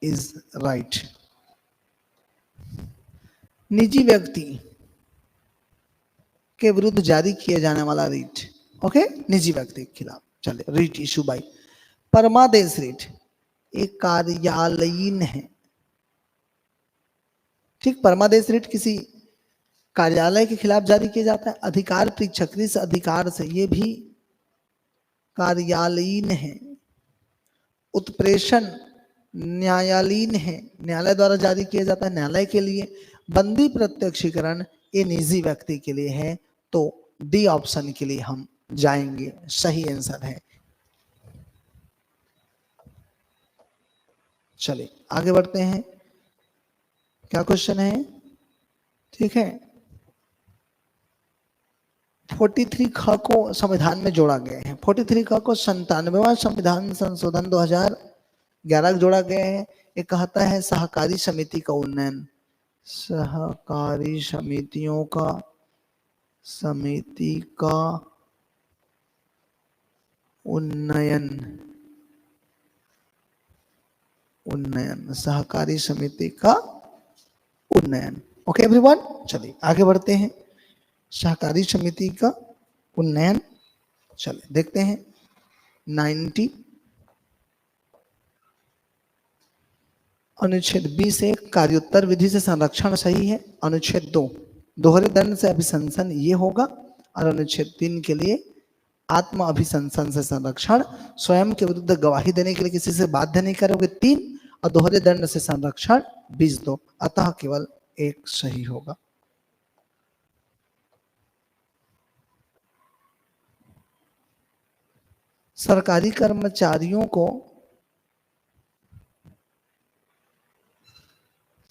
is right. निजी व्यक्ति के विरुद्ध जारी किया जाने वाला रीट, ओके, निजी व्यक्ति के खिलाफ। चले, रीट इशू बाई परमादेश रीट एक कार्यालयीन है। ठीक, परमादेश रीट किसी कार्यालय के खिलाफ जारी किया जाता है। अधिकार परीक्षक से अधिकार से, ये भी कार्यालयीन है। उत्प्रेषण न्यायालयीन है, न्यायालय द्वारा जारी किया जाता है, न्यायालय के लिए। बंदी प्रत्यक्षीकरण ये निजी व्यक्ति के लिए है, तो डी ऑप्शन के लिए हम जाएंगे, सही आंसर है। चलिए आगे बढ़ते हैं, क्या क्वेश्चन है। ठीक है, 43 ख को संविधान में जोड़ा गया है। 43 ख को 97वां संविधान संशोधन 2011 जोड़ा गया है। ये कहता है सहकारी समिति का उन्नयन, सहकारी समितियों का, समिति का उन्नयन, उन्नयन, सहकारी समिति का उन्नयन। ओके एवरीवन, चलिए आगे बढ़ते हैं। सहकारी समिति का उन्नयन, चलिए देखते हैं 90 अनुच्छेद 20(1) कार्योत्तर विधि से संरक्षण सही है। अनुच्छेद 2 दोहरे दंड से अभिशंसन ये होगा, और अनुच्छेद 3 के लिए आत्म अभिशंसन से संरक्षण, स्वयं के विरुद्ध गवाही देने के लिए किसी से बाध्य नहीं करोगे 3, और दोहरे दंड से संरक्षण 20(2), अतः केवल 1 सही होगा। सरकारी कर्मचारियों को,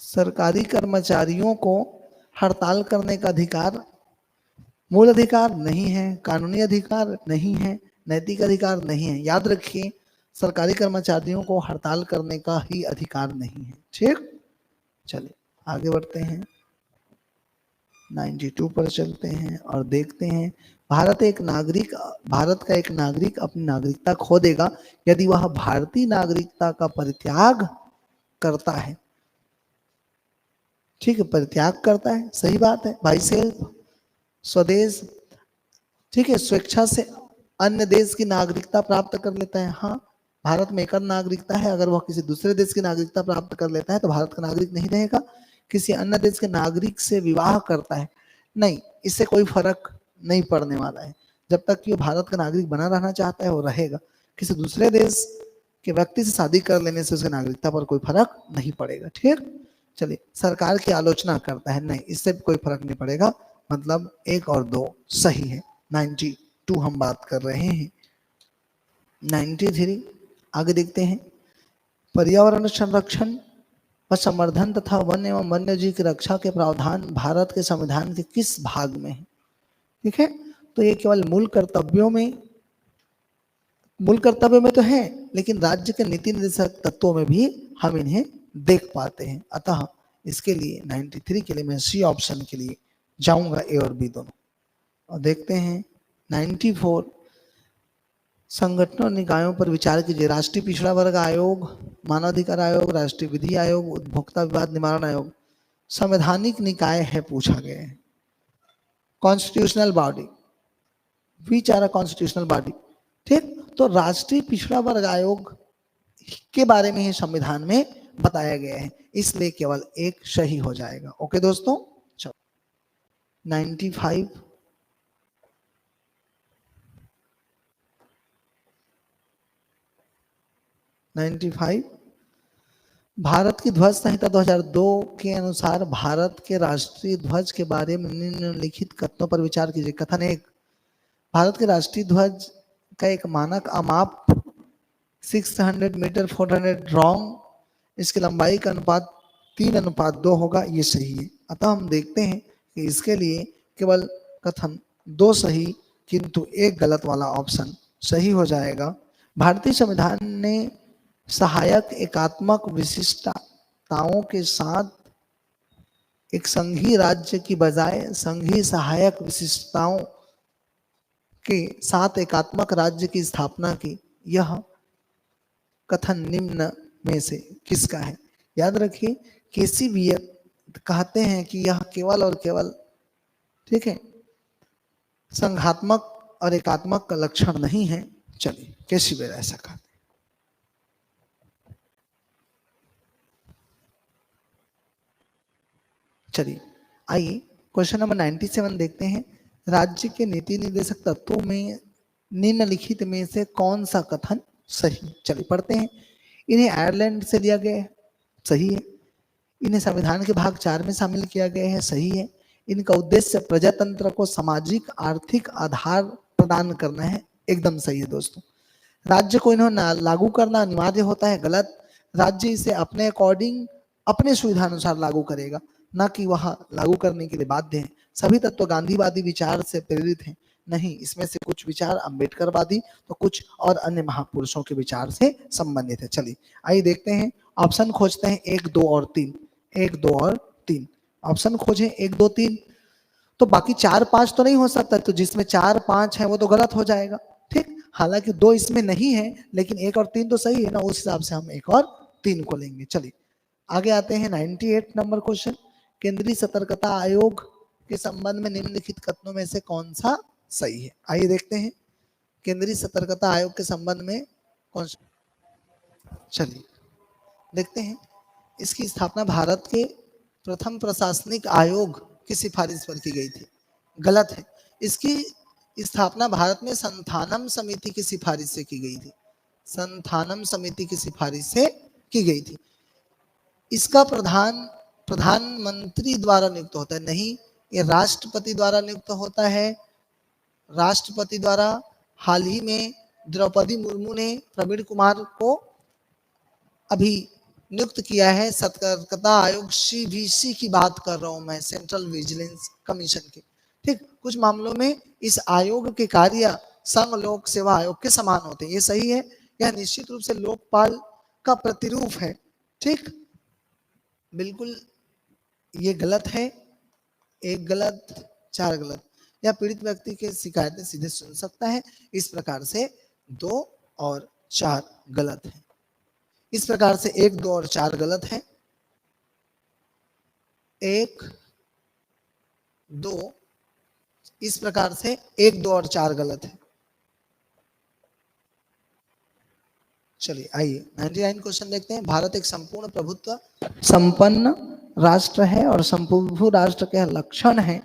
सरकारी कर्मचारियों को हड़ताल करने का अधिकार मूल अधिकार नहीं है, कानूनी अधिकार नहीं है, नैतिक अधिकार नहीं है। याद रखिए, सरकारी कर्मचारियों को हड़ताल करने का ही अधिकार नहीं है। ठीक, चलिए आगे बढ़ते हैं, 92 पर चलते हैं और देखते हैं। भारत का एक नागरिक अपनी नागरिकता खो देगा यदि वह भारतीय नागरिकता का परित्याग करता है। ठीक है, परित्याग करता है, सही बात है, बाई सेल्फ, स्वदेश। ठीक है, स्वेच्छा से अन्य देश की नागरिकता प्राप्त कर लेता है। हाँ, भारत में एक नागरिकता है, अगर वह किसी दूसरे देश की नागरिकता प्राप्त कर लेता है तो भारत का नागरिक नहीं रहेगा। किसी अन्य देश के नागरिक से विवाह करता है, नहीं, इससे कोई फर्क नहीं पड़ने वाला है। जब तक कि वो भारत का नागरिक बना रहना चाहता है वो रहेगा। किसी दूसरे देश के व्यक्ति से शादी कर लेने से उसकी नागरिकता पर कोई फर्क नहीं पड़ेगा। ठीक, चलिए, सरकार की आलोचना करता है, नहीं, इससे कोई फर्क नहीं पड़ेगा, मतलब 1 और 2 सही है। 92 हम बात कर रहे हैं। 93 आगे देखते हैं। पर्यावरण संरक्षण व संवर्धन तथा वन एवं वन्य जीव की रक्षा के प्रावधान भारत के संविधान के किस भाग में है? ठीक है, तो ये केवल मूल कर्तव्य में तो है, लेकिन राज्य के नीति निर्देशक तत्वों में भी हम इन्हें देख पाते हैं। अतः इसके लिए 93 के लिए मैं सी ऑप्शन के लिए जाऊंगा, ए और बी दोनों। और देखते हैं 94, संगठनों और निकायों पर विचार कीजिए। राष्ट्रीय पिछड़ा वर्ग आयोग, मानवाधिकार आयोग, राष्ट्रीय विधि आयोग, उपभोक्ता विवाद निवारण आयोग संवैधानिक निकाय है पूछा गया है। Constitutional body, which are a constitutional body. ठीक, तो राष्ट्रीय पिछड़ा वर्ग आयोग के बारे में ही संविधान में बताया गया है, इसलिए केवल एक सही हो जाएगा। ओके दोस्तों, चलो 95, भारत की ध्वज संहिता 2002 के अनुसार भारत के राष्ट्रीय ध्वज के बारे में निम्नलिखित कथनों पर विचार कीजिए। कथन 1, भारत के राष्ट्रीय ध्वज का एक मानक अमाप 600 मीटर 400 रॉन्ग, इसकी लंबाई का अनुपात 3:2 होगा, ये सही है। अतः हम देखते हैं कि इसके लिए केवल कथन 2 सही किंतु एक गलत वाला ऑप्शन सही हो जाएगा। भारतीय संविधान ने सहायक एकात्मक विशिष्टताओं के साथ एक संघीय राज्य की बजाय संघीय सहायक विशिष्टताओं के साथ एकात्मक राज्य की स्थापना की। यह कथन निम्न में से किसका है? याद रखिए, केसी वियत कहते हैं कि यह केवल और केवल, ठीक है, संघात्मक और एकात्मक का लक्षण नहीं है। चलिए, केसी वियत ऐसा कहते हैं। चलिए आइए क्वेश्चन नंबर 97 देखते हैं। राज्य के नीति निर्देशक तत्वों में निम्नलिखित में से कौन सा कथन सही? चलिए पढ़ते हैं। इन्हें आयरलैंड से लिया गया है, सही है। इन्हें संविधान के भाग 4 में शामिल किया गया है, सही है। इनका उद्देश्य प्रजातंत्र को सामाजिक आर्थिक आधार प्रदान करना है, एकदम सही है दोस्तों। राज्य को इन्हें लागू करना अनिवार्य होता है, गलत। राज्य इसे अपने अकॉर्डिंग अपने सुविधा अनुसार लागू करेगा, ना कि वह लागू करने के लिए बाध्य है। सभी तत्व गांधीवादी विचार से प्रेरित हैं, नहीं, इसमें से कुछ विचार अम्बेडकरवादी तो कुछ और अन्य महापुरुषों के विचार से संबंधित है। चलिए आइए देखते हैं, ऑप्शन खोजते हैं 1, 2 और 3। 1, 2 और 3 ऑप्शन खोजें, 1, 2, 3। तो बाकी 4, 5 तो नहीं हो सकता, तो जिसमें 4, 5 है वो तो गलत हो जाएगा। ठीक, हालांकि 2 इसमें नहीं है, लेकिन 1 और 3 तो सही है ना, उस हिसाब से हम 1 और 3 को लेंगे। चलिए आगे आते हैं 98 नंबर क्वेश्चन। केंद्रीय सतर्कता आयोग के संबंध में निम्नलिखित कथनों में से कौन सा सही है? आइए देखते हैं केंद्रीय सतर्कता आयोग के संबंध में कौन सा। चलिए देखते हैं, इसकी स्थापना भारत के प्रथम प्रशासनिक आयोग की सिफारिश पर की गई थी, गलत है। इसकी स्थापना भारत में संथानम समिति की सिफारिश से की गई थी, संथानम समिति की सिफारिश से की गई थी। इसका प्रधानमंत्री द्वारा नियुक्त होता है, नहीं, ये राष्ट्रपति द्वारा नियुक्त होता है। राष्ट्रपति द्वारा हाल ही में द्रौपदी मुर्मू ने प्रवीण कुमार को अभी नियुक्त किया है सतर्कता आयोग, CVC की बात कर रहा हूं मैं, सेंट्रल विजिलेंस कमीशन की। ठीक, कुछ मामलों में इस आयोग के कार्य संघ लोक सेवा आयोग के समान होते हैं, ये सही है। यह निश्चित रूप से लोकपाल का प्रतिरूप है। ठीक, बिल्कुल ये गलत है, 1 गलत, 4 गलत। या पीड़ित व्यक्ति के शिकायतें सीधे सुन सकता है, इस प्रकार से 2 और 4 गलत है। इस प्रकार से 1, 2 और 4 गलत है। 1, 2, इस प्रकार से 1, 2 और 4 गलत है। चलिए आइए 99 क्वेश्चन देखते हैं। भारत एक संपूर्ण प्रभुत्व संपन्न राष्ट्र है और संप्रभु राष्ट्र के लक्षण है।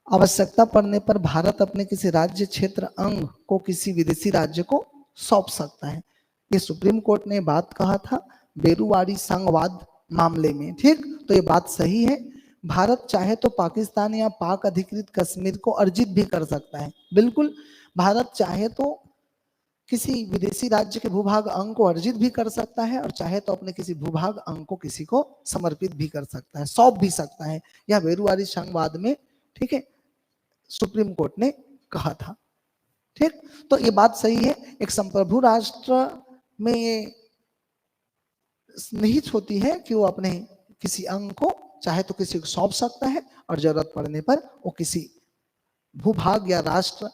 आवश्यकता पड़ने पर भारत अपने किसी राज्य क्षेत्र अंग को किसी विदेशी राज्य को सौंप सकता है। ये सुप्रीम कोर्ट ने बात कहा था बेरुवाड़ी संघवाद मामले में। ठीक, तो ये बात सही है। भारत चाहे तो पाकिस्तान या पाक अधिकृत कश्मीर को अर्जित भी कर सकता है, बिल्कुल। भारत चाहे तो किसी विदेशी राज्य के भूभाग अंग को अर्जित भी कर सकता है और चाहे तो अपने किसी भूभाग अंग को किसी को समर्पित भी कर सकता है, सौंप भी सकता है। यह बेरुआरी संघवाद में, ठीक है, सुप्रीम कोर्ट ने कहा था। ठीक, तो ये बात सही है। एक संप्रभु राष्ट्र में ये निहित होती है कि वो अपने किसी अंग को चाहे तो किसी को सौंप सकता है और जरूरत पड़ने पर वो किसी भूभाग या राष्ट्र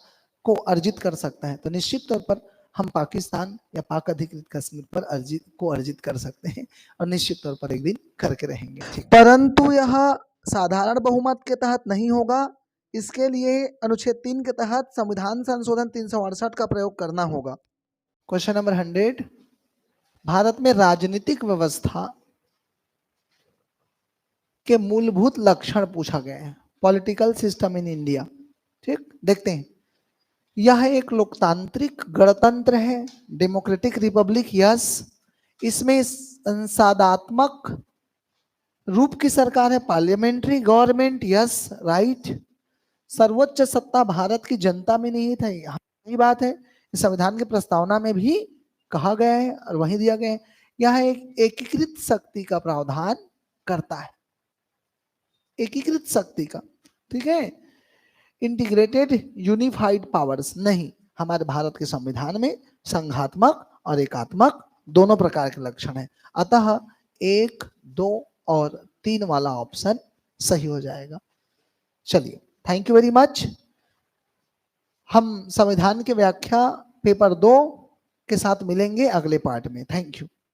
को अर्जित कर सकता है। तो निश्चित तौर पर हम पाकिस्तान या पाक अधिकृत कश्मीर पर अर्जित कर सकते हैं और निश्चित तौर पर एक दिन करके रहेंगे। ठीक, परंतु यह साधारण बहुमत के तहत नहीं होगा। इसके लिए अनुच्छेद 3 के तहत संविधान संशोधन 368 का प्रयोग करना होगा। क्वेश्चन नंबर 100, भारत में राजनीतिक व्यवस्था के मूलभूत लक्षण पूछा गया है। Political system in India. ठीक, देखते हैं। यह एक लोकतांत्रिक गणतंत्र है, डेमोक्रेटिक रिपब्लिक, यस। इसमें संसदात्मक रूप की सरकार है, पार्लियामेंट्री गवर्नमेंट, यस, राइट। सर्वोच्च सत्ता भारत की जनता में निहित है, यही बात है। संविधान की प्रस्तावना में भी कहा गया है और वहीं दिया गया है। यह एक एकीकृत शक्ति का प्रावधान करता है, एकीकृत शक्ति का, ठीक है। इंटीग्रेटेड यूनिफाइड पावर्स नहीं, हमारे भारत के संविधान में संघात्मक और एकात्मक दोनों प्रकार के लक्षण हैं। अतः 1, 2 और 3 वाला ऑप्शन सही हो जाएगा। चलिए, थैंक यू वेरी मच। हम संविधान की व्याख्या पेपर 2 के साथ मिलेंगे अगले पार्ट में। Thank you.